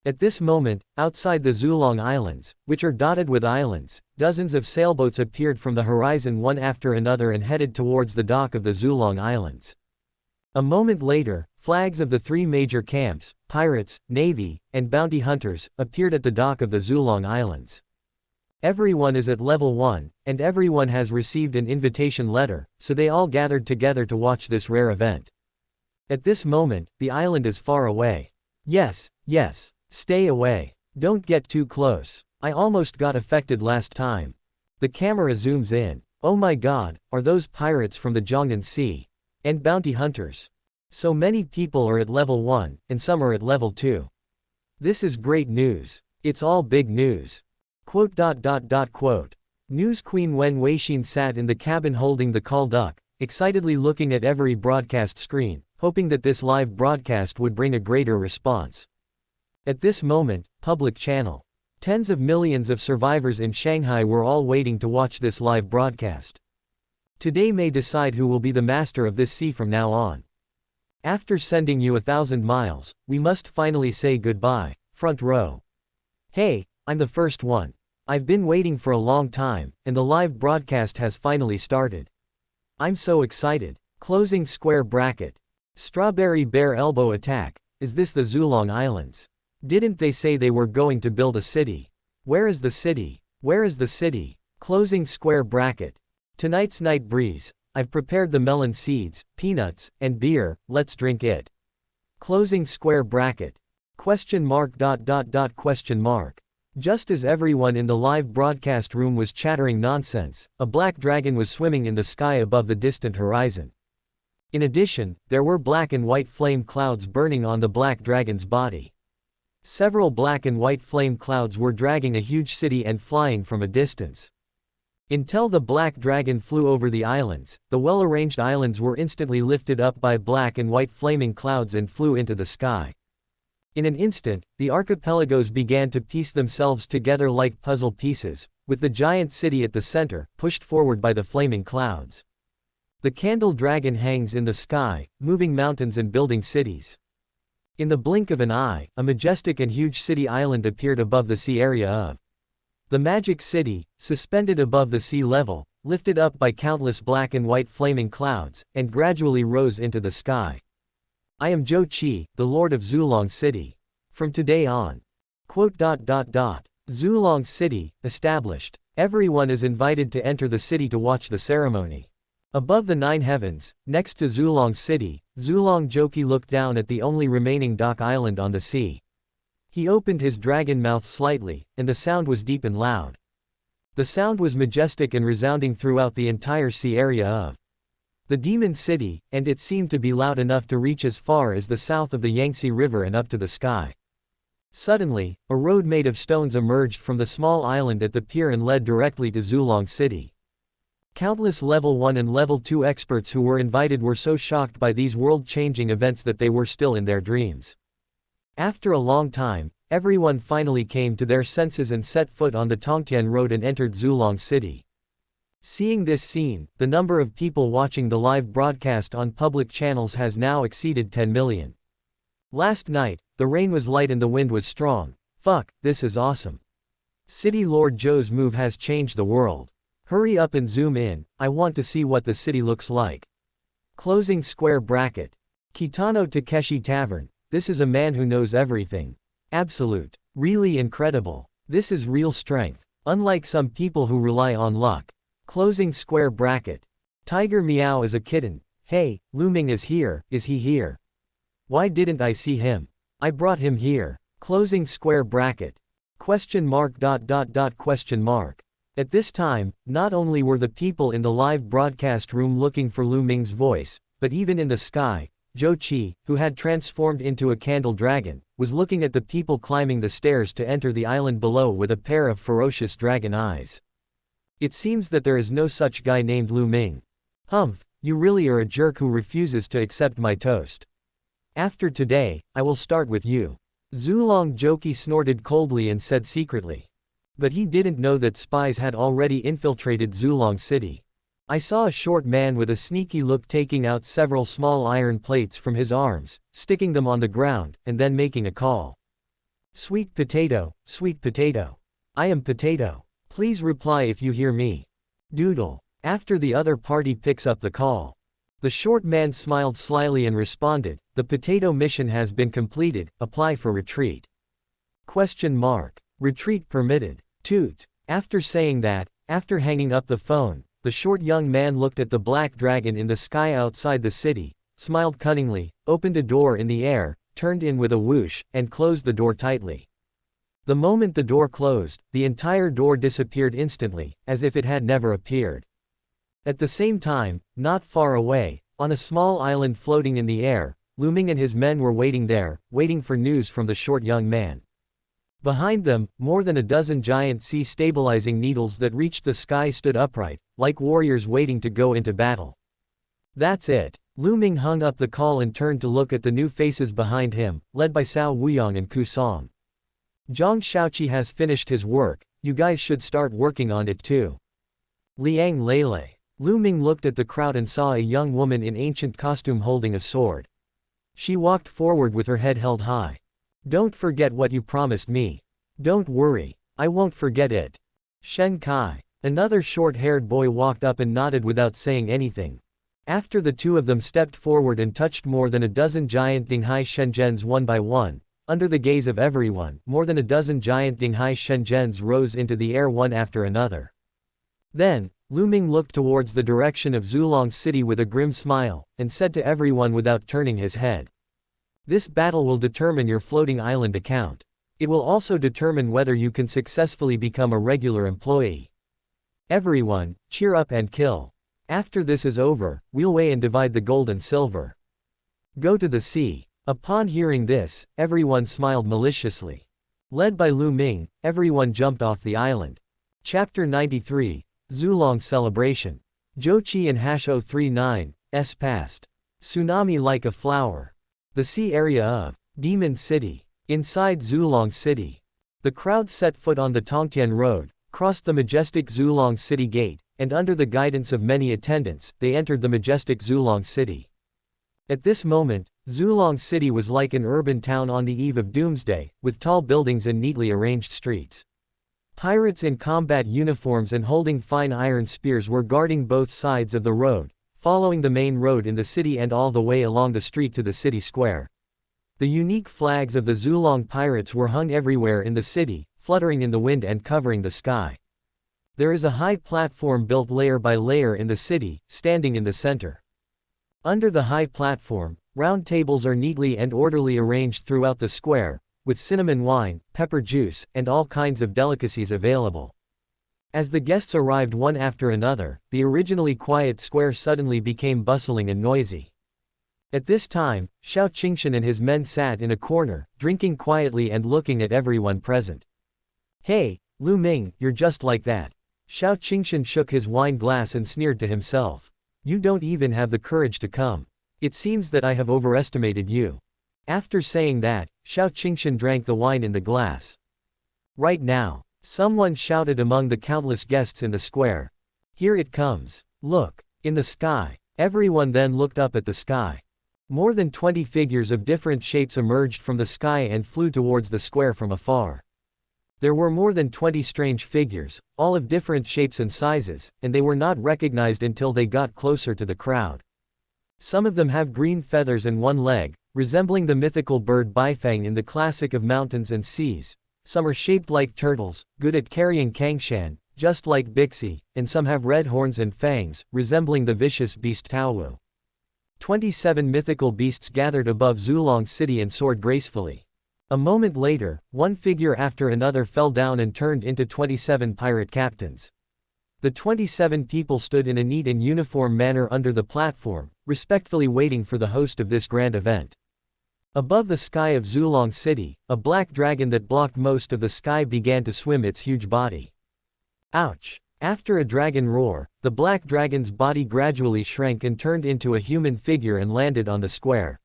At this moment, outside the Zulong Islands, which are dotted with islands, dozens of sailboats appeared from the horizon one after another and headed towards the dock of the Zulong Islands. A moment later, flags of the three major camps, pirates, navy, and bounty hunters, appeared at the dock of the Zulong Islands. Everyone is at level 1, and everyone has received an invitation letter, so they all gathered together to watch this rare event. At this moment, the island is far away. Yes, yes. Stay away. Don't get too close. I almost got affected last time. The camera zooms in. Oh my god, are those pirates from the Jiangnan Sea? And bounty hunters. So many people are at level 1, and some are at level 2. This is great news. It's all big news. Quote. News Queen Wen Weixin sat in the cabin holding the call duck, excitedly looking at every broadcast screen, hoping that this live broadcast would bring a greater response. At this moment, public channel. Tens of millions of survivors in Shanghai were all waiting to watch this live broadcast. Today may decide who will be the master of this sea from now on. After sending you 1,000 miles, we must finally say goodbye, front row. Hey, I'm the first one. I've been waiting for a long time, and the live broadcast has finally started. I'm so excited. Closing square bracket. Strawberry bear elbow attack. Is this the Zulong Islands? Didn't they say they were going to build a city? Where is the city? Where is the city? Closing square bracket. Tonight's night breeze. I've prepared the melon seeds, peanuts, and beer, let's drink it. Closing square bracket. Question mark. Just as everyone in the live broadcast room was chattering nonsense, a black dragon was swimming in the sky above the distant horizon. In addition, there were black and white flame clouds burning on the black dragon's body. Several black and white flame clouds were dragging a huge city and flying from a distance. Until the black dragon flew over the islands, the well-arranged islands were instantly lifted up by black and white flaming clouds and flew into the sky. In an instant, the archipelagos began to piece themselves together like puzzle pieces, with the giant city at the center, pushed forward by the flaming clouds. The candle dragon hangs in the sky, moving mountains and building cities. In the blink of an eye, a majestic and huge city island appeared above the sea area of the magic city, suspended above the sea level, lifted up by countless black and white flaming clouds, and gradually rose into the sky. I am Zhou Qi, the Lord of Zulong City. From today on. Zulong City, established. Everyone is invited to enter the city to watch the ceremony. Above the 9 heavens, next to Zulong City, Zulong Joki looked down at the only remaining dock island on the sea. He opened his dragon mouth slightly, and the sound was deep and loud. The sound was majestic and resounding throughout the entire sea area of the Demon City, and it seemed to be loud enough to reach as far as the south of the Yangtze River and up to the sky. Suddenly, a road made of stones emerged from the small island at the pier and led directly to Zulong City. Countless level 1 and level 2 experts who were invited were so shocked by these world-changing events that they were still in their dreams. After a long time, everyone finally came to their senses and set foot on the Tongtian Road and entered Zulong City. Seeing this scene, the number of people watching the live broadcast on public channels has now exceeded 10 million. Last night, the rain was light and the wind was strong. Fuck, this is awesome. City Lord Zhou's move has changed the world. Hurry up and zoom in, I want to see what the city looks like. Closing square bracket. Kitano Takeshi Tavern. This is a man who knows everything. Absolute. Really incredible. This is real strength. Unlike some people who rely on luck. Closing square bracket. Tiger Meow is a kitten. Hey, Lu Ming is here, is he here? Why didn't I see him? I brought him here. Closing square bracket. Question mark. At this time, not only were the people in the live broadcast room looking for Lu Ming's voice, but even in the sky, Zhou Qi, who had transformed into a candle dragon, was looking at the people climbing the stairs to enter the island below with a pair of ferocious dragon eyes. It seems that there is no such guy named Lu Ming. Humph, you really are a jerk who refuses to accept my toast. After today, I will start with you. Zulong Joki snorted coldly and said secretly. But he didn't know that spies had already infiltrated Zulong City. I saw a short man with a sneaky look taking out several small iron plates from his arms, sticking them on the ground, and then making a call. Sweet potato, sweet potato. I am potato. Please reply if you hear me. Doodle. After the other party picks up the call. The short man smiled slyly and responded, the potato mission has been completed, apply for retreat. Question mark. Retreat permitted. Toot. After saying that, after hanging up the phone, the short young man looked at the black dragon in the sky outside the city, smiled cunningly, opened a door in the air, turned in with a whoosh, and closed the door tightly. The moment the door closed, the entire door disappeared instantly, as if it had never appeared. At the same time, not far away, on a small island floating in the air, Lu Ming and his men were waiting there, waiting for news from the short young man. Behind them, more than a dozen giant sea-stabilizing needles that reached the sky stood upright, like warriors waiting to go into battle. That's it. Lu Ming hung up the call and turned to look at the new faces behind him, led by Cao Wuyong and Ku Song. Zhang Shaoqi has finished his work, you guys should start working on it too. Liang Lele. Lu Ming looked at the crowd and saw a young woman in ancient costume holding a sword. She walked forward with her head held high. Don't forget what you promised me. Don't worry, I won't forget it. Shen Kai. Another short-haired boy walked up and nodded without saying anything. After the two of them stepped forward and touched more than a dozen giant Dinghai Shenzhens one by one, under the gaze of everyone, more than a dozen giant Dinghai Shenzhens rose into the air one after another. Then, Lu Ming looked towards the direction of Zulong City with a grim smile, and said to everyone without turning his head. This battle will determine your floating island account. It will also determine whether you can successfully become a regular employee. Everyone, cheer up and kill. After this is over, we'll weigh and divide the gold and silver. Go to the sea. Upon hearing this, everyone smiled maliciously. Led by Lu Ming, everyone jumped off the island. Chapter 93, Zulong Celebration. Zhou and Hash 039's passed. Tsunami like a flower. The sea area of Demon City. Inside Zulong City. The crowd set foot on the Tongtian Road, crossed the majestic Zulong City gate, and under the guidance of many attendants, they entered the majestic Zulong City. At this moment, Zulong City was like an urban town on the eve of doomsday, with tall buildings and neatly arranged streets. Pirates in combat uniforms and holding fine iron spears were guarding both sides of the road, following the main road in the city and all the way along the street to the city square. The unique flags of the Zulong pirates were hung everywhere in the city, fluttering in the wind and covering the sky. There is a high platform built layer by layer in the city, standing in the center. Under the high platform, round tables are neatly and orderly arranged throughout the square, with cinnamon wine, pepper juice, and all kinds of delicacies available. As the guests arrived one after another, the originally quiet square suddenly became bustling and noisy. At this time, Xiao Qingshan and his men sat in a corner, drinking quietly and looking at everyone present. Hey, Lu Ming, you're just like that. Xiao Qingshan shook his wine glass and sneered to himself. You don't even have the courage to come. It seems that I have overestimated you. After saying that, Xiao Qingshan drank the wine in the glass. Right now, someone shouted among the countless guests in the square. Here it comes. Look, in the sky. Everyone then looked up at the sky. More than 20 figures of different shapes emerged from the sky and flew towards the square from afar. There were more than 20 strange figures, all of different shapes and sizes, and they were not recognized until they got closer to the crowd. Some of them have green feathers and one leg, resembling the mythical bird Baifang in the classic of mountains and seas. Some are shaped like turtles, good at carrying Kangshan, just like Bixi, and some have red horns and fangs, resembling the vicious beast Taowu. 27 mythical beasts gathered above Zulong City and soared gracefully. A moment later, one figure after another fell down and turned into 27 pirate captains. The 27 people stood in a neat and uniform manner under the platform, respectfully waiting for the host of this grand event. Above the sky of Zulong City, a black dragon that blocked most of the sky began to swim its huge body. Ouch! After a dragon roar, the black dragon's body gradually shrank and turned into a human figure and landed on the square.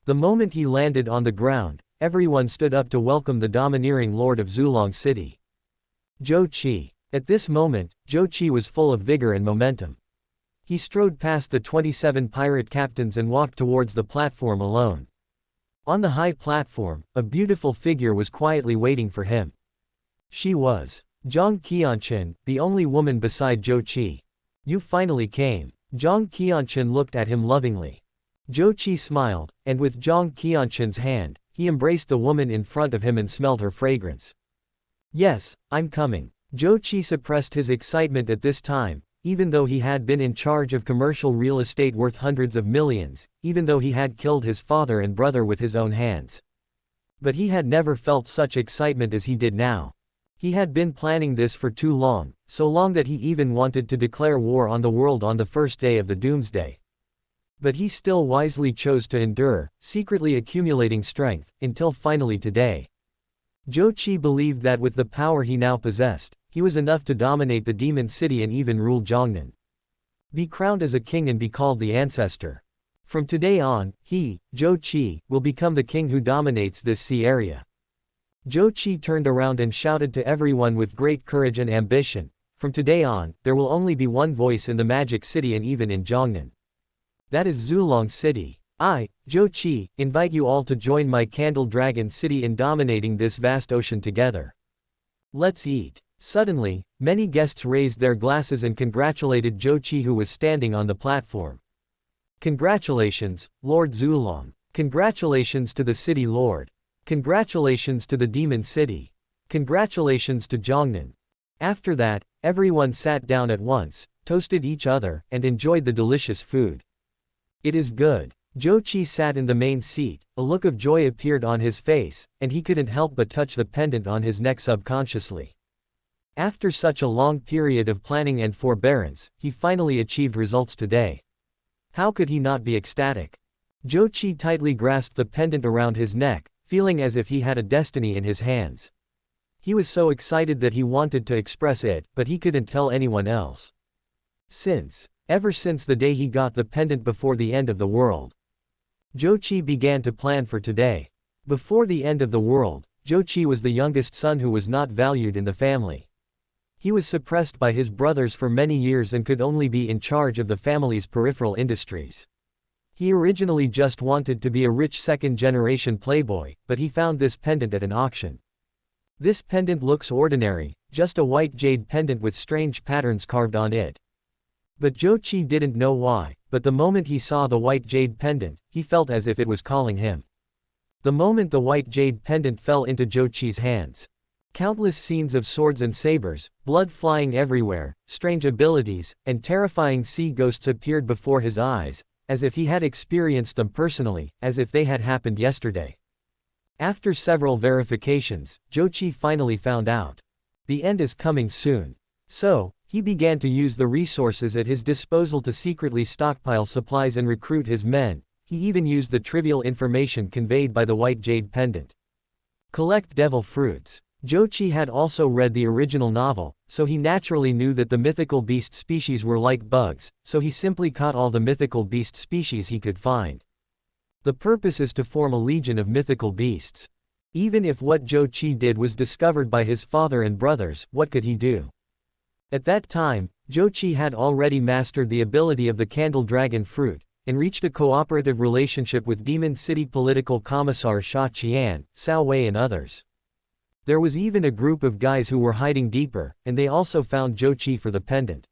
The moment he landed on the ground, everyone stood up to welcome the domineering lord of Zulong City. Zhou Qi. At this moment, Zhou Qi was full of vigor and momentum. He strode past the 27 pirate captains and walked towards the platform alone. On the high platform, a beautiful figure was quietly waiting for him. She was Zhang Qianchen, the only woman beside Zhou Qi. You finally came. Zhang Qianchen looked at him lovingly. Zhou Qi smiled, and with Zhang Qianchen's hand, he embraced the woman in front of him and smelled her fragrance. Yes, I'm coming. Zhou Qi suppressed his excitement at this time, even though he had been in charge of commercial real estate worth hundreds of millions, even though he had killed his father and brother with his own hands. But he had never felt such excitement as he did now. He had been planning this for too long, so long that he even wanted to declare war on the world on the first day of the doomsday. But he still wisely chose to endure, secretly accumulating strength, until finally today. Zhou Qi believed that with the power he now possessed, he was enough to dominate the demon city and even rule Jiangnan. Be crowned as a king and be called the ancestor. From today on, he, Zhou Qi, will become the king who dominates this sea area. Zhou Qi turned around and shouted to everyone with great courage and ambition, from today on, there will only be one voice in the magic city and even in Jiangnan. That is Zulong City. I, Zhou Qi, invite you all to join my Candle Dragon City in dominating this vast ocean together. Let's eat. Suddenly, many guests raised their glasses and congratulated Zhou Qi, who was standing on the platform. Congratulations, Lord Zulong. Congratulations to the city lord. Congratulations to the demon city. Congratulations to Jiangnan. After that, everyone sat down at once, toasted each other, and enjoyed the delicious food. It is good. Zhou Qi sat in the main seat, a look of joy appeared on his face, and he couldn't help but touch the pendant on his neck subconsciously. After such a long period of planning and forbearance, he finally achieved results today. How could he not be ecstatic? Zhou Qi tightly grasped the pendant around his neck, feeling as if he had a destiny in his hands. He was so excited that he wanted to express it, but he couldn't tell anyone else. Ever since the day he got the pendant before the end of the world, Zhou Qi began to plan for today. Before the end of the world, Zhou Qi was the youngest son who was not valued in the family. He was suppressed by his brothers for many years and could only be in charge of the family's peripheral industries. He originally just wanted to be a rich second-generation playboy, but he found this pendant at an auction. This pendant looks ordinary, just a white jade pendant with strange patterns carved on it. But Zhou Qi didn't know why, but the moment he saw the white jade pendant, he felt as if it was calling him. The moment the white jade pendant fell into Zhou Qi's hands, countless scenes of swords and sabers, blood flying everywhere, strange abilities, and terrifying sea ghosts appeared before his eyes, as if he had experienced them personally, as if they had happened yesterday. After several verifications, Zhou Qi finally found out. The end is coming soon. So, he began to use the resources at his disposal to secretly stockpile supplies and recruit his men. He even used the trivial information conveyed by the white jade pendant. Collect devil fruits. Zhou Qi had also read the original novel, so he naturally knew that the mythical beast species were like bugs, so he simply caught all the mythical beast species he could find. The purpose is to form a legion of mythical beasts. Even if what Zhou Qi did was discovered by his father and brothers, what could he do? At that time, Zhou Qi had already mastered the ability of the candle dragon fruit, and reached a cooperative relationship with Demon City political commissar Sha Qian, Cao Wei and others. There was even a group of guys who were hiding deeper, and they also found Zhou Qi for the pendant.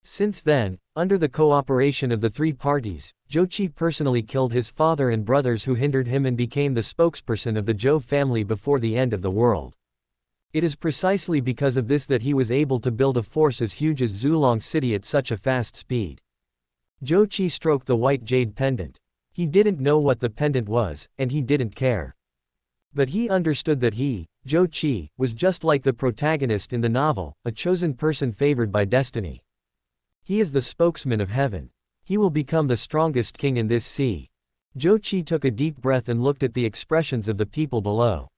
Since then, under the cooperation of the three parties, Zhou Qi personally killed his father and brothers who hindered him and became the spokesperson of the Zhou family before the end of the world. It is precisely because of this that he was able to build a force as huge as Zulong City at such a fast speed. Zhou Qi stroked the white jade pendant. He didn't know what the pendant was, and he didn't care. But he understood that he, Zhou Qi, was just like the protagonist in the novel, a chosen person favored by destiny. He is the spokesman of heaven. He will become the strongest king in this sea. Zhou Qi took a deep breath and looked at the expressions of the people below.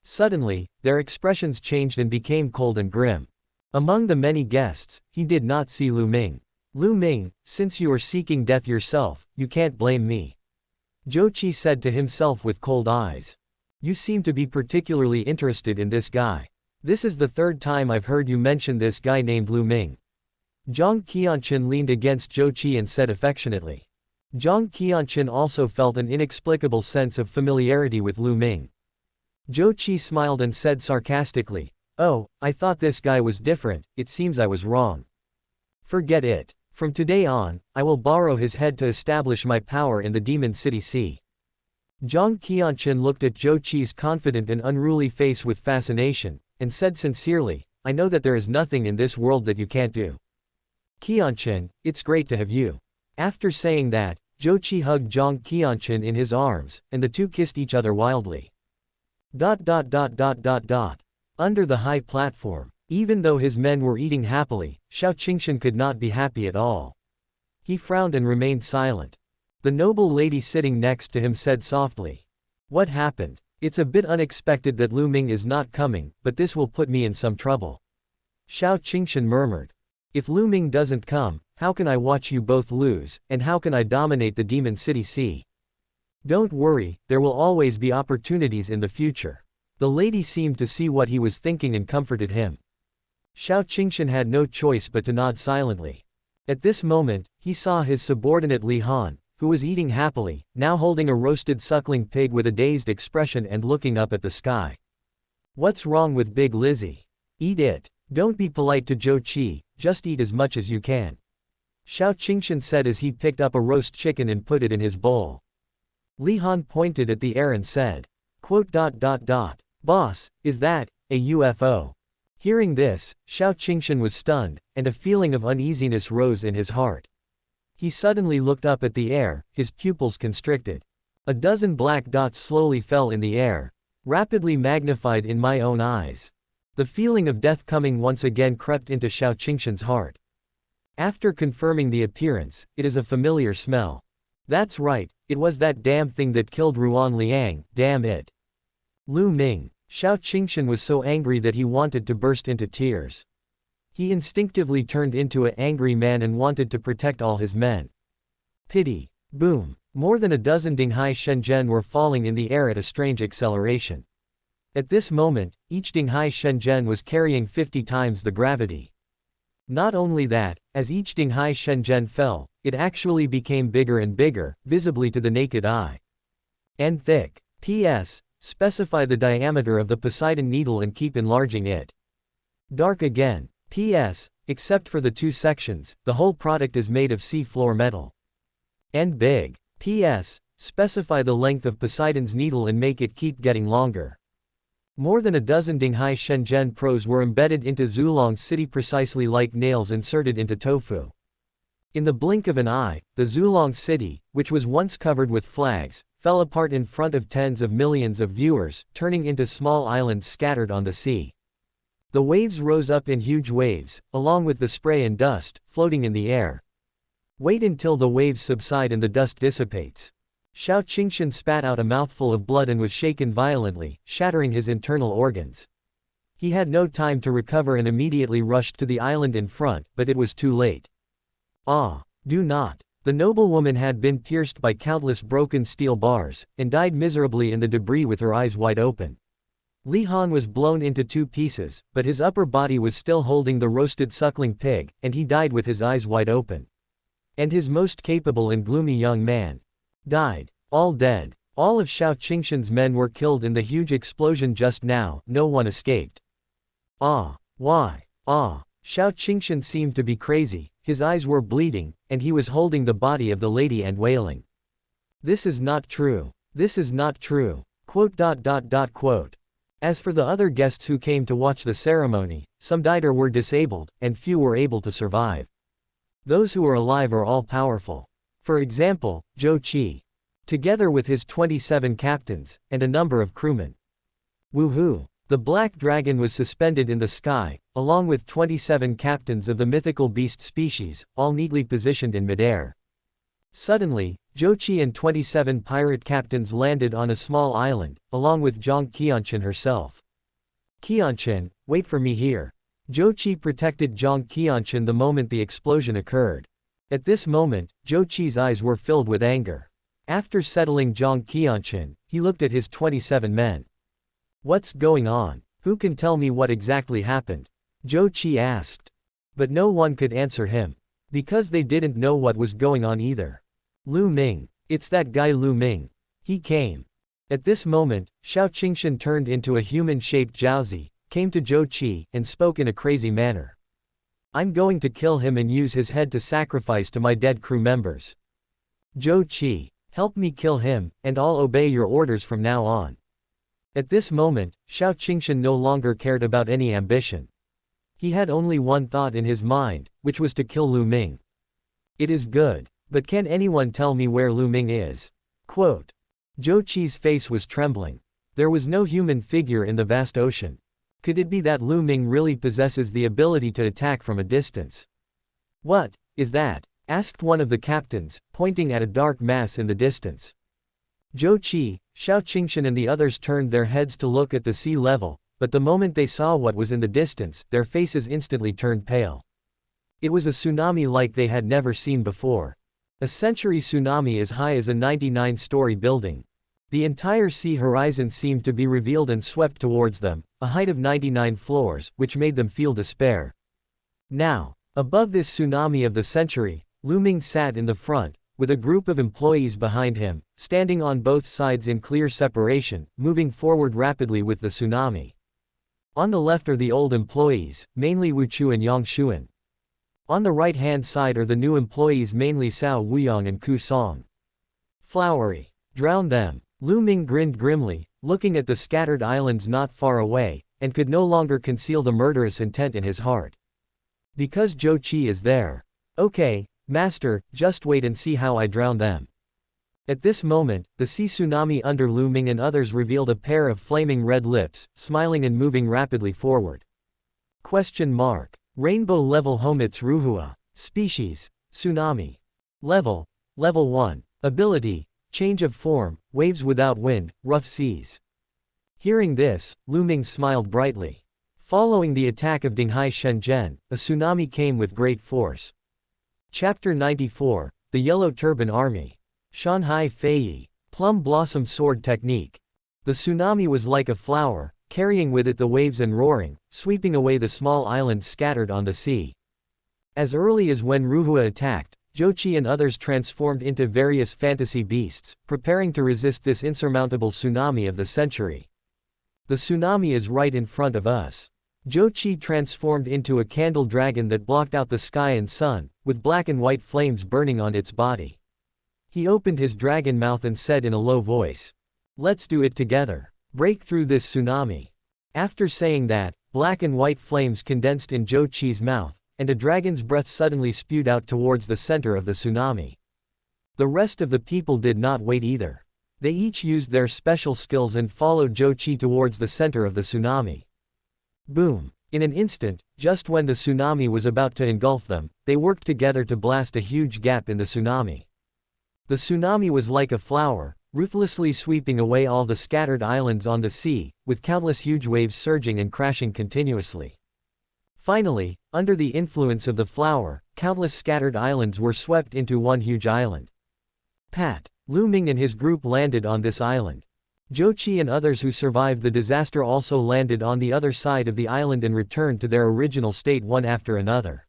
Suddenly, their expressions changed and became cold and grim. Among the many guests, he did not see Lu Ming. Lu Ming, since you are seeking death yourself, you can't blame me. Zhou Qi said to himself with cold eyes. You seem to be particularly interested in this guy. This is the third time I've heard you mention this guy named Lu Ming. Zhang Qianqun leaned against Zhou Qi and said affectionately. Zhang Qianqun also felt an inexplicable sense of familiarity with Lu Ming. Zhou Qi smiled and said sarcastically, "Oh, I thought this guy was different, it seems I was wrong. Forget it. From today on, I will borrow his head to establish my power in the Demon City Sea." Zhang Qianqun looked at Zhou Qi's confident and unruly face with fascination, and said sincerely, I know that there is nothing in this world that you can't do. Qianqun, it's great to have you. After saying that, Zhou Qi hugged Zhang Qianqun in his arms, and the two kissed each other wildly. Under the high platform, even though his men were eating happily, Xiao Qingshan could not be happy at all. He frowned and remained silent. The noble lady sitting next to him said softly, "What happened? It's a bit unexpected that Lu Ming is not coming, but this will put me in some trouble." Xiao Qingshan murmured, "If Lu Ming doesn't come, how can I watch you both lose, and how can I dominate the Demon City Sea? Don't worry, there will always be opportunities in the future." The lady seemed to see what he was thinking and comforted him. Xiao Qingshan had no choice but to nod silently. At this moment, he saw his subordinate Li Han, who was eating happily, now holding a roasted suckling pig with a dazed expression and looking up at the sky. "What's wrong with Big Lizzie? Eat it. Don't be polite to Zhou Qi, just eat as much as you can." Xiao Qingshan said as he picked up a roast chicken and put it in his bowl. Li Han pointed at the air and said, "Boss, is that a UFO?" Hearing this, Xiao Qingshan was stunned, and a feeling of uneasiness rose in his heart. He suddenly looked up at the air, his pupils constricted. A dozen black dots slowly fell in the air, rapidly magnified in my own eyes. The feeling of death coming once again crept into Xiao Qingshan's heart. After confirming the appearance, it is a familiar smell. That's right, it was that damn thing that killed Ruan Liang, damn it. Lu Ming. Xiao Qingshan was so angry that he wanted to burst into tears. He instinctively turned into an angry man and wanted to protect all his men. Pity. Boom. More than a dozen Dinghai Shenzhen were falling in the air at a strange acceleration. At this moment, each Dinghai Shenzhen was carrying 50 times the gravity. Not only that, as each Dinghai Shenzhen fell, it actually became bigger and bigger, visibly to the naked eye. And thick. P.S. Specify the diameter of the Poseidon needle and keep enlarging it. Dark again. P.S. Except for the two sections, the whole product is made of sea-floor metal. And big. P.S. Specify the length of Poseidon's needle and make it keep getting longer. More than a dozen Dinghai Shenzhen pros were embedded into Zulong City precisely like nails inserted into tofu. In the blink of an eye, the Zulong City, which was once covered with flags, fell apart in front of tens of millions of viewers, turning into small islands scattered on the sea. The waves rose up in huge waves, along with the spray and dust, floating in the air. Wait until the waves subside and the dust dissipates. Xiao Qingshan spat out a mouthful of blood and was shaken violently, shattering his internal organs. He had no time to recover and immediately rushed to the island in front, but it was too late. Ah! Do not! The noblewoman had been pierced by countless broken steel bars, and died miserably in the debris with her eyes wide open. Li Han was blown into two pieces, but his upper body was still holding the roasted suckling pig, and he died with his eyes wide open. And his most capable and gloomy young man died. All dead. All of Xiao Qingshan's men were killed in the huge explosion just now, no one escaped. Ah! Why? Ah! Xiao Qingshan seemed to be crazy, his eyes were bleeding, and he was holding the body of the lady and wailing. "This is not true. This is not true." As for the other guests who came to watch the ceremony, some died or were disabled, and few were able to survive. Those who are alive are all powerful. For example, Zhou Qi. Together with his 27 captains, and a number of crewmen. Woohoo! The black dragon was suspended in the sky, along with 27 captains of the mythical beast species, all neatly positioned in midair. Suddenly, Zhou Qi and 27 pirate captains landed on a small island, along with Zhang Qianqun herself. "Qianqun, wait for me here." Zhou Qi protected Zhang Qianqun the moment the explosion occurred. At this moment, Zhou Qi's eyes were filled with anger. After settling Zhang Qianqun, he looked at his 27 men. "What's going on? Who can tell me what exactly happened?" Zhou Qi asked. But no one could answer him. Because they didn't know what was going on either. Lu Ming. It's that guy Lu Ming. He came. At this moment, Xiao Qingshan turned into a human-shaped Jiaozi, came to Zhou Qi, and spoke in a crazy manner. "I'm going to kill him and use his head to sacrifice to my dead crew members. Zhou Qi, help me kill him, and I'll obey your orders from now on." At this moment, Xiao Qingshan no longer cared about any ambition. He had only one thought in his mind, which was to kill Lu Ming. It is good. But can anyone tell me where Lu Ming is? Quote. Zhou Qi's face was trembling. There was no human figure in the vast ocean. Could it be that Lu Ming really possesses the ability to attack from a distance? What is that? Asked one of the captains, pointing at a dark mass in the distance. Zhou Qi, Xiao Qingshan and the others turned their heads to look at the sea level, but the moment they saw what was in the distance, their faces instantly turned pale. It was a tsunami like they had never seen before. A century tsunami as high as a 99-story building. The entire sea horizon seemed to be revealed and swept towards them, a height of 99 floors, which made them feel despair. Now, above this tsunami of the century, Lu Ming sat in the front, with a group of employees behind him, standing on both sides in clear separation, moving forward rapidly with the tsunami. On the left are the old employees, mainly Wu Chu and Yang Xuan. On the right-hand side are the new employees, mainly Cao Wuyong and Ku Song. Flowery. Drown them. Lu Ming grinned grimly, looking at the scattered islands not far away, and could no longer conceal the murderous intent in his heart. Because Zhou Qi is there. Okay, master, just wait and see how I drown them. At this moment, the sea tsunami under Lu Ming and others revealed a pair of flaming red lips, smiling and moving rapidly forward. Question mark. Rainbow level Homitsu Ruhua. Species. Tsunami. Level. Level 1. Ability. Change of form, waves without wind, rough seas. Hearing this, Lu Ming smiled brightly. Following the attack of Dinghai Shenzhen, a tsunami came with great force. Chapter 94, The Yellow Turban Army. Shanhai Feiyi. Plum Blossom Sword Technique. The tsunami was like a flower, carrying with it the waves and roaring, sweeping away the small islands scattered on the sea. As early as when Ruhua attacked, Zhou Qi and others transformed into various fantasy beasts, preparing to resist this insurmountable tsunami of the century. The tsunami is right in front of us. Zhou Qi transformed into a candle dragon that blocked out the sky and sun, with black and white flames burning on its body. He opened his dragon mouth and said in a low voice, "Let's do it together. Break through this tsunami." After saying that, black and white flames condensed in Zhou Qi's mouth, and a dragon's breath suddenly spewed out towards the center of the tsunami. The rest of the people did not wait either. They each used their special skills and followed Zhou Qi towards the center of the tsunami. Boom! In an instant, just when the tsunami was about to engulf them, they worked together to blast a huge gap in the tsunami. The tsunami was like a flower, ruthlessly sweeping away all the scattered islands on the sea, with countless huge waves surging and crashing continuously. Finally, under the influence of the flower, countless scattered islands were swept into one huge island. Pat. Lu Ming and his group landed on this island. Zhou Qi and others who survived the disaster also landed on the other side of the island and returned to their original state one after another.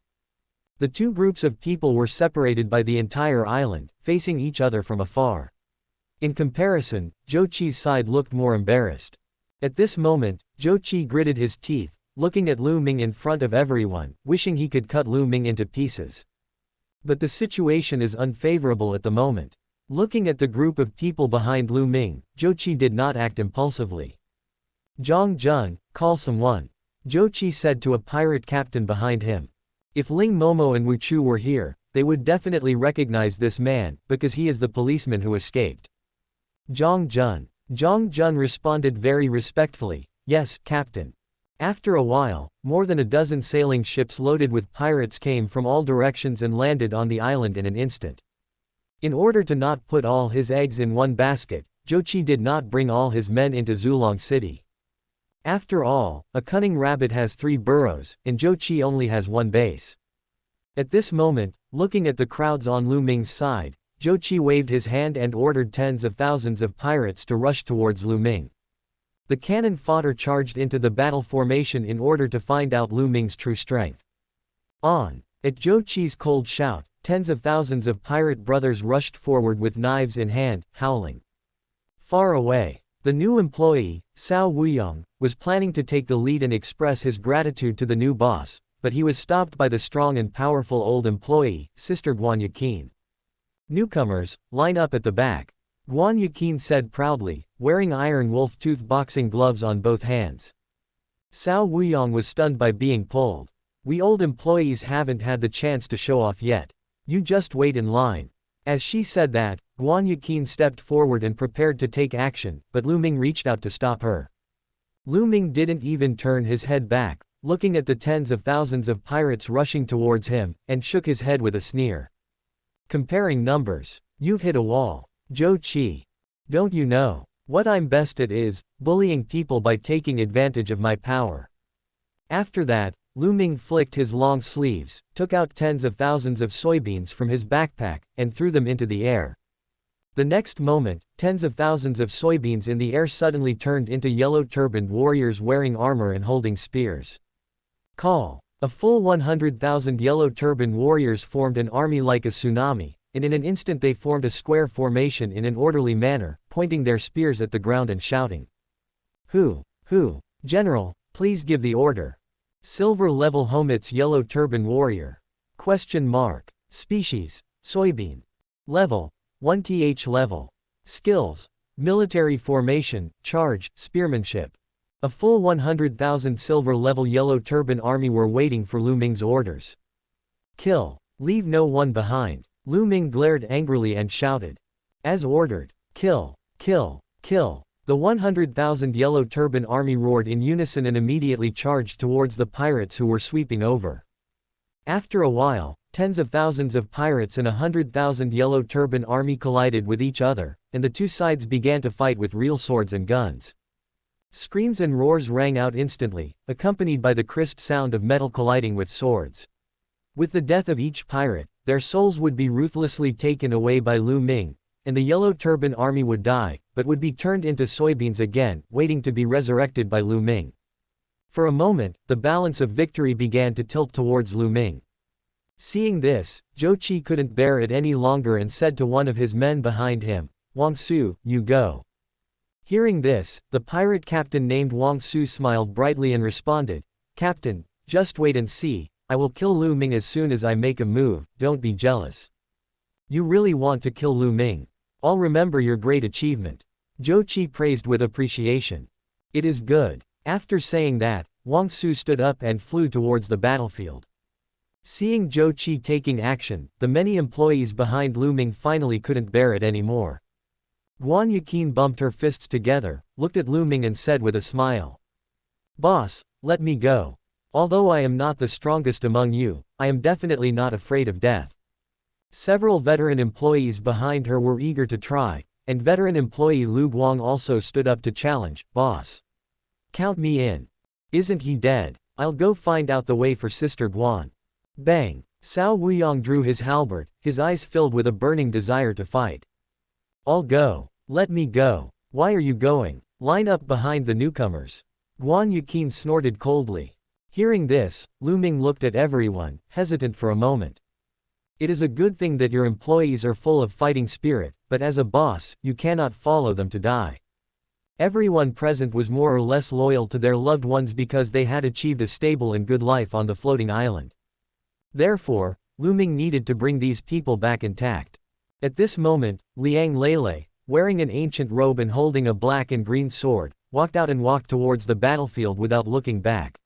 The two groups of people were separated by the entire island, facing each other from afar. In comparison, Zhou Qi's side looked more embarrassed. At this moment, Zhou Qi gritted his teeth, looking at Lu Ming in front of everyone, wishing he could cut Lu Ming into pieces. But the situation is unfavorable at the moment. Looking at the group of people behind Lu Ming, Zhou Qi did not act impulsively. "Zhang Jun, call someone," Zhou Qi said to a pirate captain behind him. If Ling Momo and Wu Chu were here, they would definitely recognize this man, because he is the policeman who escaped. Zhang Jun responded very respectfully, "Yes, Captain." After a while, more than a dozen sailing ships loaded with pirates came from all directions and landed on the island in an instant. In order to not put all his eggs in one basket, Zhou Qi did not bring all his men into Zulong City. After all, a cunning rabbit has 3 burrows, and Zhou Qi only has 1 base. At this moment, looking at the crowds on Lu Ming's side, Zhou Qi waved his hand and ordered tens of thousands of pirates to rush towards Lu Ming. The cannon fodder charged into the battle formation in order to find out Lu Ming's true strength. On! At Zhou Qi's cold shout, tens of thousands of pirate brothers rushed forward with knives in hand, howling. Far away, the new employee, Cao Wuyong, was planning to take the lead and express his gratitude to the new boss, but he was stopped by the strong and powerful old employee, Sister Guan Yakin. "Newcomers, line up at the back," Guan Yakin said proudly, wearing iron wolf-tooth boxing gloves on both hands. Cao Wuyong was stunned by being pulled. We old employees haven't had the chance to show off yet. You just wait in line. As she said that, Lu Qin stepped forward and prepared to take action, but Lu Ming reached out to stop her. Lu Ming didn't even turn his head back, looking at the tens of thousands of pirates rushing towards him, and shook his head with a sneer. Comparing numbers. You've hit a wall. Zhou Qi. Don't you know? What I'm best at is bullying people by taking advantage of my power. After that, Lu Ming flicked his long sleeves, took out tens of thousands of soybeans from his backpack, and threw them into the air. The next moment, tens of thousands of soybeans in the air suddenly turned into yellow-turbaned warriors wearing armor and holding spears. Call. A full 100,000 yellow-turbaned warriors formed an army like a tsunami, and in an instant they formed a square formation in an orderly manner, pointing their spears at the ground and shouting. Who? General, please give the order. Silver level Homit's yellow turban warrior. Question mark. Species. Soybean. Level. 1th level. Skills. Military formation, charge, spearmanship. A full 100,000 silver level yellow turban army were waiting for Lu Ming's orders. Kill. Leave no one behind. Lu Ming glared angrily and shouted. As ordered. Kill. Kill. Kill. The 100,000 yellow turban army roared in unison and immediately charged towards the pirates who were sweeping over. After a while, tens of thousands of pirates and 100,000 yellow turban army collided with each other, and the two sides began to fight with real swords and guns. Screams and roars rang out instantly, accompanied by the crisp sound of metal colliding with swords. With the death of each pirate, their souls would be ruthlessly taken away by Lu Ming, and the yellow turban army would die, but would be turned into soybeans again, waiting to be resurrected by Lu Ming. For a moment, the balance of victory began to tilt towards Lu Ming. Seeing this, Zhou Qi couldn't bear it any longer and said to one of his men behind him, Wang Su, you go. Hearing this, the pirate captain named Wang Su smiled brightly and responded, Captain, just wait and see, I will kill Lu Ming as soon as I make a move, don't be jealous. You really want to kill Lu Ming? I'll remember your great achievement. Zhou Qi praised with appreciation. It is good. After saying that, Wang Su stood up and flew towards the battlefield. Seeing Zhou Qi taking action, the many employees behind Lu Ming finally couldn't bear it anymore. Lu Qin bumped her fists together, looked at Lu Ming and said with a smile. Boss, let me go. Although I am not the strongest among you, I am definitely not afraid of death. Several veteran employees behind her were eager to try, and veteran employee Lu Guang also stood up to challenge, Boss. Count me in. Isn't he dead? I'll go find out the way for Sister Guan. Bang! Cao Wuyong drew his halberd, his eyes filled with a burning desire to fight. I'll go. Let me go. Why are you going? Line up behind the newcomers. Lu Qin snorted coldly. Hearing this, Lu Ming looked at everyone, hesitant for a moment. It is a good thing that your employees are full of fighting spirit, but as a boss, you cannot follow them to die. Everyone present was more or less loyal to their loved ones because they had achieved a stable and good life on the floating island. Therefore, Lu Ming needed to bring these people back intact. At this moment, Liang Lele, wearing an ancient robe and holding a black and green sword, walked out and walked towards the battlefield without looking back.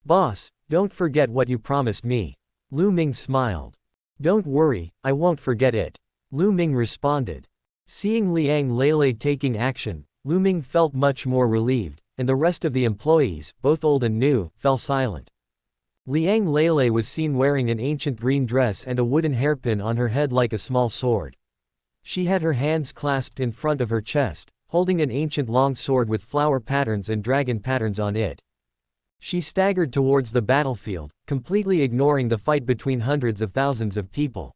Boss, don't forget what you promised me. Lu Ming smiled. Don't worry, I won't forget it. Lu Ming responded. Seeing Liang Lele taking action, Lu Ming felt much more relieved, and the rest of the employees, both old and new, fell silent. Liang Lele was seen wearing an ancient green dress and a wooden hairpin on her head like a small sword. She had her hands clasped in front of her chest, holding an ancient long sword with flower patterns and dragon patterns on it. She staggered towards the battlefield, completely ignoring the fight between hundreds of thousands of people.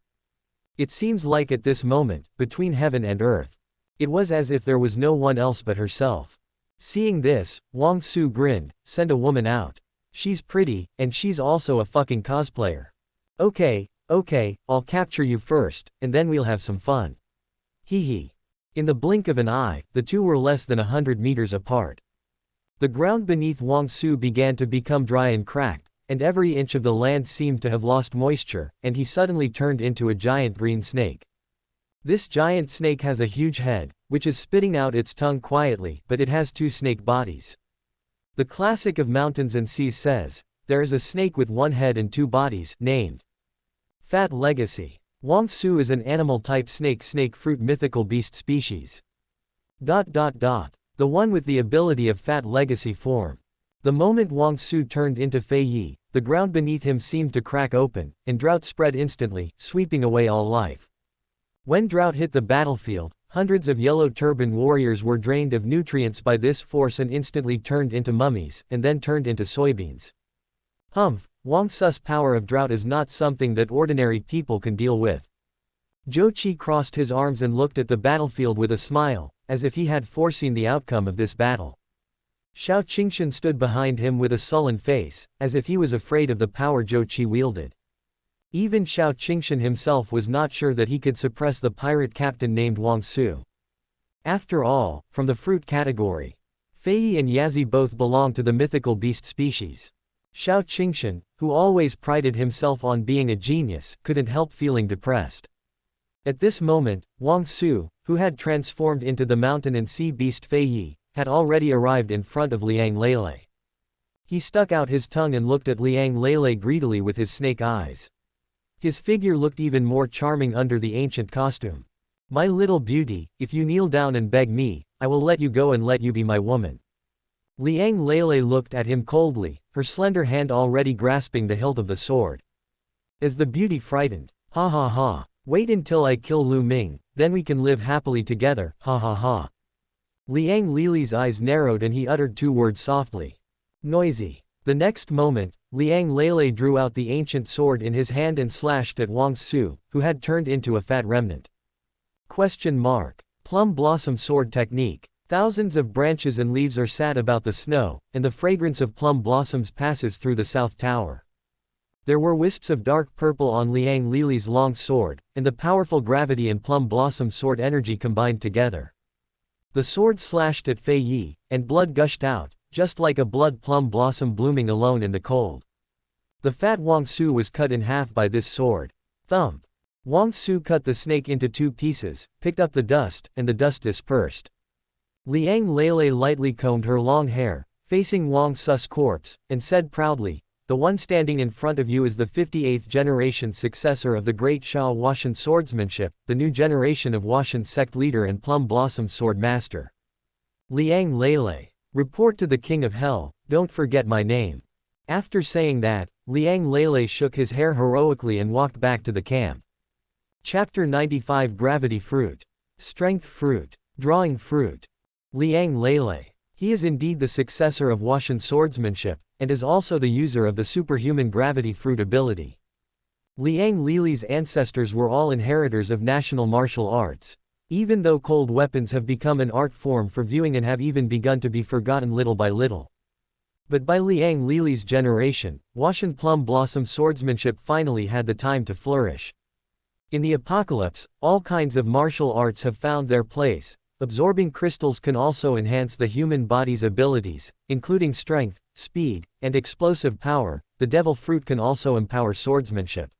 It seems like at this moment, between heaven and earth, it was as if there was no one else but herself. Seeing this, Wang Su grinned, send a woman out. She's pretty, and she's also a fucking cosplayer. Okay, I'll capture you first, and then we'll have some fun. Hee hee. In the blink of an eye, the two were less than 100 meters apart. The ground beneath Wang Su began to become dry and cracked, and every inch of the land seemed to have lost moisture, and he suddenly turned into a giant green snake. This giant snake has a huge head, which is spitting out its tongue quietly, but it has two snake bodies. The classic of mountains and seas says, There is a snake with one head and two bodies, named Fat Legacy. Wang Su is an animal-type snake fruit mythical beast species. The one with the ability of Fat Legacy form. The moment Wang Su turned into Fei Yi, the ground beneath him seemed to crack open, and drought spread instantly, sweeping away all life. When drought hit the battlefield, hundreds of yellow turban warriors were drained of nutrients by this force and instantly turned into mummies, and then turned into soybeans. Wang Su's power of drought is not something that ordinary people can deal with. Zhou Qi crossed his arms and looked at the battlefield with a smile, as if he had foreseen the outcome of this battle. Xiao Qingshan stood behind him with a sullen face, as if he was afraid of the power Zhou Qi wielded. Even Xiao Qingshan himself was not sure that he could suppress the pirate captain named Wang Su. After all, from the fruit category, Fei Yi and Yazi both belong to the mythical beast species. Xiao Qingshan, who always prided himself on being a genius, couldn't help feeling depressed. At this moment, Wang Su, who had transformed into the mountain and sea beast Fei Yi, had already arrived in front of Liang Lele. He stuck out his tongue and looked at Liang Lele greedily with his snake eyes. His figure looked even more charming under the ancient costume. "My little beauty, if you kneel down and beg me, I will let you go and let you be my woman." Liang Lele looked at him coldly, her slender hand already grasping the hilt of the sword. As the beauty frightened, "Ha ha ha, wait until I kill Lu Ming, then we can live happily together, ha ha ha." Liang Lele's eyes narrowed and he uttered two words softly. "Noisy." The next moment, Liang Lele drew out the ancient sword in his hand and slashed at Wang Su, who had turned into a fat remnant. Plum blossom sword technique. Thousands of branches and leaves are sad about the snow, and the fragrance of plum blossoms passes through the south tower. There were wisps of dark purple on Liang Lele's long sword, and the powerful gravity and plum blossom sword energy combined together. The sword slashed at Fei Yi, and blood gushed out, just like a blood plum blossom blooming alone in the cold. The fat Wang Su was cut in half by this sword. Thump. Wang Su cut the snake into two pieces, picked up the dust, and the dust dispersed. Liang Lele lightly combed her long hair, facing Wang Su's corpse, and said proudly, "The one standing in front of you is the 58th generation successor of the great Shao Washan swordsmanship, the new generation of Washan sect leader and plum blossom sword master. Liang Lele. Report to the king of hell, don't forget my name." After saying that, Liang Lele shook his hair heroically and walked back to the camp. Chapter 95 Gravity Fruit. Strength Fruit. Drawing Fruit. Liang Lele. He is indeed the successor of Washan swordsmanship, and is also the user of the superhuman gravity fruit ability. Liang Lele's ancestors were all inheritors of national martial arts. Even though cold weapons have become an art form for viewing and have even begun to be forgotten little by little. But by Liang Lele's generation, Washan plum blossom swordsmanship finally had the time to flourish. In the apocalypse, all kinds of martial arts have found their place. Absorbing crystals can also enhance the human body's abilities, including strength, speed, and explosive power. The devil fruit can also empower swordsmanship.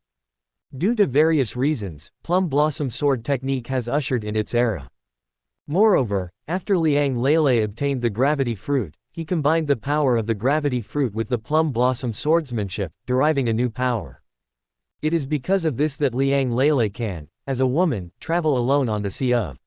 Due to various reasons, plum blossom sword technique has ushered in its era. Moreover, after Liang Lele obtained the gravity fruit, he combined the power of the gravity fruit with the plum blossom swordsmanship, deriving a new power. It is because of this that Liang Lele can, as a woman, travel alone on the Sea of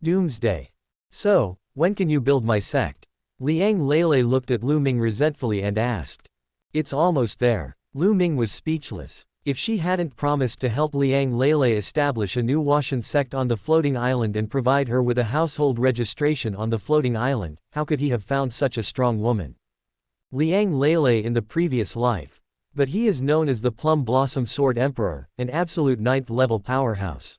Doomsday. "So, when can you build my sect?" Liang Lele looked at Lu Ming resentfully and asked. "It's almost there." Lu Ming was speechless. If she hadn't promised to help Liang Lele establish a new Washan sect on the floating island and provide her with a household registration on the floating island, how could he have found such a strong woman? Liang Lele in the previous life. But he is known as the Plum Blossom Sword Emperor, an absolute 9th level powerhouse.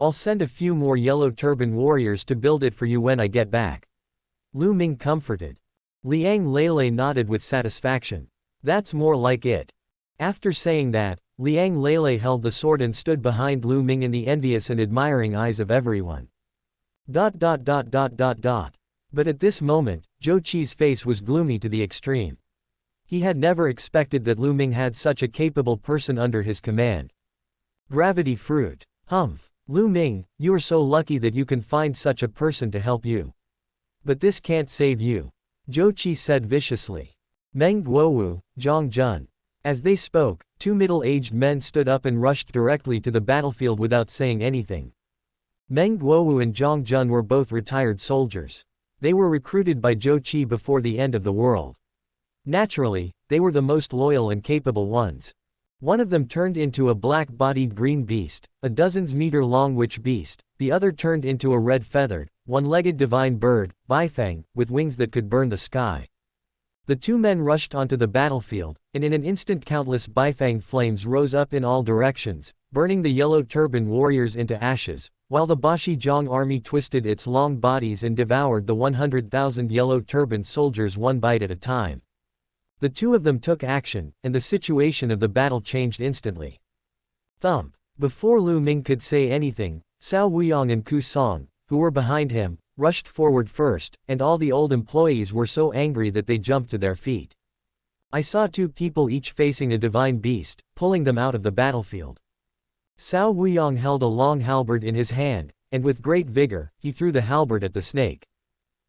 "I'll send a few more yellow turban warriors to build it for you when I get back." Lu Ming comforted. Liang Lele nodded with satisfaction. "That's more like it." After saying that, Liang Lele held the sword and stood behind Lu Ming in the envious and admiring eyes of everyone. But at this moment, Zhou Qi's face was gloomy to the extreme. He had never expected that Lu Ming had such a capable person under his command. Gravity fruit. Lu Ming, you are so lucky that you can find such a person to help you. But this can't save you. Zhou Qi said viciously. Meng Guowu, Zhang Jun. As they spoke, two middle-aged men stood up and rushed directly to the battlefield without saying anything. Meng Guowu and Zhang Jun were both retired soldiers. They were recruited by Zhou Qi before the end of the world. Naturally, they were the most loyal and capable ones. One of them turned into a black-bodied green beast, a dozens-meter-long witch beast. The other turned into a red-feathered, one-legged divine bird, Baifeng, with wings that could burn the sky. The two men rushed onto the battlefield, and in an instant countless Baifeng flames rose up in all directions, burning the yellow turban warriors into ashes, while the Bashi Jiang army twisted its long bodies and devoured the 100,000 yellow turban soldiers one bite at a time. The two of them took action, and the situation of the battle changed instantly. Thump. Before Lu Ming could say anything, Cao Wuyong and Ku Song, who were behind him, rushed forward first, and all the old employees were so angry that they jumped to their feet. I saw two people each facing a divine beast, pulling them out of the battlefield. Cao Wuyong held a long halberd in his hand, and with great vigor, he threw the halberd at the snake.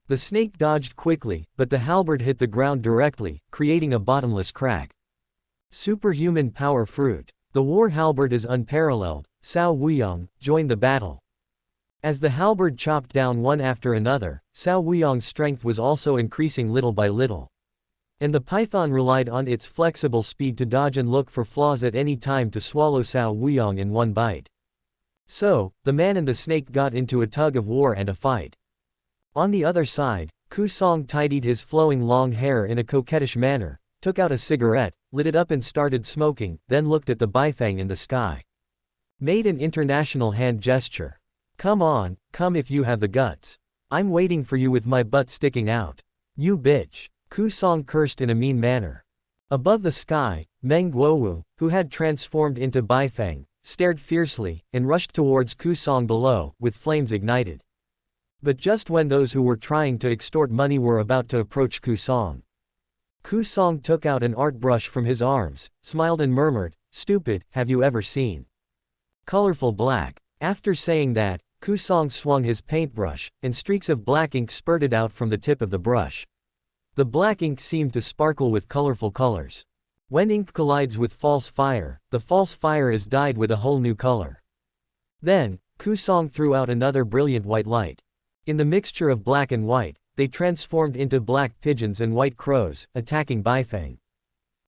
The snake dodged quickly, but the halberd hit the ground directly, creating a bottomless crack. Superhuman power fruit. The war halberd is unparalleled. Cao Wuyong, joined the battle. As the halberd chopped down one after another, Cao Wuyong's strength was also increasing little by little. And the python relied on its flexible speed to dodge and look for flaws at any time to swallow Cao Wuyong in one bite. So, the man and the snake got into a tug of war and a fight. On the other side, Ku Song tidied his flowing long hair in a coquettish manner, took out a cigarette, lit it up and started smoking, then looked at the Baifeng in the sky. Made an international hand gesture. Come on, come if you have the guts. I'm waiting for you with my butt sticking out. You bitch. Ku Song cursed in a mean manner. Above the sky, Meng Guowu, who had transformed into Baifeng, stared fiercely, and rushed towards Ku Song below, with flames ignited. But just when those who were trying to extort money were about to approach Ku Song took out an art brush from his arms, smiled and murmured, "Stupid, have you ever seen colorful black?" After saying that, Ku Song swung his paintbrush, and streaks of black ink spurted out from the tip of the brush. The black ink seemed to sparkle with colorful colors. When ink collides with false fire, the false fire is dyed with a whole new color. Then, Ku Song threw out another brilliant white light. In the mixture of black and white, they transformed into black pigeons and white crows, attacking Baifeng.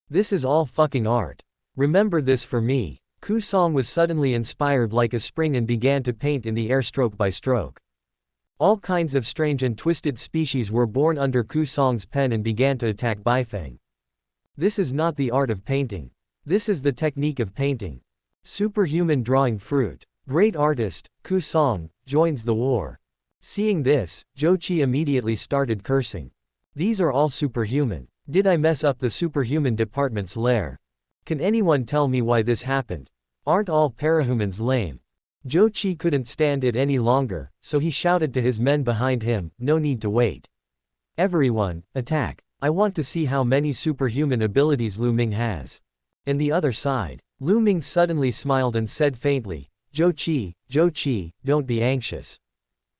This is all fucking art. Remember this for me. Ku Song was suddenly inspired like a spring and began to paint in the air stroke by stroke. All kinds of strange and twisted species were born under Ku Song's pen and began to attack Baifeng. This is not the art of painting. This is the technique of painting. Superhuman drawing fruit. Great artist, Ku Song, joins the war. Seeing this, Zhou Qi immediately started cursing. These are all superhuman. Did I mess up the superhuman department's lair? Can anyone tell me why this happened? Aren't all parahumans lame? Zhou Qi couldn't stand it any longer, so he shouted to his men behind him, "No need to wait. Everyone, attack. I want to see how many superhuman abilities Lu Ming has." And the other side. Lu Ming suddenly smiled and said faintly, Zhou Qi, don't be anxious.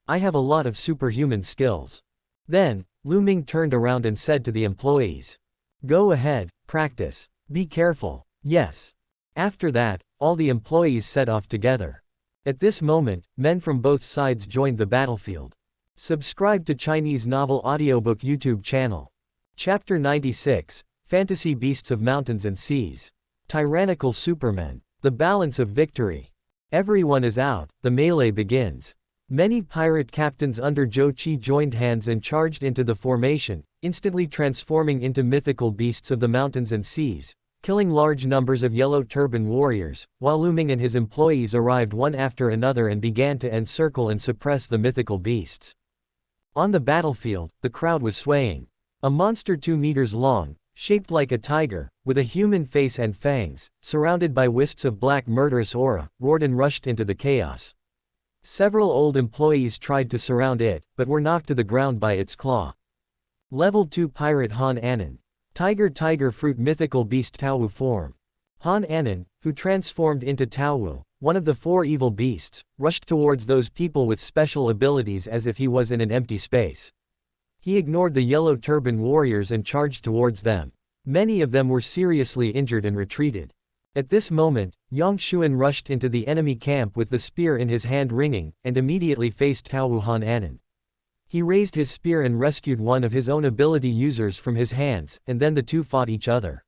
I have a lot of superhuman skills." Then, Lu Ming turned around and said to the employees, "Go ahead, practice. Be careful." Yes. After that, all the employees set off together. At this moment, men from both sides joined the battlefield. Subscribe to Chinese Novel Audiobook YouTube channel. Chapter 96, Fantasy Beasts of Mountains and Seas. Tyrannical Supermen. The Balance of Victory. Everyone is out, the melee begins. Many pirate captains under Zhou Qi joined hands and charged into the formation, instantly transforming into mythical beasts of the mountains and seas, killing large numbers of yellow turban warriors, while Lu Ming and his employees arrived one after another and began to encircle and suppress the mythical beasts. On the battlefield, the crowd was swaying. A monster 2 meters long, shaped like a tiger, with a human face and fangs, surrounded by wisps of black murderous aura, roared and rushed into the chaos. Several old employees tried to surround it, but were knocked to the ground by its claw. Level 2 Pirate Han Anan. Tiger fruit mythical beast Taowu form. Han Anan, who transformed into Taowu, one of the 4 evil beasts, rushed towards those people with special abilities as if he was in an empty space. He ignored the yellow turban warriors and charged towards them. Many of them were seriously injured and retreated. At this moment, Yang Xuan rushed into the enemy camp with the spear in his hand ringing, and immediately faced Tao Wuhan Anan. He raised his spear and rescued one of his own ability users from his hands, and then the two fought each other.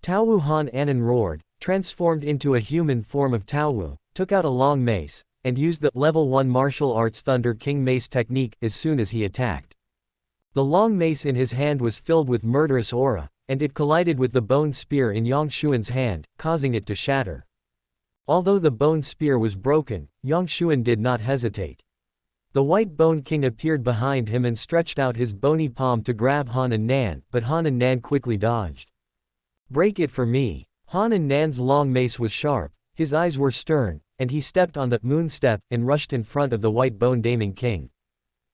Tao Wuhan Anan roared, transformed into a human form of Tao Wu, took out a long mace, and used the level 1 martial arts Thunder King mace technique as soon as he attacked. The long mace in his hand was filled with murderous aura, and it collided with the bone spear in Yang Xuan's hand, causing it to shatter. Although the bone spear was broken, Yang Xuan did not hesitate. The White Bone King appeared behind him and stretched out his bony palm to grab Han and Nan, but Han and Nan quickly dodged. "Break it for me." Han and Nan's long mace was sharp, his eyes were stern, and he stepped on the moon step and rushed in front of the White Bone Daming King.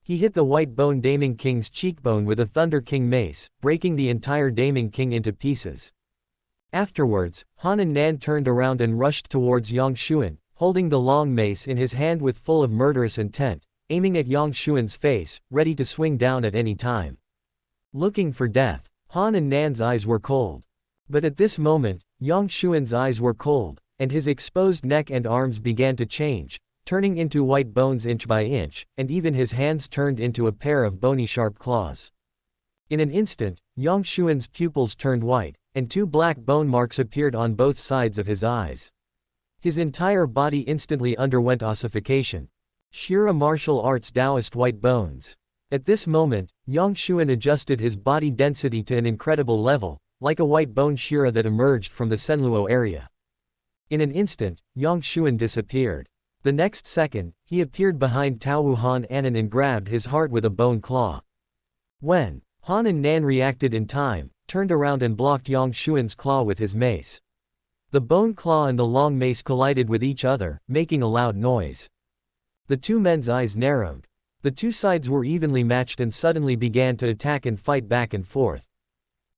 He hit the White Bone Daming King's cheekbone with a Thunder King mace, breaking the entire Daming King into pieces. Afterwards, Han and Nan turned around and rushed towards Yang Xuan, holding the long mace in his hand with full of murderous intent, aiming at Yang Xuan's face, ready to swing down at any time. Looking for death, Han and Nan's eyes were cold. But at this moment, Yang Xuan's eyes were cold, and his exposed neck and arms began to change, turning into white bones inch by inch, and even his hands turned into a pair of bony sharp claws. In an instant, Yang Xuan's pupils turned white, and 2 black bone marks appeared on both sides of his eyes. His entire body instantly underwent ossification. Shira martial arts Taoist white bones. At this moment, Yang Xuan adjusted his body density to an incredible level, like a white bone Shira that emerged from the Senluo area. In an instant, Yang Xuan disappeared. The next second, he appeared behind Tao Wuhan Anan and grabbed his heart with a bone claw. When Han and Nan reacted in time, turned around and blocked Yang Xuan's claw with his mace. The bone claw and the long mace collided with each other, making a loud noise. The two men's eyes narrowed. The two sides were evenly matched and suddenly began to attack and fight back and forth.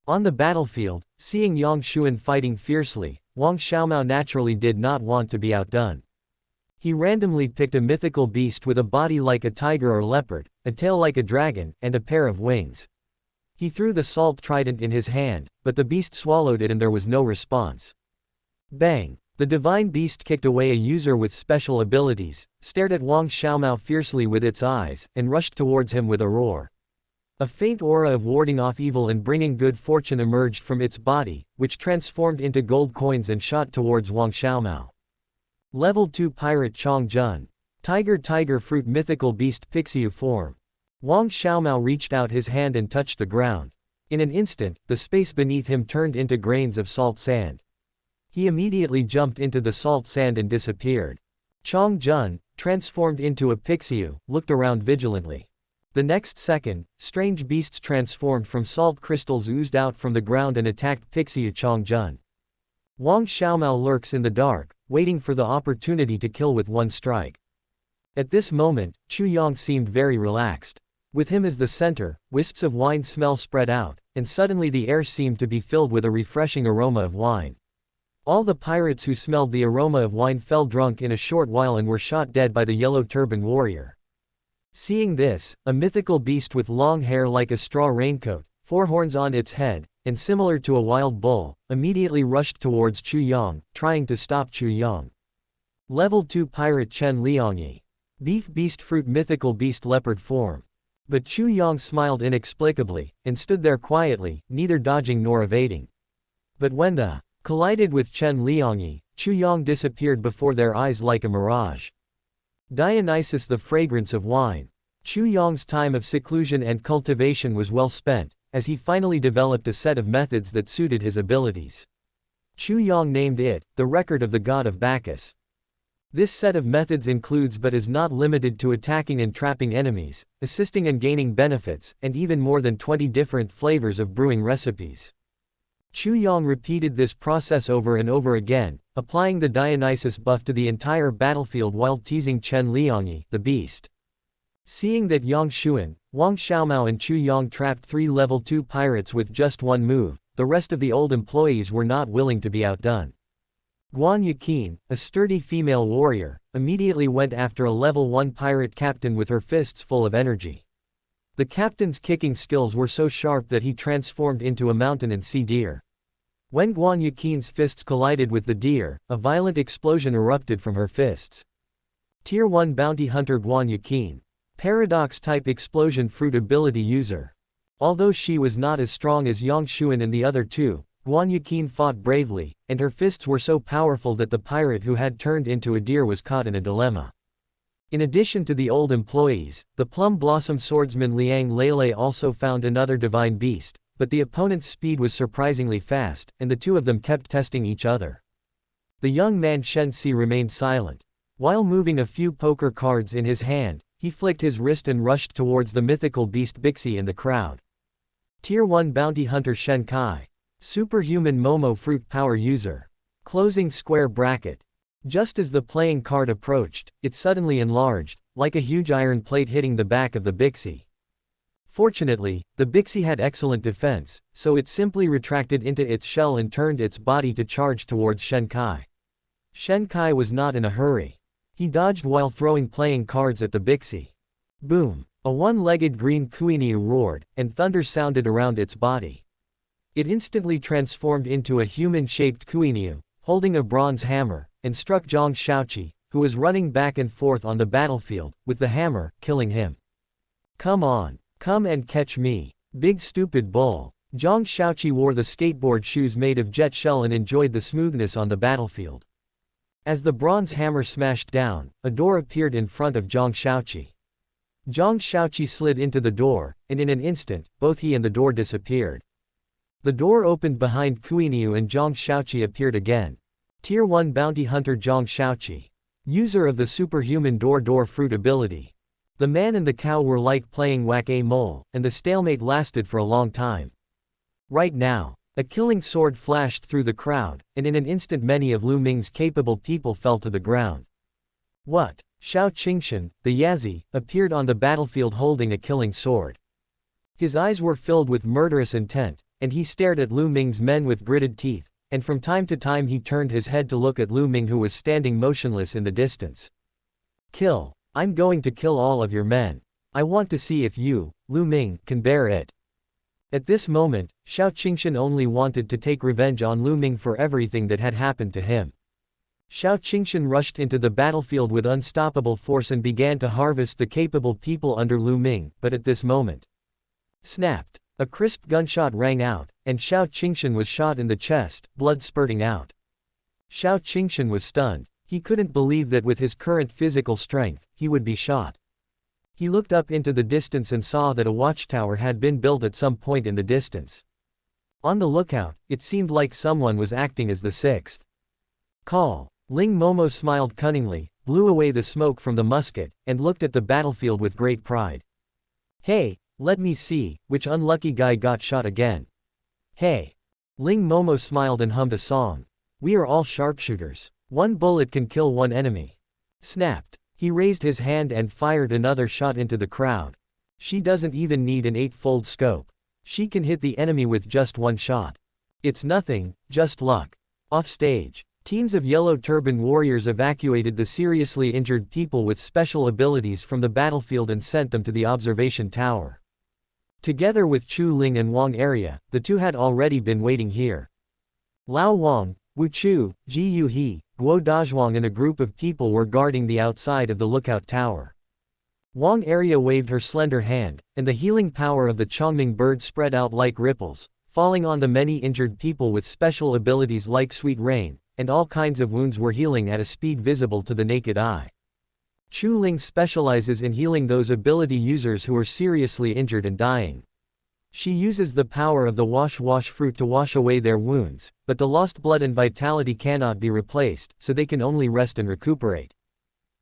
On the battlefield, seeing Yang Xuan fighting fiercely, Wang Xiaomao naturally did not want to be outdone. He randomly picked a mythical beast with a body like a tiger or leopard, a tail like a dragon, and a pair of wings. He threw the salt trident in his hand, but the beast swallowed it and there was no response. Bang! The divine beast kicked away a user with special abilities, stared at Wang Xiaomao fiercely with its eyes, and rushed towards him with a roar. A faint aura of warding off evil and bringing good fortune emerged from its body, which transformed into gold coins and shot towards Wang Xiaomao. Level 2 Pirate Chong Jun. Tiger Fruit Mythical Beast Pixiu Form. Wang Xiaomao reached out his hand and touched the ground. In an instant, the space beneath him turned into grains of salt sand. He immediately jumped into the salt sand and disappeared. Chong Jun, transformed into a Pixiu, looked around vigilantly. The next second, strange beasts transformed from salt crystals oozed out from the ground and attacked Pixiu Chong Jun. Wang Xiaomao lurks in the dark, waiting for the opportunity to kill with one strike. At this moment, Chu Yang seemed very relaxed. With him as the center, wisps of wine smell spread out, and suddenly the air seemed to be filled with a refreshing aroma of wine. All the pirates who smelled the aroma of wine fell drunk in a short while and were shot dead by the yellow turban warrior. Seeing this, a mythical beast with long hair like a straw raincoat, 4 horns on its head, and similar to a wild bull, immediately rushed towards Chu Yang, trying to stop Chu Yang. Level 2 Pirate Chen Liangyi. Beef Beast Fruit Mythical Beast Leopard Form. But Chu Yang smiled inexplicably, and stood there quietly, neither dodging nor evading. But when the collided with Chen Liangyi, Chu Yang disappeared before their eyes like a mirage. Dionysus the fragrance of wine. Chu Yang's time of seclusion and cultivation was well spent, as he finally developed a set of methods that suited his abilities. Chu Yang named it, the record of the god of Bacchus. This set of methods includes but is not limited to attacking and trapping enemies, assisting and gaining benefits, and even more than 20 different flavors of brewing recipes. Chu Yang repeated this process over and over again, applying the Dionysus buff to the entire battlefield while teasing Chen Liangyi, the beast. Seeing that Yang Xuan, Wang Xiaomao and Chu Yang trapped 3 level 2 pirates with just one move, the rest of the old employees were not willing to be outdone. Guan Yakin, a sturdy female warrior, immediately went after a level 1 pirate captain with her fists full of energy. The captain's kicking skills were so sharp that he transformed into a mountain and sea deer. When Guan Yuqin's fists collided with the deer, a violent explosion erupted from her fists. Tier 1 Bounty Hunter Guan Yuqin. Paradox-type explosion fruit ability user. Although she was not as strong as Yang Xuan and the other two, Guan Yuqin fought bravely, and her fists were so powerful that the pirate who had turned into a deer was caught in a dilemma. In addition to the old employees, the Plum Blossom swordsman Liang Lele also found another divine beast, but the opponent's speed was surprisingly fast, and the two of them kept testing each other. The young man Shen Si remained silent. While moving a few poker cards in his hand, he flicked his wrist and rushed towards the mythical beast Bixi in the crowd. Tier 1 Bounty Hunter Shen Kai. Superhuman Momo Fruit Power User. Closing square bracket. Just as the playing card approached, it suddenly enlarged, like a huge iron plate hitting the back of the Bixi. Fortunately, the Bixi had excellent defense, so it simply retracted into its shell and turned its body to charge towards Shen Kai. Shen Kai was not in a hurry. He dodged while throwing playing cards at the Bixi. Boom! A one-legged green Kuiniu roared, and thunder sounded around its body. It instantly transformed into a human-shaped Kuiniu, holding a bronze hammer, and struck Zhang Shaoqi, who was running back and forth on the battlefield, with the hammer, killing him. Come on, come and catch me, big stupid bull. Zhang Shaoqi wore the skateboard shoes made of jet shell and enjoyed the smoothness on the battlefield. As the bronze hammer smashed down, a door appeared in front of Zhang Shaoqi. Zhang Shaoqi slid into the door, and in an instant, both he and the door disappeared. The door opened behind Kuiniu and Zhang Shaoqi appeared again. Tier 1 Bounty Hunter Zhang Shaoqi. User of the superhuman door fruit ability. The man and the cow were like playing whack-a-mole, and the stalemate lasted for a long time. Right now, a killing sword flashed through the crowd, and in an instant many of Lu Ming's capable people fell to the ground. What? Xiao Qingshan, the Yazi, appeared on the battlefield holding a killing sword. His eyes were filled with murderous intent, and he stared at Lu Ming's men with gritted teeth, and from time to time he turned his head to look at Lu Ming who was standing motionless in the distance. Kill. I'm going to kill all of your men. I want to see if you, Lu Ming, can bear it. At this moment, Xiao Qingshan only wanted to take revenge on Lu Ming for everything that had happened to him. Xiao Qingshan rushed into the battlefield with unstoppable force and began to harvest the capable people under Lu Ming, but at this moment. Snapped. A crisp gunshot rang out, and Xiao Qingshan was shot in the chest, blood spurting out. Xiao Qingshan was stunned. He couldn't believe that with his current physical strength, he would be shot. He looked up into the distance and saw that a watchtower had been built at some point in the distance. On the lookout, it seemed like someone was acting as the sixth. Call. Ling Momo smiled cunningly, blew away the smoke from the musket, and looked at the battlefield with great pride. Hey! Let me see, which unlucky guy got shot again. Hey! Ling Momo smiled and hummed a song. We are all sharpshooters. One bullet can kill one enemy. Snapped. He raised his hand and fired another shot into the crowd. She doesn't even need an 8-fold scope. She can hit the enemy with just one shot. It's nothing, just luck. Off stage. Teams of yellow turban warriors evacuated the seriously injured people with special abilities from the battlefield and sent them to the observation tower. Together with Chu Ling and Wang Area, the two had already been waiting here. Lao Wang, Wu Chu, Ji Yu He, Guo Dazhuang and a group of people were guarding the outside of the lookout tower. Wang Area waved her slender hand, and the healing power of the Chongming bird spread out like ripples, falling on the many injured people with special abilities like sweet rain, and all kinds of wounds were healing at a speed visible to the naked eye. Chu Ling specializes in healing those ability users who are seriously injured and dying. She uses the power of the wash fruit to wash away their wounds, but the lost blood and vitality cannot be replaced, so they can only rest and recuperate.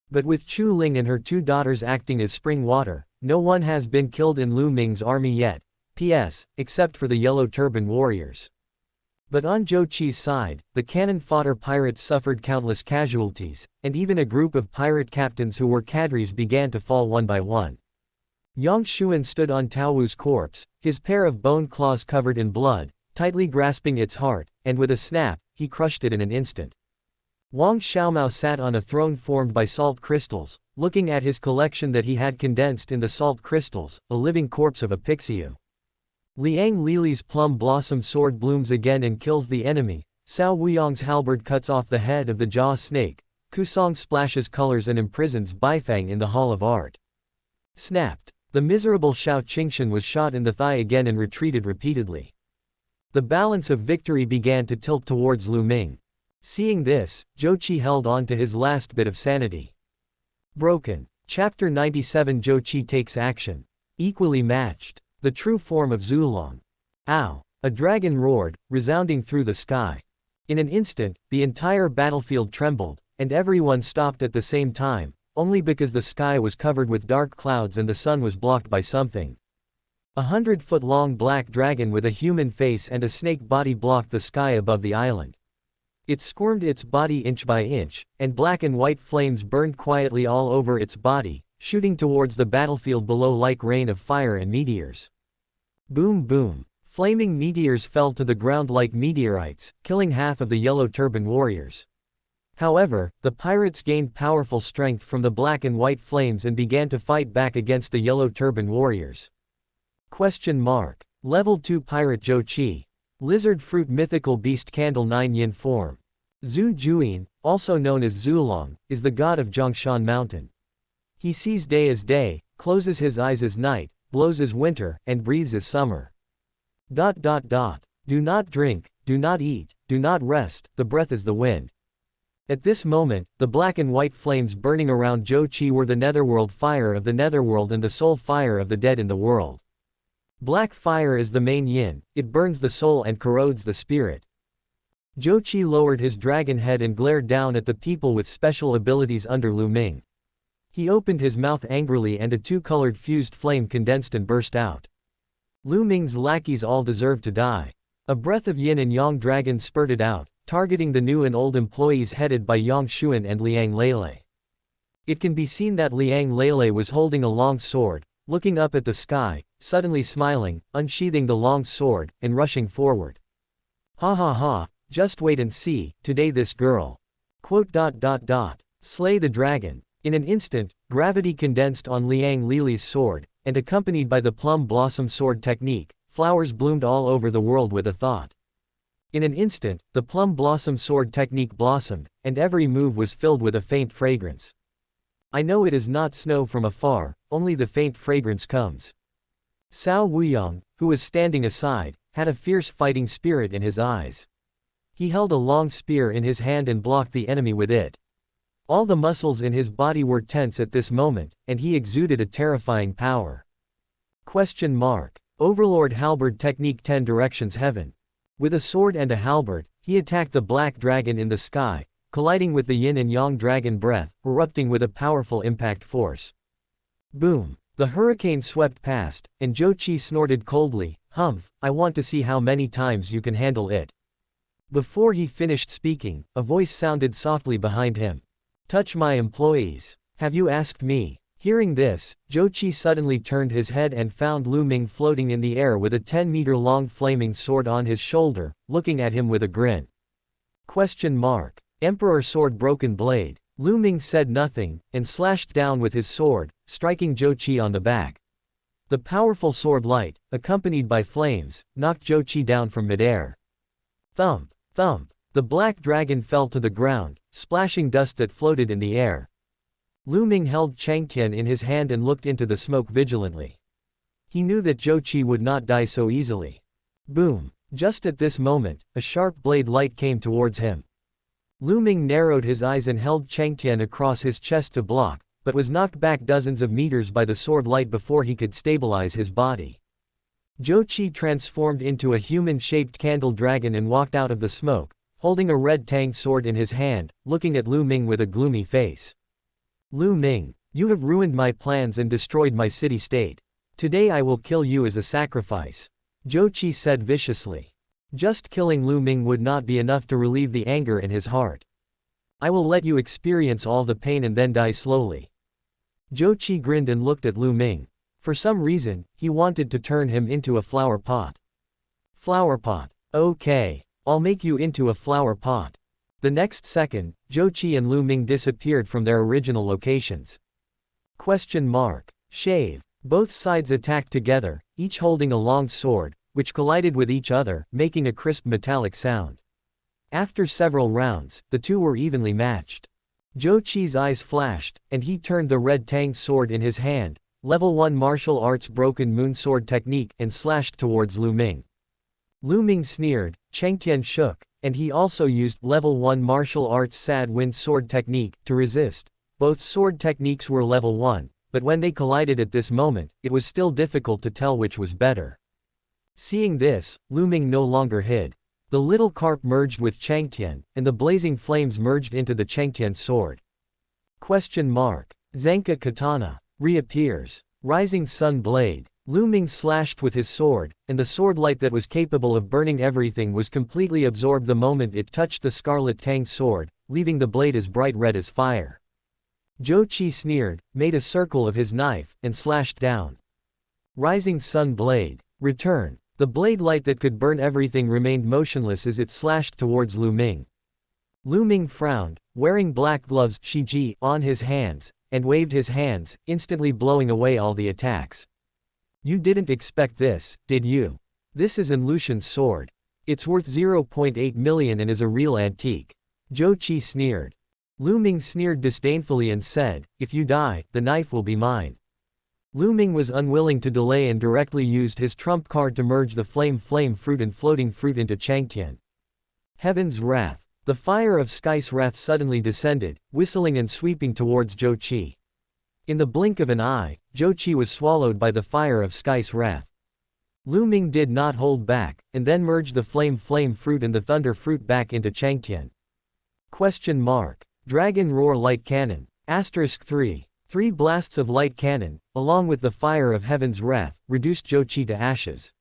But with Chu Ling and her two daughters acting as spring water, no one has been killed in Lu Ming's army yet, PS, except for the yellow turban warriors. But on Zhou Qi's side, the cannon fodder pirates suffered countless casualties, and even a group of pirate captains who were cadres began to fall one by one. Yang Xuan stood on Tao Wu's corpse, his pair of bone claws covered in blood, tightly grasping its heart, and with a snap, he crushed it in an instant. Wang Xiaomao sat on a throne formed by salt crystals, looking at his collection that he had condensed in the salt crystals, a living corpse of a pixiu. Liang Lili's plum blossom sword blooms again and kills the enemy. Cao Wuyong's halberd cuts off the head of the jaw snake. Kusong splashes colors and imprisons Baifang in the Hall of Art. Snapped. The miserable Xiao Qingshan was shot in the thigh again and retreated repeatedly. The balance of victory began to tilt towards Lu Ming. Seeing this, Zhou Qi held on to his last bit of sanity. Broken. Chapter 97 Zhou Qi takes action. Equally matched. The true form of Zulong. Ow! A dragon roared, resounding through the sky. In an instant, the entire battlefield trembled, and everyone stopped at the same time, only because the sky was covered with dark clouds and the sun was blocked by something. 100-foot-long black dragon with a human face and a snake body blocked the sky above the island. It squirmed its body inch by inch, and black and white flames burned quietly all over its body, shooting towards the battlefield below like rain of fire and meteors. Boom boom. Flaming meteors fell to the ground like meteorites, killing half of the Yellow Turban warriors. However, the pirates gained powerful strength from the black and white flames and began to fight back against the Yellow Turban warriors. Level 2 Pirate Zhou Qi. Lizard Fruit Mythical Beast Candle 9 Yin Form. Zhu Juyin, also known as Zulong, is the god of Zhongshan Mountain. He sees day as day, closes his eyes as night, blows as winter, and breathes as summer. Do not drink, do not eat, do not rest, the breath is the wind. At this moment, the black and white flames burning around Zhou Qi were the netherworld fire of the netherworld and the soul fire of the dead in the world. Black fire is the main yin, it burns the soul and corrodes the spirit. Zhou Qi lowered his dragon head and glared down at the people with special abilities under Lu Ming. He opened his mouth angrily and a two-colored fused flame condensed and burst out. Lu Ming's lackeys all deserve to die. A breath of yin and yang dragon spurted out, targeting the new and old employees headed by Yang Xuan and Liang Lele. It can be seen that Liang Lele was holding a long sword, looking up at the sky, suddenly smiling, unsheathing the long sword, and rushing forward. Ha ha ha, just wait and see, today this girl. Slay the dragon. In an instant, gravity condensed on Liang Lili's sword, and accompanied by the plum blossom sword technique, flowers bloomed all over the world with a thought. In an instant, the plum blossom sword technique blossomed, and every move was filled with a faint fragrance. I know it is not snow from afar, only the faint fragrance comes. Cao Wuyong, who was standing aside, had a fierce fighting spirit in his eyes. He held a long spear in his hand and blocked the enemy with it. All the muscles in his body were tense at this moment, and he exuded a terrifying power. Overlord Halberd Technique 10 Directions Heaven. With a sword and a halberd, he attacked the black dragon in the sky, colliding with the yin and yang dragon breath, erupting with a powerful impact force. Boom! The hurricane swept past, and Zhou Qi snorted coldly, "Humph, I want to see how many times you can handle it." Before he finished speaking, a voice sounded softly behind him. "Touch my employees. Have you asked me?" Hearing this, Zhou Qi suddenly turned his head and found Lu Ming floating in the air with a 10-meter-long flaming sword on his shoulder, looking at him with a grin. Emperor Sword Broken Blade. Lu Ming said nothing, and slashed down with his sword, striking Zhou Qi on the back. The powerful sword light, accompanied by flames, knocked Zhou Qi down from midair. Thump, thump, the black dragon fell to the ground, splashing dust that floated in the air. Lu Ming held Changtian in his hand and looked into the smoke vigilantly. He knew that Zhou Qi would not die so easily. Boom! Just at this moment, a sharp blade light came towards him. Lu Ming narrowed his eyes and held Changtian across his chest to block, but was knocked back dozens of meters by the sword light before he could stabilize his body. Zhou Qi transformed into a human-shaped candle dragon and walked out of the smoke, holding a red tang sword in his hand, looking at Lu Ming with a gloomy face. "Lu Ming, you have ruined my plans and destroyed my city-state. Today I will kill you as a sacrifice," Zhou Qi said viciously. Just killing Lu Ming would not be enough to relieve the anger in his heart. "I will let you experience all the pain and then die slowly." Zhou Qi grinned and looked at Lu Ming. For some reason, he wanted to turn him into a flower pot. "Flower pot. Okay. I'll make you into a flower pot." The next second, Zhou Qi and Lu Ming disappeared from their original locations. Shave. Both sides attacked together, each holding a long sword, which collided with each other, making a crisp metallic sound. After several rounds, the two were evenly matched. Zhou Qi's eyes flashed, and he turned the red Tang sword in his hand, level 1 martial arts broken moon sword technique, and slashed towards Lu Ming. Lu Ming sneered, Chengtian shook, and he also used level 1 martial arts sad wind sword technique to resist. Both sword techniques were level 1, but when they collided at this moment, it was still difficult to tell which was better. Seeing this, Lu Ming no longer hid. The little carp merged with Chengtian, and the blazing flames merged into the Chengtian sword. Zanka katana reappears. Rising sun blade. Lu Ming slashed with his sword, and the sword light that was capable of burning everything was completely absorbed the moment it touched the scarlet Tang sword, leaving the blade as bright red as fire. Zhou Qi sneered, made a circle of his knife, and slashed down. Rising sun blade. Return. The blade light that could burn everything remained motionless as it slashed towards Lu Ming. Lu Ming frowned, wearing black gloves Shiji on his hands, and waved his hands, instantly blowing away all the attacks. You didn't expect this, did you? This is An Lucian's sword. It's worth 0.8 million and is a real antique. Zhou Qi sneered. Lu Ming sneered disdainfully and said, if you die, the knife will be mine. Lu Ming was unwilling to delay and directly used his trump card to merge the flame fruit and floating fruit into Chengtian. Heaven's wrath. The fire of Sky's wrath suddenly descended, whistling and sweeping towards Zhou Qi. In the blink of an eye, Zhou Qi was swallowed by the fire of Sky's wrath. Lu Ming did not hold back, and then merged the flame fruit and the thunder fruit back into Chengtian. Dragon roar light cannon. *3. 3 blasts of light cannon, along with the fire of heaven's wrath, reduced Zhou Qi to ashes.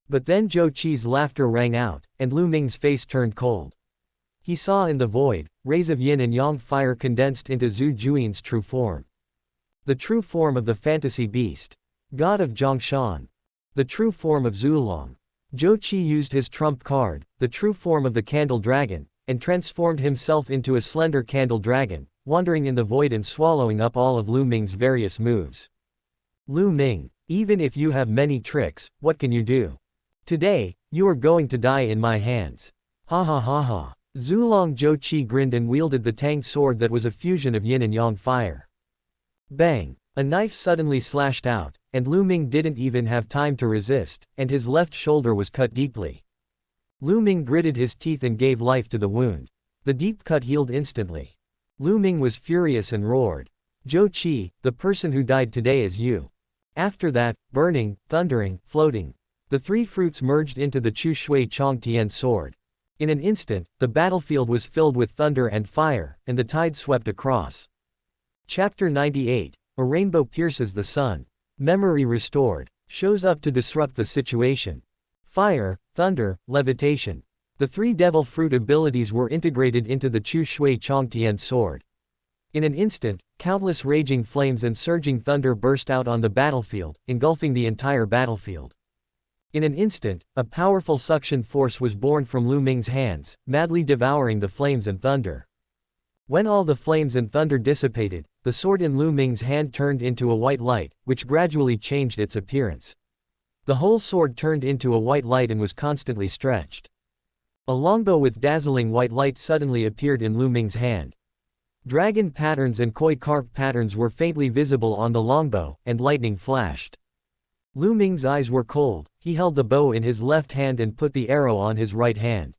But then Zhou Qi's laughter rang out, and Lu Ming's face turned cold. He saw in the void, rays of yin and yang fire condensed into Zhu Juin's true form. The true form of the fantasy beast. God of Zhongshan. The true form of Zulong. Zhou Qi used his trump card, the true form of the candle dragon, and transformed himself into a slender candle dragon, wandering in the void and swallowing up all of Lu Ming's various moves. Lu Ming, even if you have many tricks, what can you do? Today, you are going to die in my hands. Ha ha ha ha. Zulong Zhou Qi grinned and wielded the Tang sword that was a fusion of yin and yang fire. Bang! A knife suddenly slashed out, and Lu Ming didn't even have time to resist, and his left shoulder was cut deeply. Lu Ming gritted his teeth and gave life to the wound. The deep cut healed instantly. Lu Ming was furious and roared. Zhou Qi, the person who died today is you. After that, burning, thundering, floating. The 3 fruits merged into the Chu Shui Chong Tian sword. In an instant, the battlefield was filled with thunder and fire, and the tide swept across. Chapter 98. A rainbow pierces the sun. Memory restored. Shows up to disrupt the situation. Fire, thunder, levitation. The 3 devil fruit abilities were integrated into the Chu Shui Chong Tian sword. In an instant, countless raging flames and surging thunder burst out on the battlefield, engulfing the entire battlefield. In an instant, a powerful suction force was born from Lu Ming's hands, madly devouring the flames and thunder. When all the flames and thunder dissipated, the sword in Lu Ming's hand turned into a white light, which gradually changed its appearance. The whole sword turned into a white light and was constantly stretched. A longbow with dazzling white light suddenly appeared in Lu Ming's hand. Dragon patterns and koi carp patterns were faintly visible on the longbow, and lightning flashed. Lu Ming's eyes were cold. He held the bow in his left hand and put the arrow on his right hand.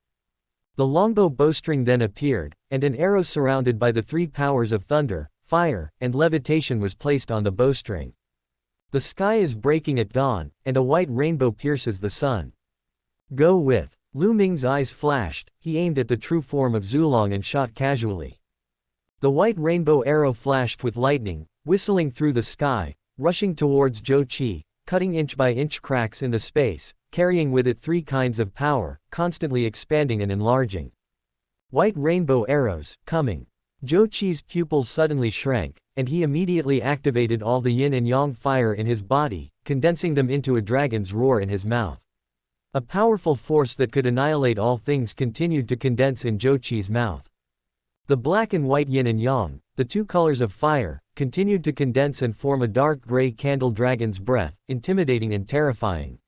The longbow bowstring then appeared, and an arrow surrounded by the 3 powers of thunder, fire, and levitation was placed on the bowstring. The sky is breaking at dawn, and a white rainbow pierces the sun. Go with. Lu Ming's eyes flashed. He aimed at the true form of Zulong and shot casually. The white rainbow arrow flashed with lightning, whistling through the sky, rushing towards Zhou Qi, cutting inch by inch cracks in the space, carrying with it 3 kinds of power, constantly expanding and enlarging. White rainbow arrows, coming. Zhou Qi's pupils suddenly shrank, and he immediately activated all the yin and yang fire in his body, condensing them into a dragon's roar in his mouth. A powerful force that could annihilate all things continued to condense in Zhou Qi's mouth. The black and white yin and yang, the two colors of fire, continued to condense and form a dark gray candle dragon's breath, intimidating and terrifying.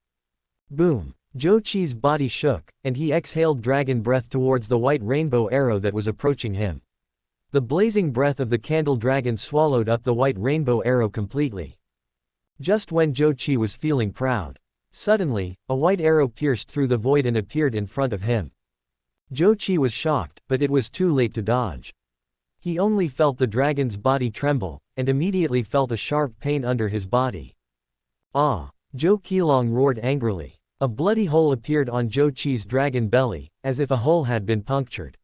Boom! Zhou Qi's body shook, and he exhaled dragon breath towards the white rainbow arrow that was approaching him. The blazing breath of the candle dragon swallowed up the white rainbow arrow completely. Just when Zhou Qi was feeling proud, suddenly, a white arrow pierced through the void and appeared in front of him. Zhou Qi was shocked, but it was too late to dodge. He only felt the dragon's body tremble, and immediately felt a sharp pain under his body. Ah! Zhou Qilong roared angrily. A bloody hole appeared on Zhou Qi's dragon belly, as if a hole had been punctured.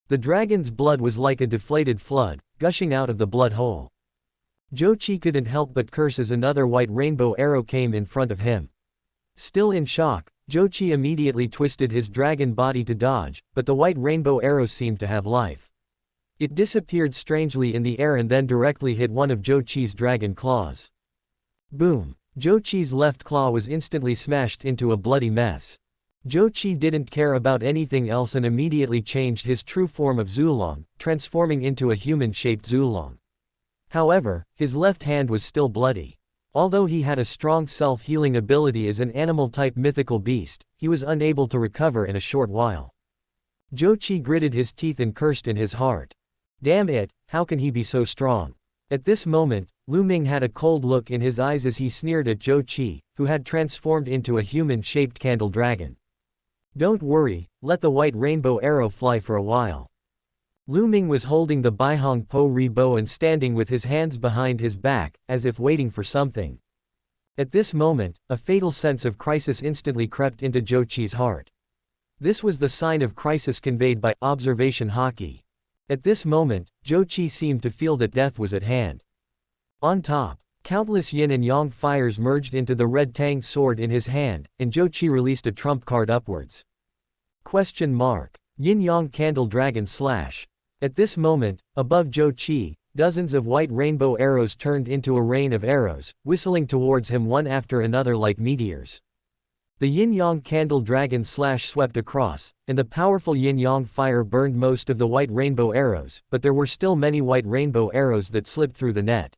The dragon's blood was like a deflated flood, gushing out of the blood hole. Zhou Qi couldn't help but curse as another white rainbow arrow came in front of him. Still in shock, Zhou Qi immediately twisted his dragon body to dodge, but the white rainbow arrow seemed to have life. It disappeared strangely in the air and then directly hit one of Zhou Qi's dragon claws. Boom! Zhou Qi's left claw was instantly smashed into a bloody mess. Zhou Qi didn't care about anything else and immediately changed his true form of Zulong, transforming into a human-shaped Zulong. However, his left hand was still bloody. Although he had a strong self-healing ability as an animal-type mythical beast, he was unable to recover in a short while. Zhou Qi gritted his teeth and cursed in his heart. Damn it, how can he be so strong? At this moment, Lu Ming had a cold look in his eyes as he sneered at Zhou Qi, who had transformed into a human-shaped candle dragon. Don't worry, let the white rainbow arrow fly for a while. Lu Ming was holding the Baihong Po Ri bow and standing with his hands behind his back, as if waiting for something. At this moment, a fatal sense of crisis instantly crept into Zhou Qi's heart. This was the sign of crisis conveyed by observation haki. At this moment, Zhou Qi seemed to feel that death was at hand. On top, countless yin and yang fires merged into the red tang sword in his hand, and Zhou Qi released a trump card upwards. Yin-yang candle dragon slash. At this moment, above Zhou Qi, dozens of white rainbow arrows turned into a rain of arrows, whistling towards him one after another like meteors. The yin-yang candle dragon slash swept across, and the powerful yin-yang fire burned most of the white rainbow arrows, but there were still many white rainbow arrows that slipped through the net.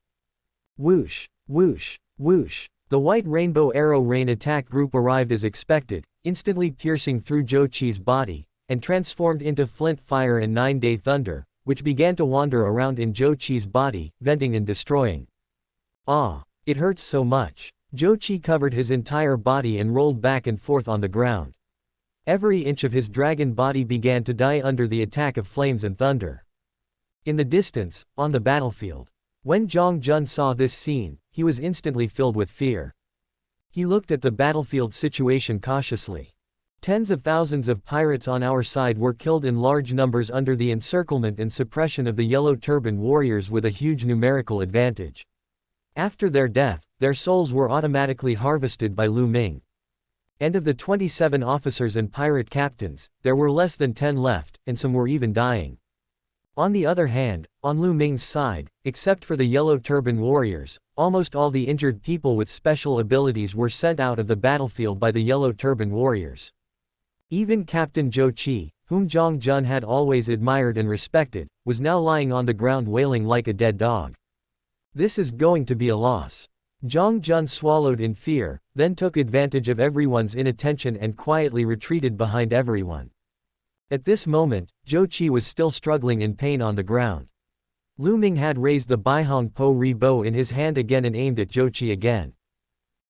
Whoosh, whoosh, whoosh. The white rainbow arrow rain attack group arrived as expected, instantly piercing through Zhou Qi's body, and transformed into flint fire and 9-day thunder, which began to wander around in Zhou Qi's body, venting and destroying. Ah! It hurts so much. Zhou Qi covered his entire body and rolled back and forth on the ground. Every inch of his dragon body began to die under the attack of flames and thunder. In the distance, on the battlefield. When Zhang Jun saw this scene, he was instantly filled with fear. He looked at the battlefield situation cautiously. Tens of thousands of pirates on our side were killed in large numbers under the encirclement and suppression of the Yellow Turban warriors with a huge numerical advantage. After their death, their souls were automatically harvested by Lu Ming. And of the 27 officers and pirate captains, there were less than 10 left, and some were even dying. On the other hand, on Lu Ming's side, except for the Yellow Turban warriors, almost all the injured people with special abilities were sent out of the battlefield by the Yellow Turban warriors. Even Captain Zhou Qi, whom Zhang Jun had always admired and respected, was now lying on the ground wailing like a dead dog. This is going to be a loss. Zhang Jun swallowed in fear, then took advantage of everyone's inattention and quietly retreated behind everyone. At this moment, Zhou Qi was still struggling in pain on the ground. Lu Ming had raised the Baihong Po Ri bow in his hand again and aimed at Zhou Qi again.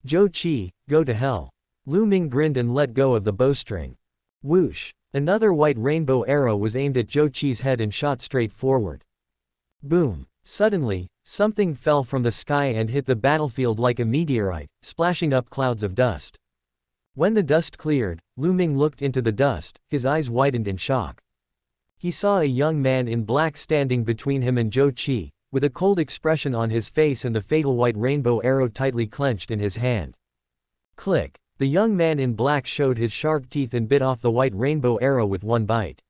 Zhou Qi, go to hell. Lu Ming grinned and let go of the bowstring. Whoosh! Another white rainbow arrow was aimed at Zhou Qi's head and shot straight forward. Boom! Suddenly, something fell from the sky and hit the battlefield like a meteorite, splashing up clouds of dust. When the dust cleared, Lu Ming looked into the dust, his eyes widened in shock. He saw a young man in black standing between him and Zhou Qi, with a cold expression on his face and the fatal white rainbow arrow tightly clenched in his hand. Click! The young man in black showed his sharp teeth and bit off the white rainbow arrow with one bite.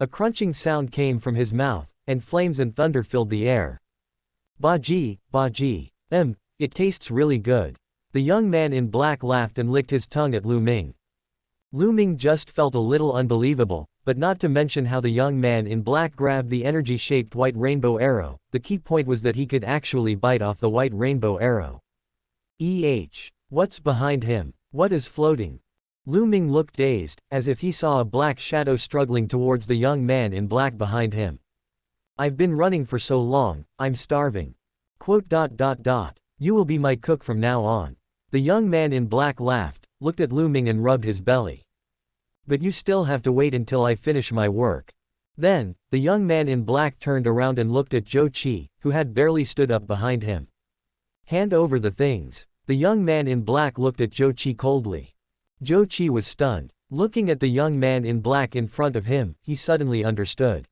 A crunching sound came from his mouth, and flames and thunder filled the air. Baji, Baji. It tastes really good. The young man in black laughed and licked his tongue at Lu Ming. Lu Ming just felt a little unbelievable, but not to mention how the young man in black grabbed the energy-shaped white rainbow arrow. The key point was that he could actually bite off the white rainbow arrow. What's behind him? What is floating? Lu Ming looked dazed, as if he saw a black shadow struggling towards the young man in black behind him. I've been running for so long, I'm starving. You will be my cook from now on. The young man in black laughed, looked at Lu Ming and rubbed his belly. But you still have to wait until I finish my work. Then, the young man in black turned around and looked at Zhou Qi, who had barely stood up behind him. Hand over the things. The young man in black looked at Zhou Qi coldly. Zhou Qi was stunned. Looking at the young man in black in front of him, he suddenly understood.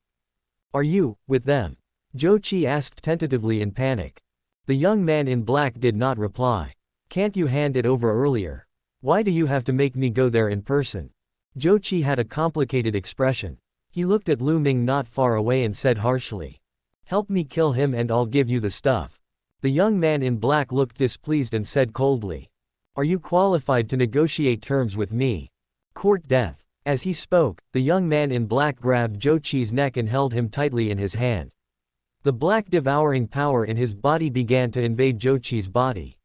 Are you, with them? Zhou Qi asked tentatively in panic. The young man in black did not reply. Can't you hand it over earlier? Why do you have to make me go there in person? Zhou Qi had a complicated expression. He looked at Lu Ming not far away and said harshly. Help me kill him and I'll give you the stuff. The young man in black looked displeased and said coldly. Are you qualified to negotiate terms with me? Court death. As he spoke, the young man in black grabbed Zhou Qi's neck and held him tightly in his hand. The black devouring power in his body began to invade Zhou Qi's body.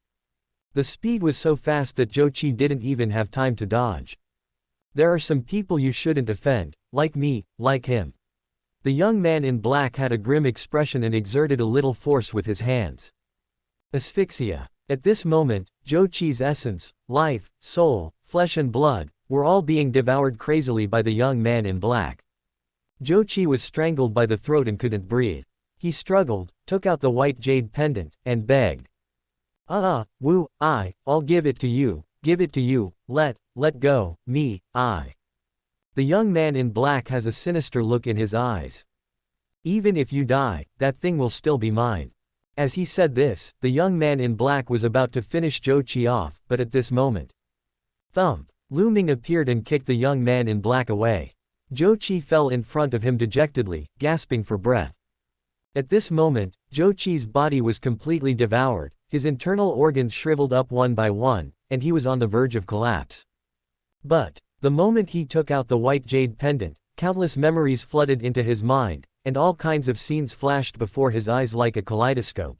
The speed was so fast that Zhou Qi didn't even have time to dodge. There are some people you shouldn't offend, like me, like him. The young man in black had a grim expression and exerted a little force with his hands. Asphyxia. At this moment, Zhou Qi's essence, life, soul, flesh and blood, were all being devoured crazily by the young man in black. Zhou Qi was strangled by the throat and couldn't breathe. He struggled, took out the white jade pendant, and begged. I'll give it to you, let go, me, I. The young man in black has a sinister look in his eyes. Even if you die, that thing will still be mine. As he said this, the young man in black was about to finish Zhou Qi off, but at this moment. Thump! Lu Ming appeared and kicked the young man in black away. Zhou Qi fell in front of him dejectedly, gasping for breath. At this moment, Zhou Qi's body was completely devoured, his internal organs shriveled up one by one, and he was on the verge of collapse. But, the moment he took out the white jade pendant, countless memories flooded into his mind, and all kinds of scenes flashed before his eyes like a kaleidoscope.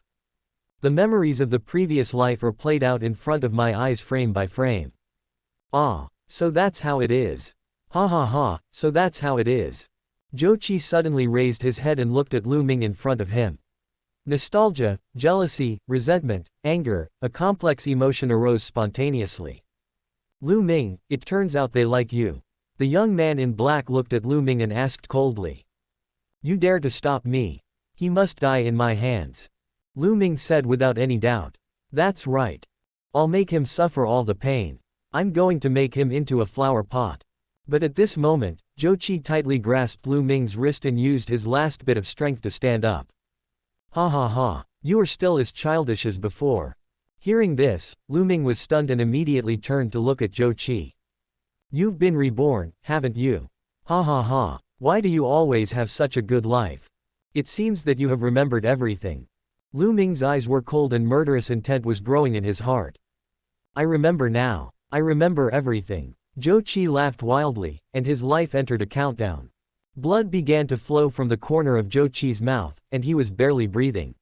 The memories of the previous life are played out in front of my eyes frame by frame. Ah, so that's how it is. Ha ha ha, so that's how it is. Zhou Qi suddenly raised his head and looked at Lu Ming in front of him. Nostalgia, jealousy, resentment, anger, a complex emotion arose spontaneously. Lu Ming, it turns out they like you. The young man in black looked at Lu Ming and asked coldly. You dare to stop me? He must die in my hands. Lu Ming said without any doubt. That's right. I'll make him suffer all the pain. I'm going to make him into a flower pot. But at this moment, Zhou Qi tightly grasped Lu Ming's wrist and used his last bit of strength to stand up. Ha ha ha, you are still as childish as before. Hearing this, Lu Ming was stunned and immediately turned to look at Zhou Qi. You've been reborn, haven't you? Ha ha ha, why do you always have such a good life? It seems that you have remembered everything. Lu Ming's eyes were cold and murderous intent was growing in his heart. I remember now. I remember everything. Zhou Qi laughed wildly, and his life entered a countdown. Blood began to flow from the corner of Zhou Qi's mouth, and he was barely breathing.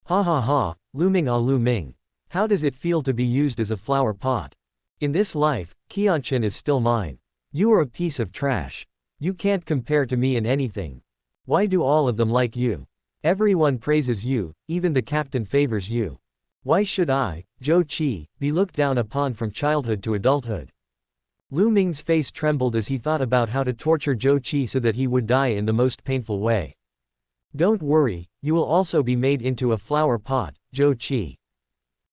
Ha ha ha, Lu Ming Lu Ming. How does it feel to be used as a flower pot? In this life, Qianqian is still mine. You are a piece of trash. You can't compare to me in anything. Why do all of them like you? Everyone praises you, even the captain favors you. Why should I, Zhou Qi, be looked down upon from childhood to adulthood? Lu Ming's face trembled as he thought about how to torture Zhou Qi so that he would die in the most painful way. Don't worry, you will also be made into a flower pot, Zhou Qi.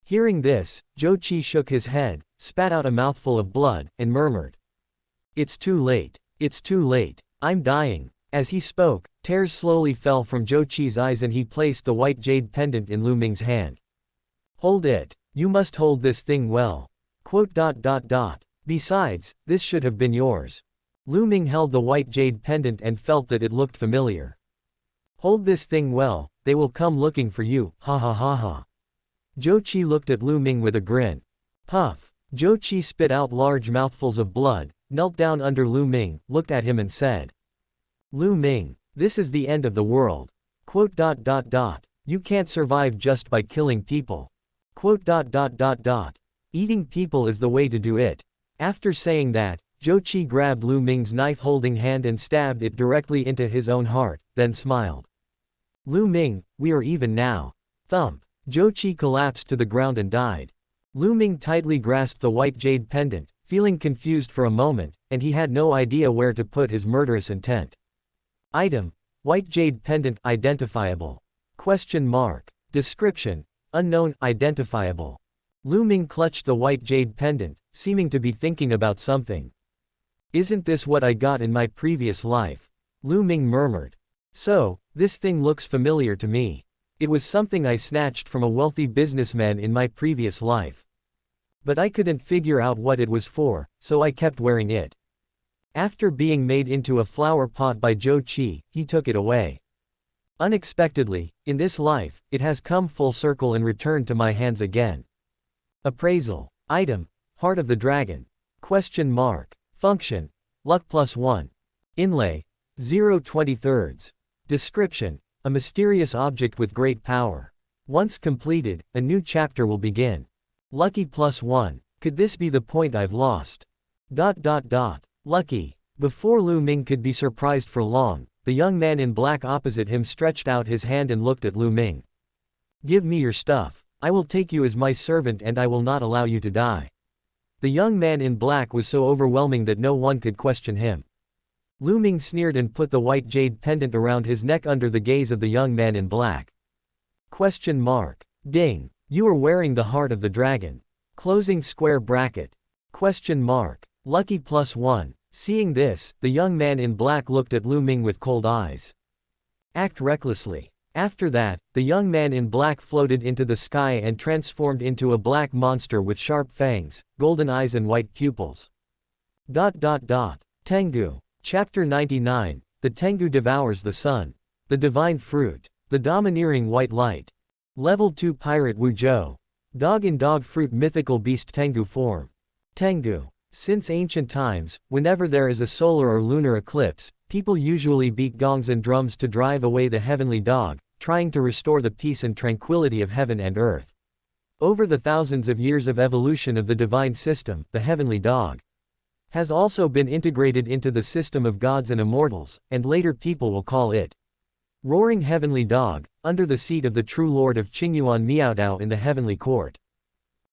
Hearing this, Zhou Qi shook his head, spat out a mouthful of blood, and murmured. It's too late. It's too late. I'm dying. As he spoke, tears slowly fell from Zhou Qi's eyes and he placed the white jade pendant in Lu Ming's hand. Hold it. You must hold this thing well. Besides, this should have been yours. Lu Ming held the white jade pendant and felt that it looked familiar. Hold this thing well, they will come looking for you, ha ha ha ha. Zhou Qi looked at Lu Ming with a grin. Puff. Zhou Qi spit out large mouthfuls of blood, knelt down under Lu Ming, looked at him and said. Lu Ming, this is the end of the world. Quote. You can't survive just by killing people. Quote. Eating people is the way to do it. After saying that, Zhou Qi grabbed Lu Ming's knife-holding hand and stabbed it directly into his own heart, then smiled. Lu Ming, we are even now. Thump. Zhou Qi collapsed to the ground and died. Lu Ming tightly grasped the white jade pendant, feeling confused for a moment, and he had no idea where to put his murderous intent. Item: white jade pendant identifiable. Question mark. Description: unknown, identifiable. Lu Ming clutched the white jade pendant, seeming to be thinking about something. Isn't this what I got in my previous life? Lu Ming murmured. So, this thing looks familiar to me. It was something I snatched from a wealthy businessman in my previous life. But I couldn't figure out what it was for, so I kept wearing it. After being made into a flower pot by Zhou Qi, he took it away. Unexpectedly, in this life, it has come full circle and returned to my hands again. Appraisal. Item: Heart of the Dragon. Question mark. Function: luck +1. Inlay: 0.23. Description: a mysterious object with great power. Once completed, a new chapter will begin. Lucky +1. Could this be the point I've lost? Lucky. Before Lu Ming could be surprised for long, the young man in black opposite him stretched out his hand and looked at Lu Ming. Give me your stuff. I will take you as my servant and I will not allow you to die. The young man in black was so overwhelming that no one could question him. Lu Ming sneered and put the white jade pendant around his neck under the gaze of the young man in black. Question mark. Ding. You are wearing the heart of the dragon. Closing square bracket. Question mark. Lucky +1. Seeing this, the young man in black looked at Lu Ming with cold eyes. Act recklessly. After that, the young man in black floated into the sky and transformed into a black monster with sharp fangs, golden eyes and white pupils. Tengu. Chapter 99, The Tengu Devours the Sun. The Divine Fruit. The Domineering White Light. Level 2 Pirate Wu Zhou. Dog in dog fruit mythical beast Tengu form. Tengu. Since ancient times, whenever there is a solar or lunar eclipse, people usually beat gongs and drums to drive away the heavenly dog, trying to restore the peace and tranquility of heaven and earth. Over the thousands of years of evolution of the divine system, the heavenly dog has also been integrated into the system of gods and immortals, and later people will call it Roaring Heavenly Dog, under the seat of the true lord of Qingyuan Miaodao in the heavenly court.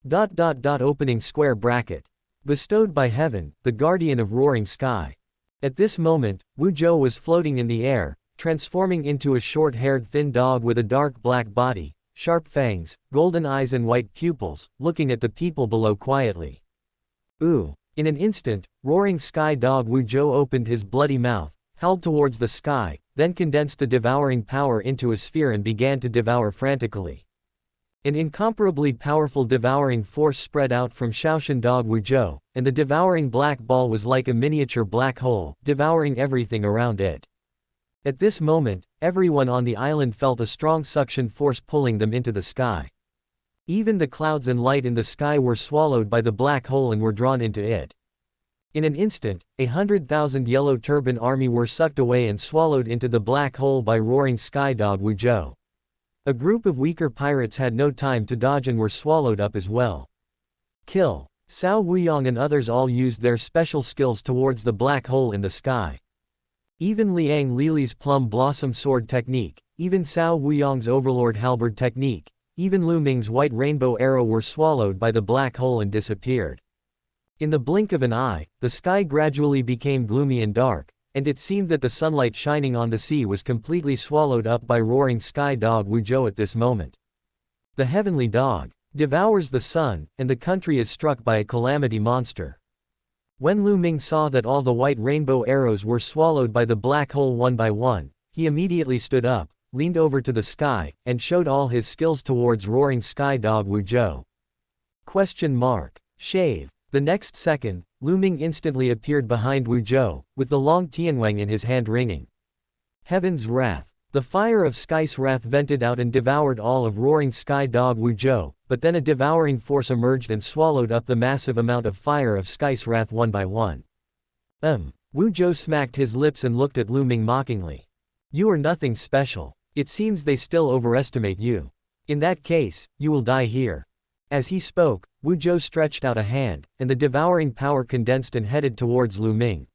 Opening square bracket. Bestowed by heaven, the guardian of roaring sky. At this moment, Wu Zhou was floating in the air, transforming into a short-haired thin dog with a dark black body, sharp fangs, golden eyes and white pupils, looking at the people below quietly. Ooh! In an instant, roaring sky dog Wu Zhou opened his bloody mouth, howled towards the sky, then condensed the devouring power into a sphere and began to devour frantically. An incomparably powerful devouring force spread out from Shaoshan dog Wu Zhou, and the devouring black ball was like a miniature black hole, devouring everything around it. At this moment, everyone on the island felt a strong suction force pulling them into the sky. Even the clouds and light in the sky were swallowed by the black hole and were drawn into it. In an instant, 100,000 yellow turban army were sucked away and swallowed into the black hole by roaring sky dog Wu Zhou. A group of weaker pirates had no time to dodge and were swallowed up as well. Kill. Cao Wuyong and others all used their special skills towards the black hole in the sky. Even Liang Lili's plum blossom sword technique, even Cao Wuyong's overlord halberd technique, even Lu Ming's white rainbow arrow were swallowed by the black hole and disappeared. In the blink of an eye, the sky gradually became gloomy and dark, and it seemed that the sunlight shining on the sea was completely swallowed up by roaring sky dog Wu Zhou at this moment. The heavenly dog devours the sun, and the country is struck by a calamity monster. When Lu Ming saw that all the white rainbow arrows were swallowed by the black hole one by one, he immediately stood up, leaned over to the sky, and showed all his skills towards roaring sky dog Wu Zhou. Question mark. Shave. The next second, Lu Ming instantly appeared behind Wu Zhou, with the long tianwang in his hand ringing. Heaven's wrath. The fire of sky's wrath vented out and devoured all of roaring sky dog Wu Zhou, but then a devouring force emerged and swallowed up the massive amount of fire of sky's wrath one by one. Wu Zhou smacked his lips and looked at Lu Ming mockingly. You are nothing special. It seems they still overestimate you. In that case, you will die here. As he spoke, Wu Zhou stretched out a hand, and the devouring power condensed and headed towards Lu Ming.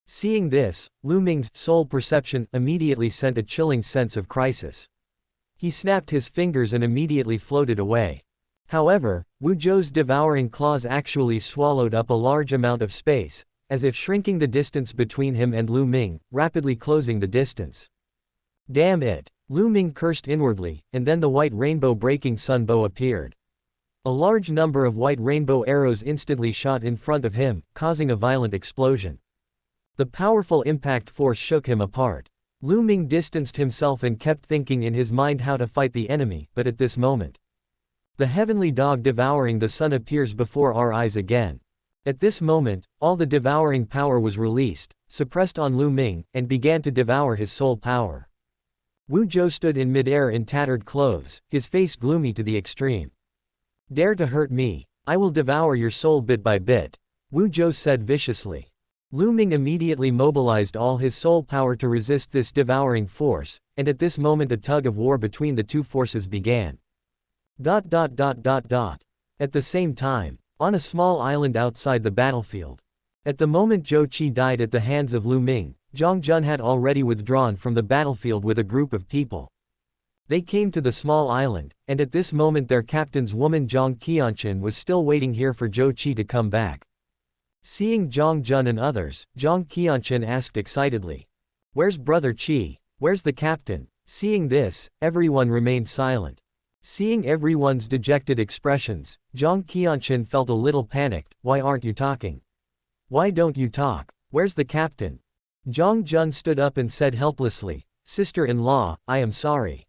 Seeing this, Lu Ming's soul perception immediately sent a chilling sense of crisis. He snapped his fingers and immediately floated away. However, Wu Zhou's devouring claws actually swallowed up a large amount of space, as if shrinking the distance between him and Lu Ming, rapidly closing the distance. Damn it! Lu Ming cursed inwardly, and then the white rainbow-breaking sun bow appeared. A large number of white rainbow arrows instantly shot in front of him, causing a violent explosion. The powerful impact force shook him apart. Lu Ming distanced himself and kept thinking in his mind how to fight the enemy, but at this moment, the heavenly dog devouring the sun appears before our eyes again. At this moment, all the devouring power was released, suppressed on Lu Ming, and began to devour his soul power. Wu Zhou stood in midair in tattered clothes, his face gloomy to the extreme. Dare to hurt me? I will devour your soul bit by bit, Wu Zhou said viciously. Lu Ming immediately mobilized all his soul power to resist this devouring force, and at this moment a tug of war between the two forces began. At the same time, on a small island outside the battlefield. At the moment Zhou Qi died at the hands of Lu Ming, Zhang Jun had already withdrawn from the battlefield with a group of people. They came to the small island, and at this moment their captain's woman Zhang Qianchen was still waiting here for Zhou Qi to come back. Seeing Zhang Jun and others, Zhang Qianchen asked excitedly, "Where's Brother Qi? Where's the captain?" Seeing this, everyone remained silent. Seeing everyone's dejected expressions, Zhang Qianchen felt a little panicked. Why aren't you talking? Why don't you talk? Where's the captain? Zhang Jun stood up and said helplessly, "Sister-in-law, I am sorry.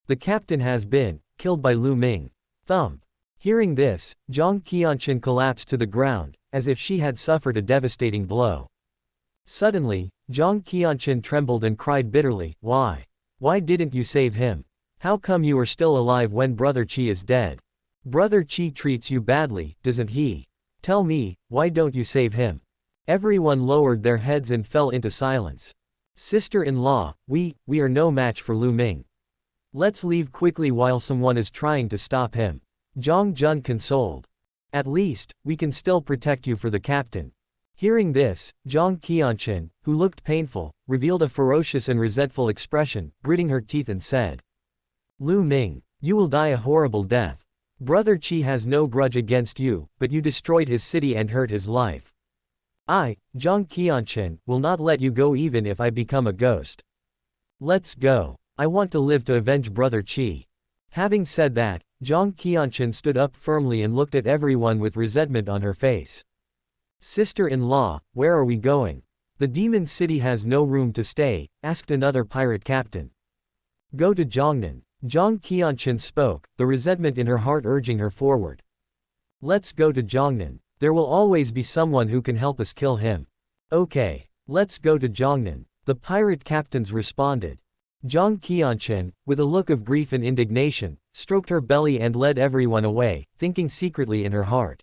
The captain has been killed by Lu Ming." Thump. Hearing this, Zhang Qianchen collapsed to the ground, as if she had suffered a devastating blow. Suddenly, Zhang Qianchen trembled and cried bitterly, "Why? Why didn't you save him? How come you are still alive when Brother Qi is dead? Brother Qi treats you badly, doesn't he? Tell me, why don't you save him?" Everyone lowered their heads and fell into silence. "Sister-in-law, we are no match for Lu Ming. Let's leave quickly while someone is trying to stop him," Zhang Jun consoled. "At least, we can still protect you for the captain." Hearing this, Zhang Qianchen, who looked painful, revealed a ferocious and resentful expression, gritting her teeth and said, "Lu Ming, you will die a horrible death. Brother Qi has no grudge against you, but you destroyed his city and hurt his life. I, Zhang Qianchen, will not let you go even if I become a ghost. Let's go. I want to live to avenge Brother Qi." Having said that, Zhang Qianchen stood up firmly and looked at everyone with resentment on her face. "Sister-in-law, where are we going? The demon city has no room to stay," asked another pirate captain. "Go to Jiangnan." Zhang Qianchen spoke, the resentment in her heart urging her forward. "Let's go to Jiangnan. There will always be someone who can help us kill him." "Okay. Let's go to Jiangnan," the pirate captains responded. Zhang Qianchen, with a look of grief and indignation, stroked her belly and led everyone away, thinking secretly in her heart,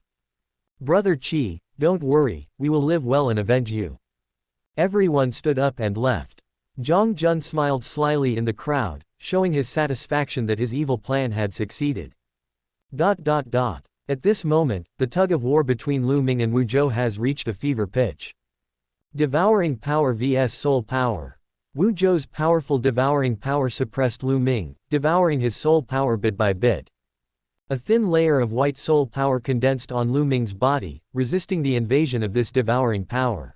"Brother Qi, don't worry, we will live well and avenge you." Everyone stood up and left. Zhang Jun smiled slyly in the crowd, showing his satisfaction that his evil plan had succeeded. At this moment, the tug-of-war between Lu Ming and Wu Zhou has reached a fever pitch. Devouring power vs soul power. Wu Zhou's powerful devouring power suppressed Lu Ming, devouring his soul power bit by bit. A thin layer of white soul power condensed on Lu Ming's body, resisting the invasion of this devouring power.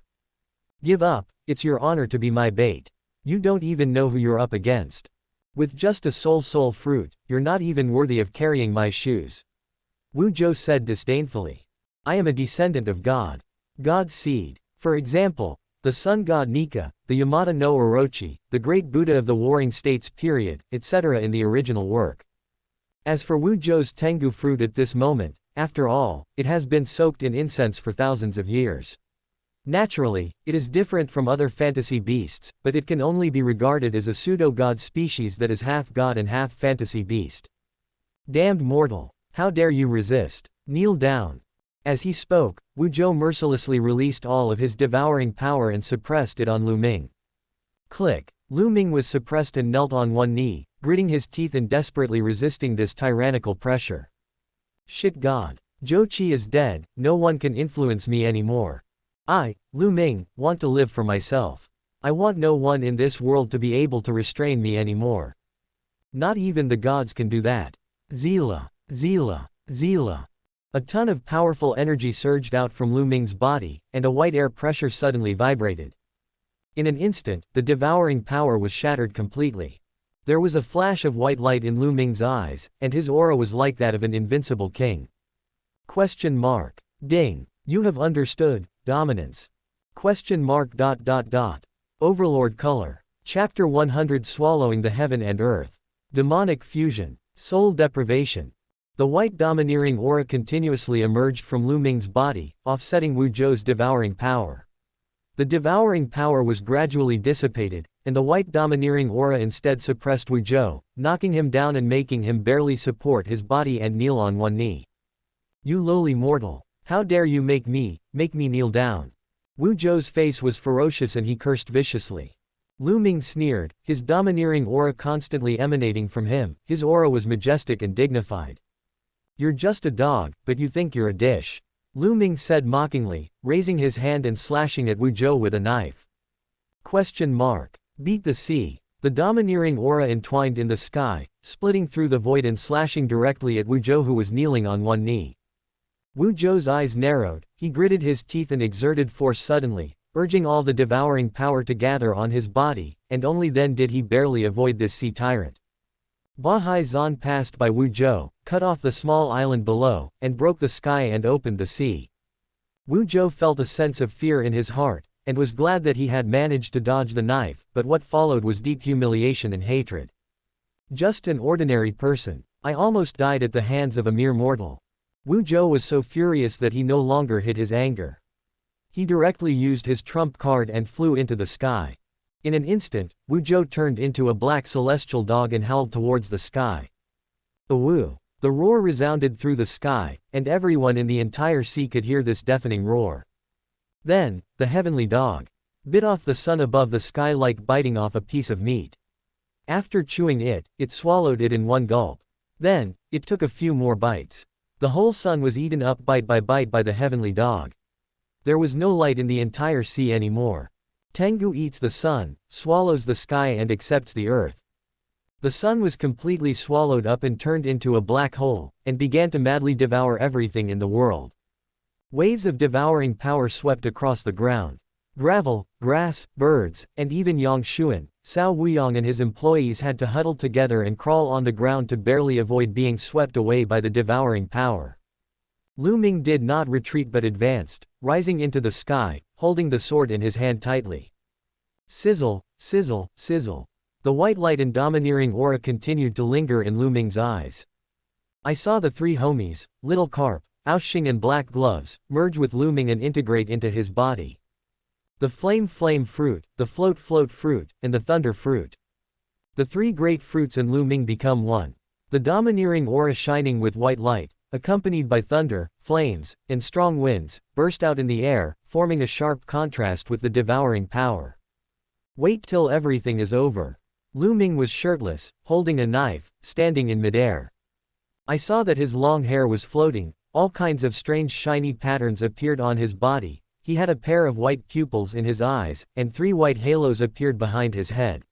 "Give up, it's your honor to be my bait. You don't even know who you're up against. With just a soul fruit, you're not even worthy of carrying my shoes," Wu Zhou said disdainfully. "I am a descendant of God. God's seed. For example, the sun god Nika, the Yamata no Orochi, the great Buddha of the Warring States period, etc. in the original work." As for Wu Zhou's Tengu fruit at this moment, after all, it has been soaked in incense for thousands of years. Naturally, it is different from other fantasy beasts, but it can only be regarded as a pseudo-god species that is half god and half fantasy beast. "Damned mortal! How dare you resist? Kneel down!" As he spoke, Wu Zhou mercilessly released all of his devouring power and suppressed it on Lu Ming. Click. Lu Ming was suppressed and knelt on one knee, gritting his teeth and desperately resisting this tyrannical pressure. Shit God. Zhou Qi is dead, no one can influence me anymore. I, Lu Ming, want to live for myself. I want no one in this world to be able to restrain me anymore. Not even the gods can do that. Zila, Zila, Zila. A ton of powerful energy surged out from Lu Ming's body, and a white air pressure suddenly vibrated. In an instant, the devouring power was shattered completely. There was a flash of white light in Lu Ming's eyes, and his aura was like that of an invincible king. Question mark. Ding. You have understood, dominance. Question mark. Overlord color. Chapter 100 Swallowing the Heaven and Earth. Demonic fusion. Soul deprivation. The white domineering aura continuously emerged from Lu Ming's body, offsetting Wu Zhou's devouring power. The devouring power was gradually dissipated, and the white domineering aura instead suppressed Wu Zhou, knocking him down and making him barely support his body and kneel on one knee. You lowly mortal! How dare you make me kneel down! Wu Zhou's face was ferocious and he cursed viciously. Lu Ming sneered, his domineering aura constantly emanating from him. His aura was majestic and dignified. You're just a dog, but you think you're a dish. Lu Ming said mockingly, raising his hand and slashing at Wu Zhou with a knife. Question mark. Beat the sea. The domineering aura entwined in the sky, splitting through the void and slashing directly at Wu Zhou who was kneeling on one knee. Wu Zhou's eyes narrowed, he gritted his teeth and exerted force suddenly, urging all the devouring power to gather on his body, and only then did he barely avoid this sea tyrant. Bahai Zan passed by Wu Zhou, cut off the small island below, and broke the sky and opened the sea. Wu Zhou felt a sense of fear in his heart, and was glad that he had managed to dodge the knife, but what followed was deep humiliation and hatred. Just an ordinary person. I almost died at the hands of a mere mortal. Wu Zhou was so furious that he no longer hid his anger. He directly used his trump card and flew into the sky. In an instant, Wu Zhou turned into a black celestial dog and howled towards the sky. Awoo! The roar resounded through the sky, and everyone in the entire sea could hear this deafening roar. Then, the heavenly dog bit off the sun above the sky like biting off a piece of meat. After chewing it, it swallowed it in one gulp. Then, it took a few more bites. The whole sun was eaten up bite by bite by the heavenly dog. There was no light in the entire sea anymore. Tengu eats the sun, swallows the sky and accepts the earth. The sun was completely swallowed up and turned into a black hole, and began to madly devour everything in the world. Waves of devouring power swept across the ground. Gravel, grass, birds, and even Yang Xuan, Cao Wuyong and his employees had to huddle together and crawl on the ground to barely avoid being swept away by the devouring power. Lu Ming did not retreat but advanced, rising into the sky, holding the sword in his hand tightly. Sizzle, sizzle, sizzle. The white light and domineering aura continued to linger in Lu Ming's eyes. I saw the three homies, Little Carp, Aoxing and Black Gloves, merge with Lu Ming and integrate into his body. The flame fruit, the float fruit, and the thunder fruit. The three great fruits and Lu Ming become one. The domineering aura shining with white light, accompanied by thunder, flames, and strong winds, burst out in the air, forming a sharp contrast with the devouring power. Wait till everything is over. Lu Ming was shirtless, holding a knife, standing in midair. I saw that his long hair was floating, all kinds of strange shiny patterns appeared on his body, he had a pair of white pupils in his eyes, and three white halos appeared behind his head.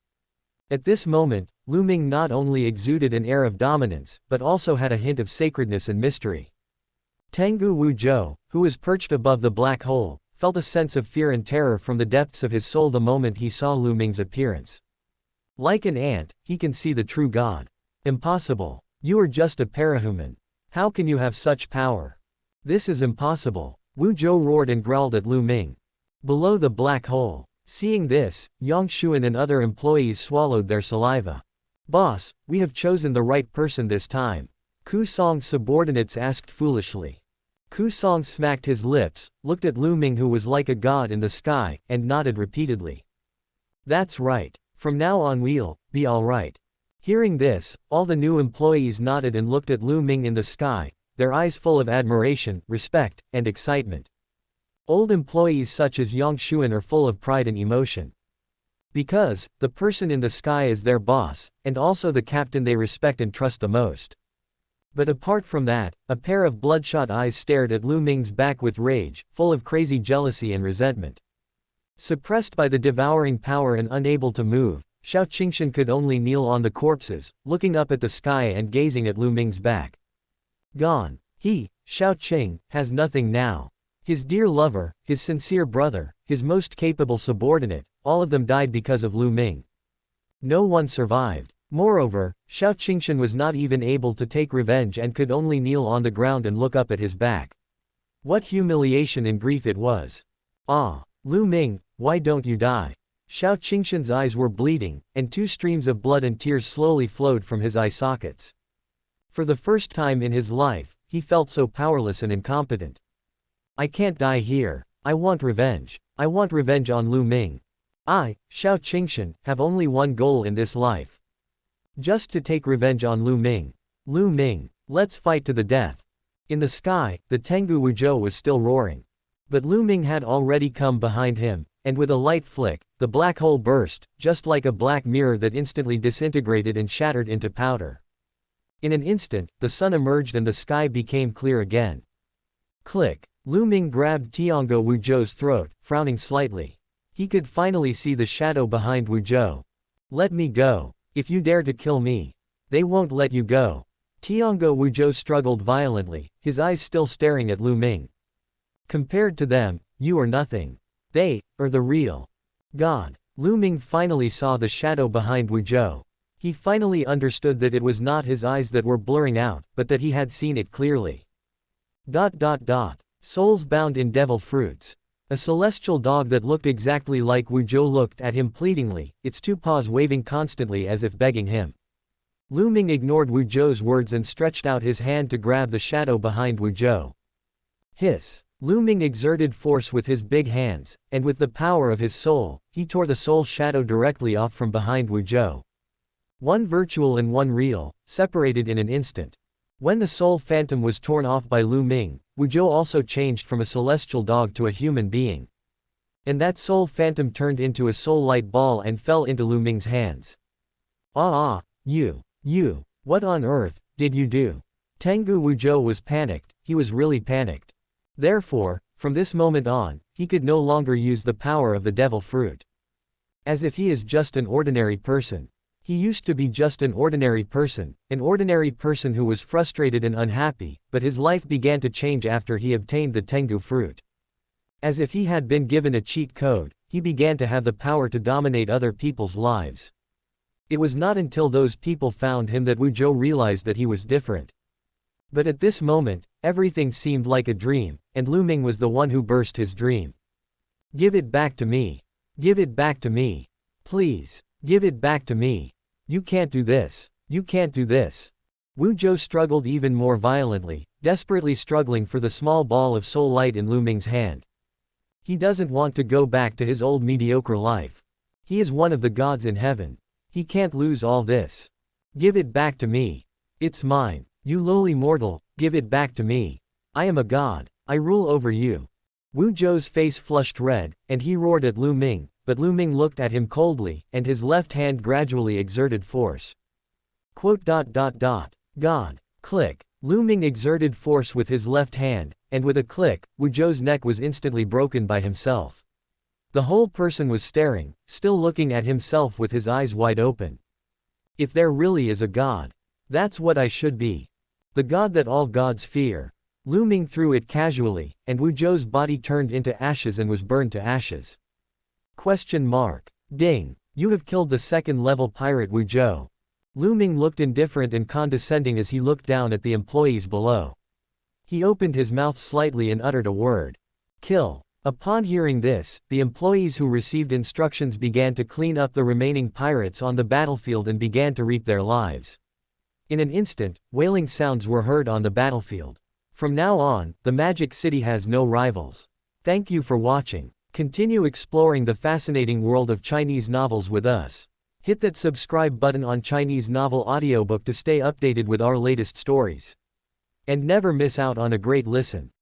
At this moment, Lu Ming not only exuded an air of dominance, but also had a hint of sacredness and mystery. Tengu Wu Zhou, who was perched above the black hole, felt a sense of fear and terror from the depths of his soul the moment he saw Lu Ming's appearance. Like an ant, he can see the true God. Impossible. You are just a parahuman. How can you have such power? This is impossible. Wu Zhou roared and growled at Lu Ming. Below the black hole. Seeing this, Yang Xuan and other employees swallowed their saliva. Boss, we have chosen the right person this time. Ku Song's subordinates asked foolishly. Ku Song smacked his lips, looked at Lu Ming who was like a god in the sky, and nodded repeatedly. That's right. From now on we'll be alright. Hearing this, all the new employees nodded and looked at Lu Ming in the sky, their eyes full of admiration, respect, and excitement. Old employees such as Yang Xuan are full of pride and emotion. Because, the person in the sky is their boss, and also the captain they respect and trust the most. But apart from that, a pair of bloodshot eyes stared at Lu Ming's back with rage, full of crazy jealousy and resentment. Suppressed by the devouring power and unable to move, Xiao Qingshan could only kneel on the corpses, looking up at the sky and gazing at Lu Ming's back. Gone. He, Xiao Qing, has nothing now. His dear lover, his sincere brother, his most capable subordinate, all of them died because of Lu Ming. No one survived. Moreover, Xiao Qingshan was not even able to take revenge and could only kneel on the ground and look up at his back. What humiliation and grief it was. Ah, Lu Ming, why don't you die? Xiao Qingshan's eyes were bleeding, and 2 streams of blood and tears slowly flowed from his eye sockets. For the first time in his life, he felt so powerless and incompetent. I can't die here. I want revenge. I want revenge on Lu Ming. I, Xiao Qingshan, have only one goal in this life. Just to take revenge on Lu Ming. Lu Ming, let's fight to the death. In the sky, the Tengu Wuzhou was still roaring. But Lu Ming had already come behind him, and with a light flick, the black hole burst, just like a black mirror that instantly disintegrated and shattered into powder. In an instant, the sun emerged and the sky became clear again. Click. Lu Ming grabbed Tiango Wuzhou's throat, frowning slightly. He could finally see the shadow behind Wuzhou. Let me go. If you dare to kill me, they won't let you go. Tiango Wuzhou struggled violently, his eyes still staring at Lu Ming. Compared to them, you are nothing. They are the real God. Lu Ming finally saw the shadow behind Wuzhou. He finally understood that it was not his eyes that were blurring out, but that he had seen it clearly. Souls bound in devil fruits. A celestial dog that looked exactly like Wuzhou looked at him pleadingly, its 2 paws waving constantly as if begging him. Lu Ming ignored Wuzhou's words and stretched out his hand to grab the shadow behind Wuzhou. Hiss. Lu Ming exerted force with his big hands, and with the power of his soul, he tore the soul shadow directly off from behind Wuzhou. One virtual and one real, separated in an instant. When the soul phantom was torn off by Lu Ming, Wuzhou also changed from a celestial dog to a human being. And that soul phantom turned into a soul light ball and fell into Lu Ming's hands. You, what on earth did you do? Tengu Wuzhou was panicked, he was really panicked. Therefore, from this moment on, he could no longer use the power of the devil fruit. As if he is just an ordinary person. He used to be just an ordinary person who was frustrated and unhappy, but his life began to change after he obtained the Tengu fruit. As if he had been given a cheat code, he began to have the power to dominate other people's lives. It was not until those people found him that Wuzhou realized that he was different. But at this moment, everything seemed like a dream, and Lu Ming was the one who burst his dream. Give it back to me. Give it back to me. Please. Give it back to me. You can't do this. You can't do this. Wuzhou struggled even more violently, desperately struggling for the small ball of soul light in Lu Ming's hand. He doesn't want to go back to his old mediocre life. He is one of the gods in heaven. He can't lose all this. Give it back to me. It's mine. You lowly mortal, give it back to me. I am a god. I rule over you. Wuzhou's face flushed red, and he roared at Lu Ming, but Lu Ming looked at him coldly, and his left hand gradually exerted force. God. Click. Lu Ming exerted force with his left hand, and with a click, Wuzhou's neck was instantly broken by himself. The whole person was staring, still looking at himself with his eyes wide open. If there really is a god, that's what I should be. The god that all gods fear. Lu Ming threw it casually, and Wuzhou's body turned into ashes and was burned to ashes. Ding. You have killed the 2nd-level pirate Wuzhou. Lu Ming looked indifferent and condescending as he looked down at the employees below. He opened his mouth slightly and uttered a word. Kill. Upon hearing this, the employees who received instructions began to clean up the remaining pirates on the battlefield and began to reap their lives. In an instant, wailing sounds were heard on the battlefield. From now on, the Magic City has no rivals. Thank you for watching. Continue exploring the fascinating world of Chinese novels with us. Hit that subscribe button on Chinese novel audiobook to stay updated with our latest stories. And never miss out on a great listen.